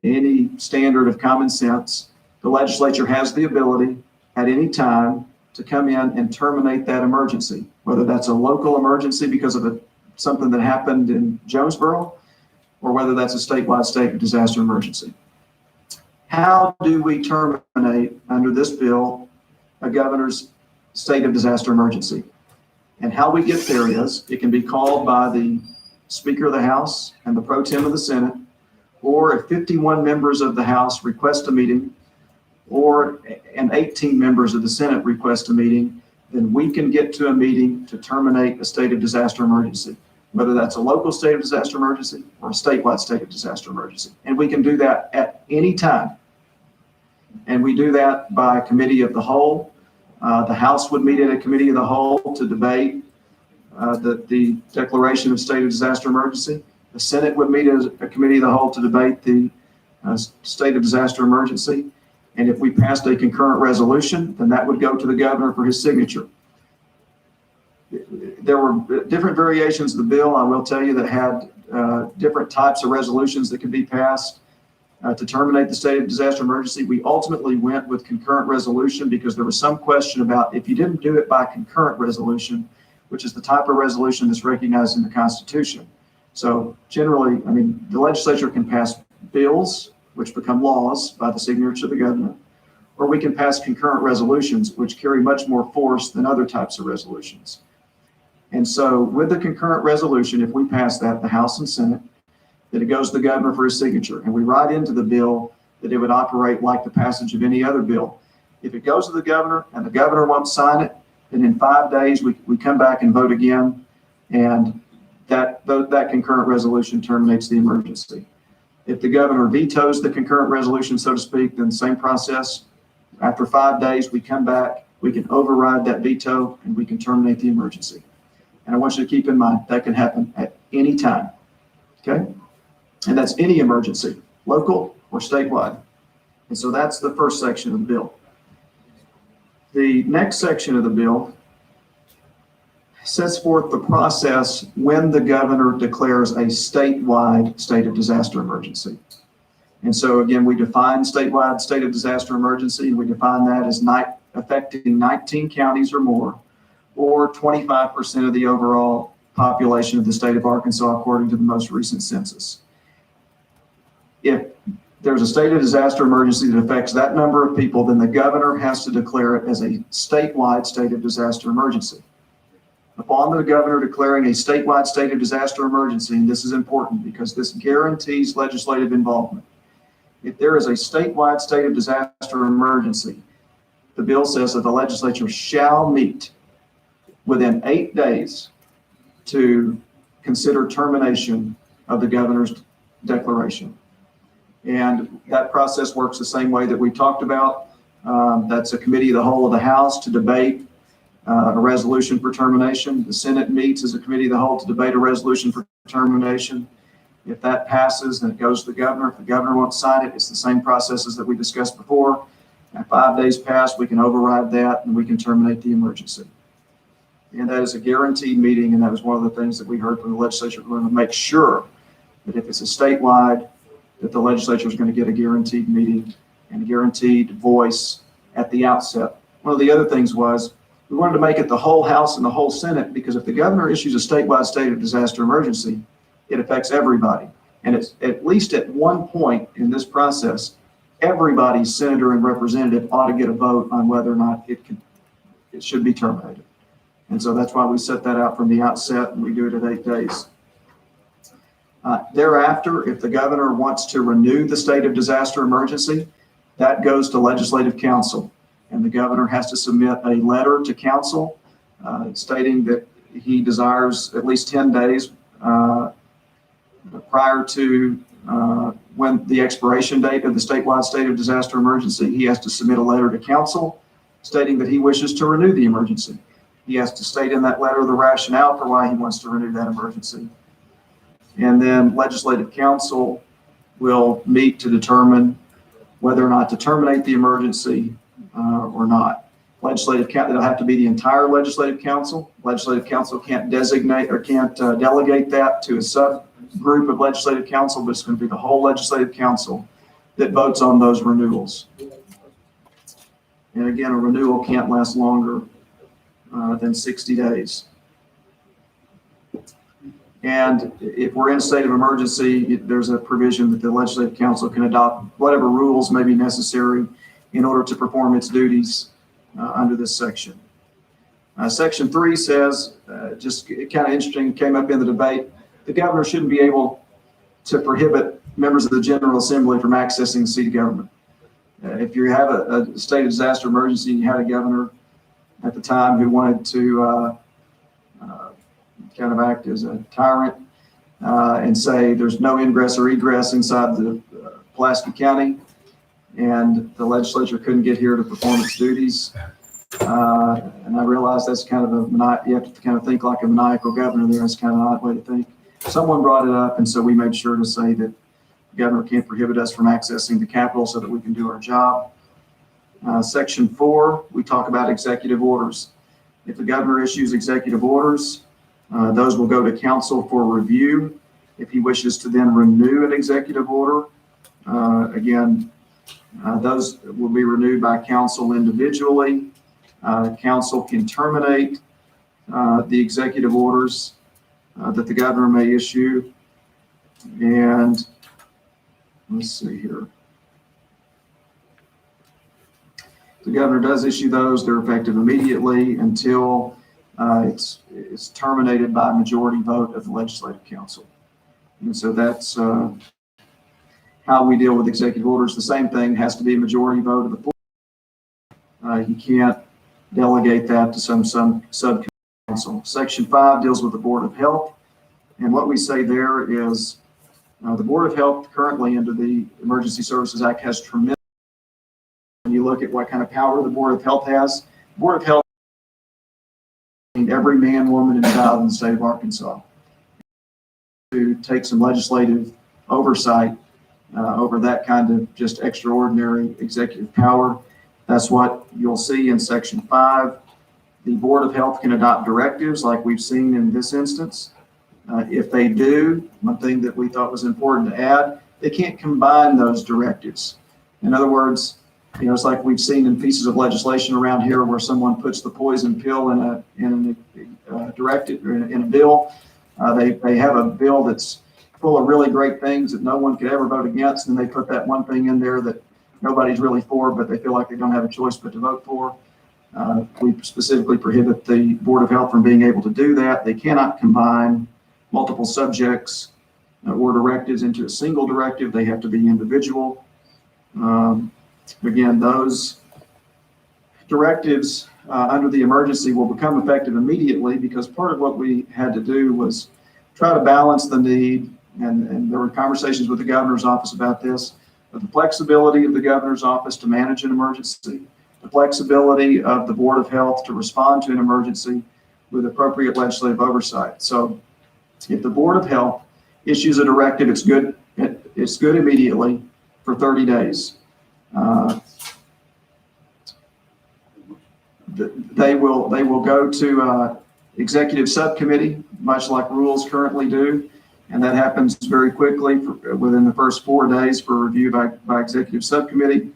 any standard of common sense, the legislature has the ability at any time to come in and terminate that emergency, whether that's a local emergency because of something that happened in Jonesboro, or whether that's a statewide state of disaster emergency. How do we terminate under this bill a governor's state of disaster emergency? And how we get there is it can be called by the Speaker of the House and the Pro Tem of the Senate, or if 51 members of the House request a meeting, and 18 members of the Senate request a meeting, then we can get to a meeting to terminate a state of disaster emergency, whether that's a local state of disaster emergency or a statewide state of disaster emergency. And we can do that at any time. And we do that by committee of the whole. The House would meet at a committee of the whole to debate the declaration of state of disaster emergency. The Senate would meet as a committee of the whole to debate the state of disaster emergency. And if we passed a concurrent resolution, then that would go to the governor for his signature. There were different variations of the bill, I will tell you, that had different types of resolutions that could be passed to terminate the state of disaster emergency. We ultimately went with concurrent resolution because there was some question about if you didn't do it by concurrent resolution, which is the type of resolution that's recognized in the Constitution. So generally, I mean, the legislature can pass bills, which become laws by the signature of the governor, or we can pass concurrent resolutions, which carry much more force than other types of resolutions. And so with the concurrent resolution, if we pass that, the House and Senate, then it goes to the governor for his signature. And we write into the bill that it would operate like the passage of any other bill. If it goes to the governor and the governor won't sign it, then in 5 days, we come back and vote again, and that concurrent resolution terminates the emergency. If the governor vetoes the concurrent resolution, so to speak, then same process. After 5 days, we come back, we can override that veto, and we can terminate the emergency. And I want you to keep in mind, that can happen at any time, okay? And that's any emergency, local or statewide. And so that's the first section of the bill. The next section of the bill sets forth the process when the governor declares a statewide state of disaster emergency. And so again, we define statewide state of disaster emergency, and we define that as affecting 19 counties or more, or 25% of the overall population of the state of Arkansas, according to the most recent census. If there's a state of disaster emergency that affects that number of people, then the governor has to declare it as a statewide state of disaster emergency. Upon the governor declaring a statewide state of disaster emergency, and this is important because this guarantees legislative involvement. If there is a statewide state of disaster emergency, the bill says that the legislature shall meet within 8 days to consider termination of the governor's declaration. And that process works the same way that we talked about. That's a committee of the whole of the House to debate a resolution for termination. The Senate meets as a committee of the whole to debate a resolution for termination. If that passes, then it goes to the governor. If the governor won't sign it, it's the same processes that we discussed before. At 5 days pass, we can override that and we can terminate the emergency. And that is a guaranteed meeting, and that was one of the things that we heard from the legislature. We're going to make sure that if it's a statewide, that the legislature is going to get a guaranteed meeting and a guaranteed voice at the outset. One of the other things was we wanted to make it the whole House and the whole Senate, because if the governor issues a statewide state of disaster emergency, it affects everybody. And it's at least at one point in this process, everybody's senator and representative ought to get a vote on whether or not it should be terminated. And so that's why we set that out from the outset, and we do it at 8 days. Thereafter, if the governor wants to renew the state of disaster emergency, that goes to legislative council. And the governor has to submit a letter to council stating that he desires at least 10 days prior to when the expiration date of the statewide state of disaster emergency. He has to submit a letter to council stating that he wishes to renew the emergency. He has to state in that letter the rationale for why he wants to renew that emergency. And then legislative council will meet to determine whether or not to terminate the emergency or not. It'll have to be the entire legislative council. Legislative council can't designate or can't delegate that to a subgroup of legislative council, but it's going to be the whole legislative council that votes on those renewals. And again, a renewal can't last longer than 60 days. And if we're in a state of emergency, there's a provision that the legislative council can adopt whatever rules may be necessary in order to perform its duties under this section. Section 3 says, just kind of interesting, came up in the debate, the governor shouldn't be able to prohibit members of the General Assembly from accessing the seat of government. If you have a state of disaster emergency and you had a governor at the time who wanted to kind of act as a tyrant and say there's no ingress or egress inside the Pulaski County, and the legislature couldn't get here to perform its duties. And I realize that's kind of you have to kind of think like a maniacal governor there. It's kind of an odd way to think. Someone brought it up, and so we made sure to say that the governor can't prohibit us from accessing the Capitol so that we can do our job. Section 4, we talk about executive orders. If the governor issues executive orders, those will go to council for review. If he wishes to then renew an executive order, again, those will be renewed by council individually. Council can terminate the executive orders that the governor may issue. And let's see here. If the governor does issue those, they're effective immediately until it's terminated by a majority vote of the legislative council. And so that's how how we deal with executive orders. The same thing has to be a majority vote of the board. You can't delegate that to some subcommittee council. Section 5 deals with the Board of Health. And what we say there is the Board of Health currently under the Emergency Services Act has tremendous. When you look at what kind of power the Board of Health has, the Board of Health every man, woman, and child in the state of Arkansas to take some legislative oversight over that kind of just extraordinary executive power. That's what you'll see in Section 5. The Board of Health can adopt directives like we've seen in this instance. If they do, one thing that we thought was important to add, they can't combine those directives. In other words, it's like we've seen in pieces of legislation around here where someone puts the poison pill in a directive or in a bill. They have a bill that's full of really great things that no one could ever vote against, and they put that one thing in there that nobody's really for, but they feel like they don't have a choice but to vote for. We specifically prohibit the Board of Health from being able to do that. They cannot combine multiple subjects or directives into a single directive. They have to be individual. Again, those directives under the emergency will become effective immediately because part of what we had to do was try to balance the need, and there were conversations with the governor's office about this, but the flexibility of the governor's office to manage an emergency, the flexibility of the Board of Health to respond to an emergency with appropriate legislative oversight. So if the Board of Health issues a directive, it's good immediately for 30 days. They will go to executive subcommittee, much like rules currently do, and that happens very quickly within the first 4 days for review by executive subcommittee,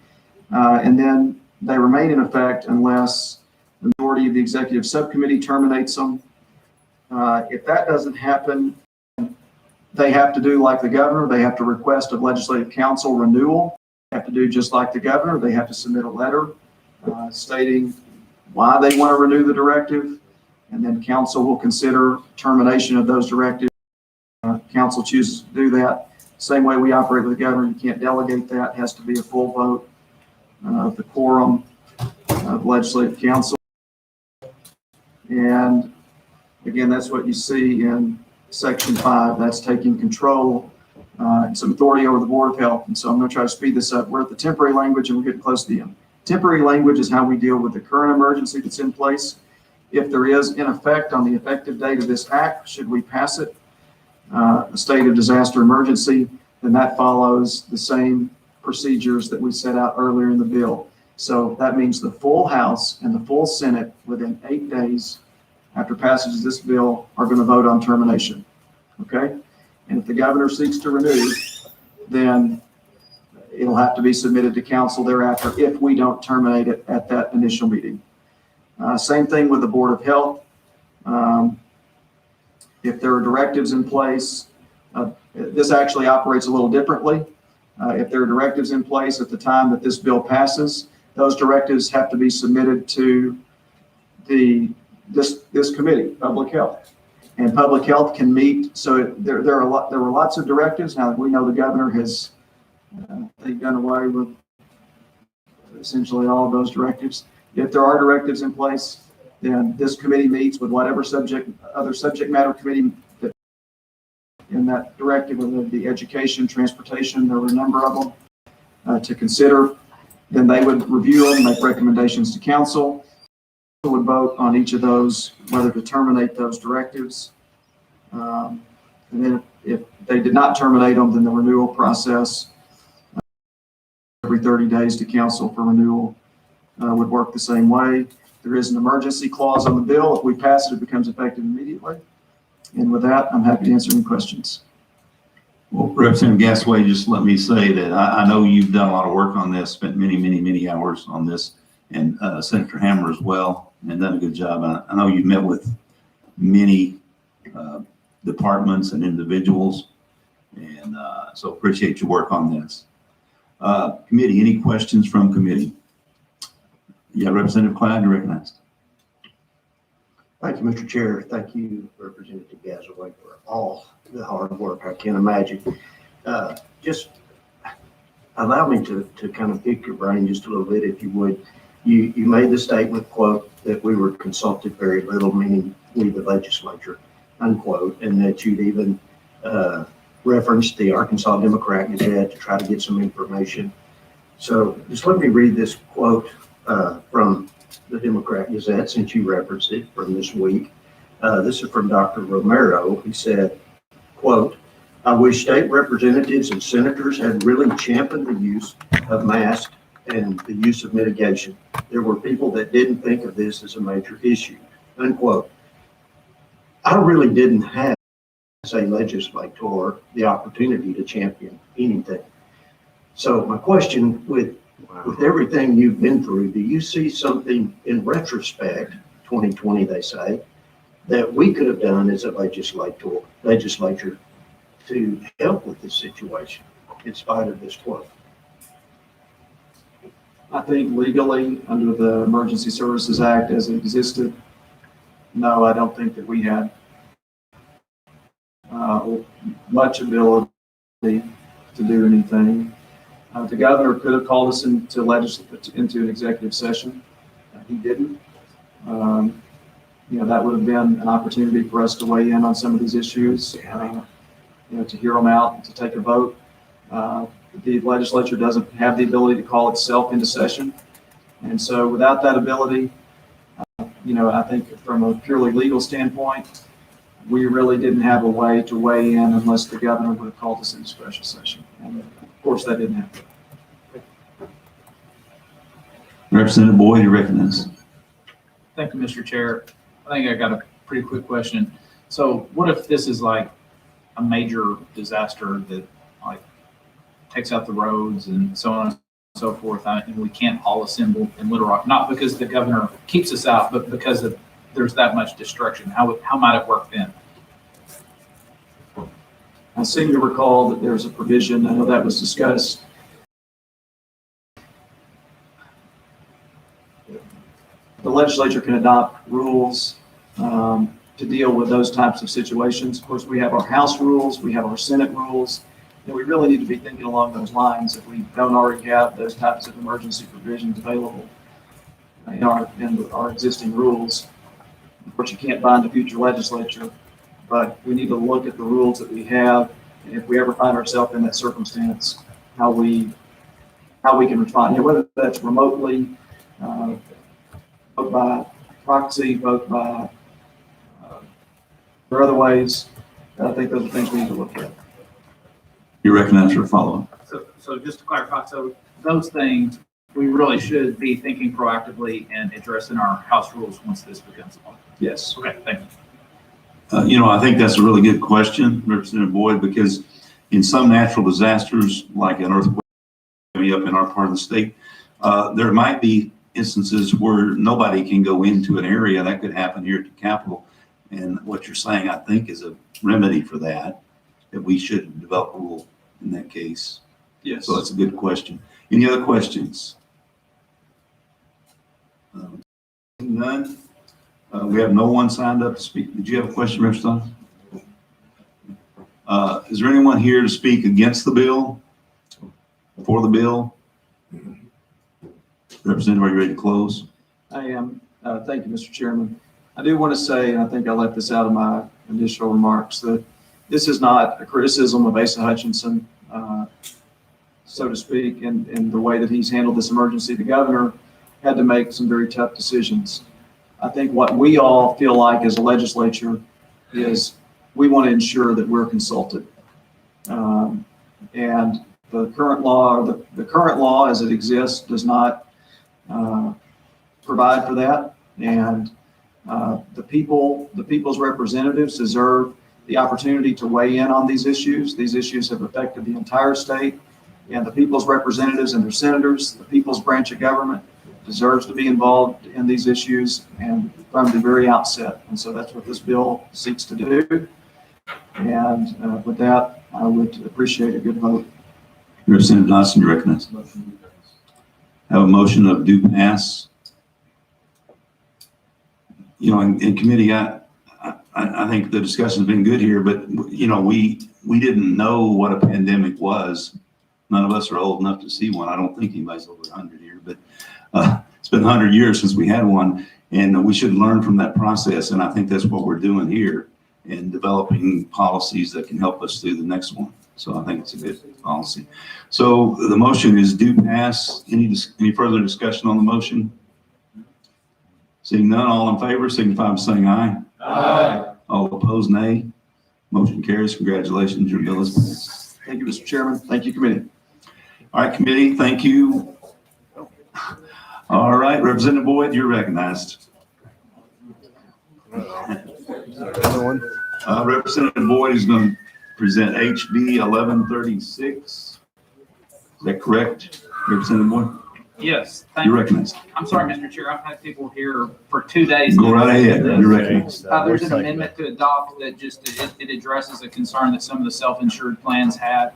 and then they remain in effect unless the majority of the executive subcommittee terminates them. If that doesn't happen, they have to do like the governor. They have to request of legislative council renewal. They have to do just like the governor. They have to submit a letter stating why they want to renew the directive, and then council will consider termination of those directives. Council chooses to do that. Same way we operate with the governor. You can't delegate that. It has to be a full vote of the quorum of legislative council. And again, that's what you see in Section 5. That's taking control and some authority over the Board of Health. And so I'm going to try to speed this up. We're at the temporary language and we're getting close to the end. Temporary language is how we deal with the current emergency that's in place. If there is, in effect, on the effective date of this act, should we pass it, a state of disaster emergency, then that follows the same procedures that we set out earlier in the bill. So that means the full House and the full Senate within 8 days after passage of this bill are going to vote on termination. Okay? And if the governor seeks to renew, then it'll have to be submitted to council thereafter if we don't terminate it at that initial meeting. Same thing with the Board of Health. If there are directives in place, this actually operates a little differently. If there are directives in place at the time that this bill passes, those directives have to be submitted to this committee, Public Health. And Public Health can meet. So there were lots of directives. Now we know the governor has they've done away with essentially all of those directives. If there are directives in place, then this committee meets with whatever other subject matter committee that in that directive, whether it be education, transportation, there were a number of them to consider. Then they would review them, make recommendations to council. Would vote on each of those, whether to terminate those directives. And then if they did not terminate them, then the renewal process every 30 days to council for renewal would work the same way. There is an emergency clause on the bill. If we pass it, it becomes effective immediately. And with that, I'm happy to answer any questions. Well, Representative Gasway, just let me say that I know you've done a lot of work on this, spent many hours on this, and Senator Hammer as well, and done a good job. I know you've met with many departments and individuals, and so appreciate your work on this. Committee, any questions from committee? Yeah, Representative Clyde, you're recognized. Thank you, Mr. Chair. Thank you, Representative Gasaway, for all the hard work. I can't imagine. Just allow me to kind of pick your brain just a little bit, if you would. You made the statement, quote, that we were consulted very little, meaning we, the legislature, unquote, and that you'd even referenced the Arkansas Democrat Gazette to try to get some information. So just let me read this quote from the Democrat Gazette, since you referenced it, from this week. This is from Dr. Romero. He said, quote, "I wish state representatives and senators had really championed the use of masks and the use of mitigation. There were people that didn't think of this as a major issue," unquote. I really didn't have, as a legislator, the opportunity to champion anything. So my question with everything you've been through, do you see something in retrospect, 2020 they say, that we could have done as a legislature to help with this situation in spite of this quote? I think legally, under the Emergency Services Act as it existed, no, I don't think that we had much ability to do anything. The governor could have called us into an executive session. He didn't. That would have been an opportunity for us to weigh in on some of these issues, to hear them out, and to take a vote. The legislature doesn't have the ability to call itself into session. And so without that ability, I think from a purely legal standpoint, we really didn't have a way to weigh in unless the governor would have called us into special session. And of course, that didn't happen. Representative Boyd, you recognize. Thank you, Mr. Chair. I think I got a pretty quick question. So what if this is like a major disaster that like takes out the roads and so on and so forth, and we can't all assemble in Little Rock, not because the governor keeps us out, but because there's that much destruction? How might it work then? I seem to recall that there's a provision, I know that was discussed. The legislature can adopt rules to deal with those types of situations. Of course, we have our House rules, we have our Senate rules, and we really need to be thinking along those lines if we don't already have those types of emergency provisions available in our existing rules. Of course, you can't bind the future legislature, but we need to look at the rules that we have, and if we ever find ourselves in that circumstance, how we can respond. Whether that's remotely, vote by proxy, vote by or other ways. I think those are things we need to look at. You recognize for a follow-up. So just to clarify, so those things we really should be thinking proactively and addressing our House rules once this becomes law. Yes. Okay, thank you. I think that's a really good question, Representative Boyd, because in some natural disasters, like an earthquake up in our part of the state, there might be instances where nobody can go into an area. That could happen here at the Capitol. And what you're saying, I think, is a remedy for that we should develop a rule in that case. Yes. So that's a good question. Any other questions? None. We have no one signed up to speak. Did you have a question, Representative? Is there anyone here to speak against the bill? For the bill? Representative, are you ready to close? I am. Thank you, Mr. Chairman. I do want to say, and I think I left this out of my initial remarks, that this is not a criticism of Asa Hutchinson, so to speak, in the way that he's handled this emergency. The governor had to make some very tough decisions. I think what we all feel like as a legislature is we want to ensure that we're consulted. And the current law as it exists does not provide for that. And the people's representatives deserve the opportunity to weigh in on these issues. These issues have affected the entire state, and the people's representatives and their senators, the people's branch of government, deserves to be involved in these issues and from the very outset. And so that's what this bill seeks to do. And with that, I would appreciate a good vote. Representative Johnson, you recognize. Have a motion of due pass. In committee, I think the discussion's been good here, but we didn't know what a pandemic was None of us are old enough to see one. I don't think anybody's over 100 here, but it's been 100 years since we had one, and we should learn from that process. And I think that's what we're doing here in developing policies that can help us through the next one. So I think it's a good policy. So the motion is do pass. Any further discussion on the motion? Seeing none, all in favor, signify by saying aye. Aye. All opposed, nay. Motion carries. Congratulations, your bill is passed. Thank you, Mr. Chairman. Thank you, committee. All right, committee, thank you. All right, Representative Boyd, you're recognized. Representative Boyd is going to present HB 1136. Is that correct, Representative Boyd? Yes, thank You're you. recognized. I'm sorry, Mr. Chair, I've had people here for 2 days. Go right ahead. You're recognized. There's an amendment to adopt that just, it addresses a concern that some of the self-insured plans had.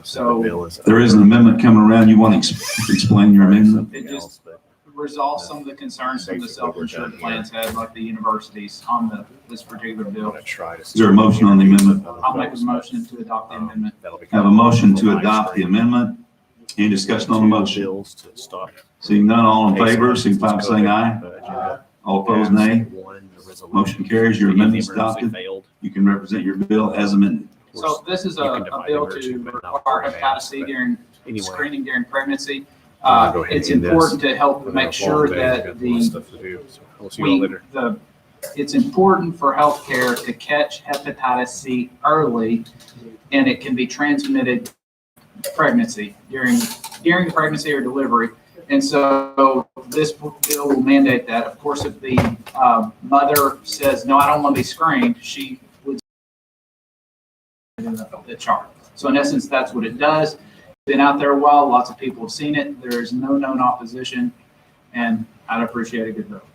So There is an amendment coming around. You want to explain your amendment? it just resolves some of the concerns some of the self-insured plans had, like the universities on this particular bill. Is there a motion on the amendment? I'll make a motion to adopt the amendment. Have a motion to adopt the amendment. Any discussion on the motion? Seeing none, all in favor, signify by saying aye. All opposed, nay. Motion carries. Your amendment is adopted. You can represent your bill as amended. So this is a bill to require hepatitis C during screening during pregnancy. It's important to help make sure that it's important for healthcare to catch hepatitis C early, and it can be transmitted pregnancy during the pregnancy or delivery. And so this bill will mandate that. Of course, if the mother says, no, I don't want to be screened, she would the chart. So in essence, that's what it does. Been out there a while. Lots of people have seen it. There is no known opposition, and I'd appreciate a good vote.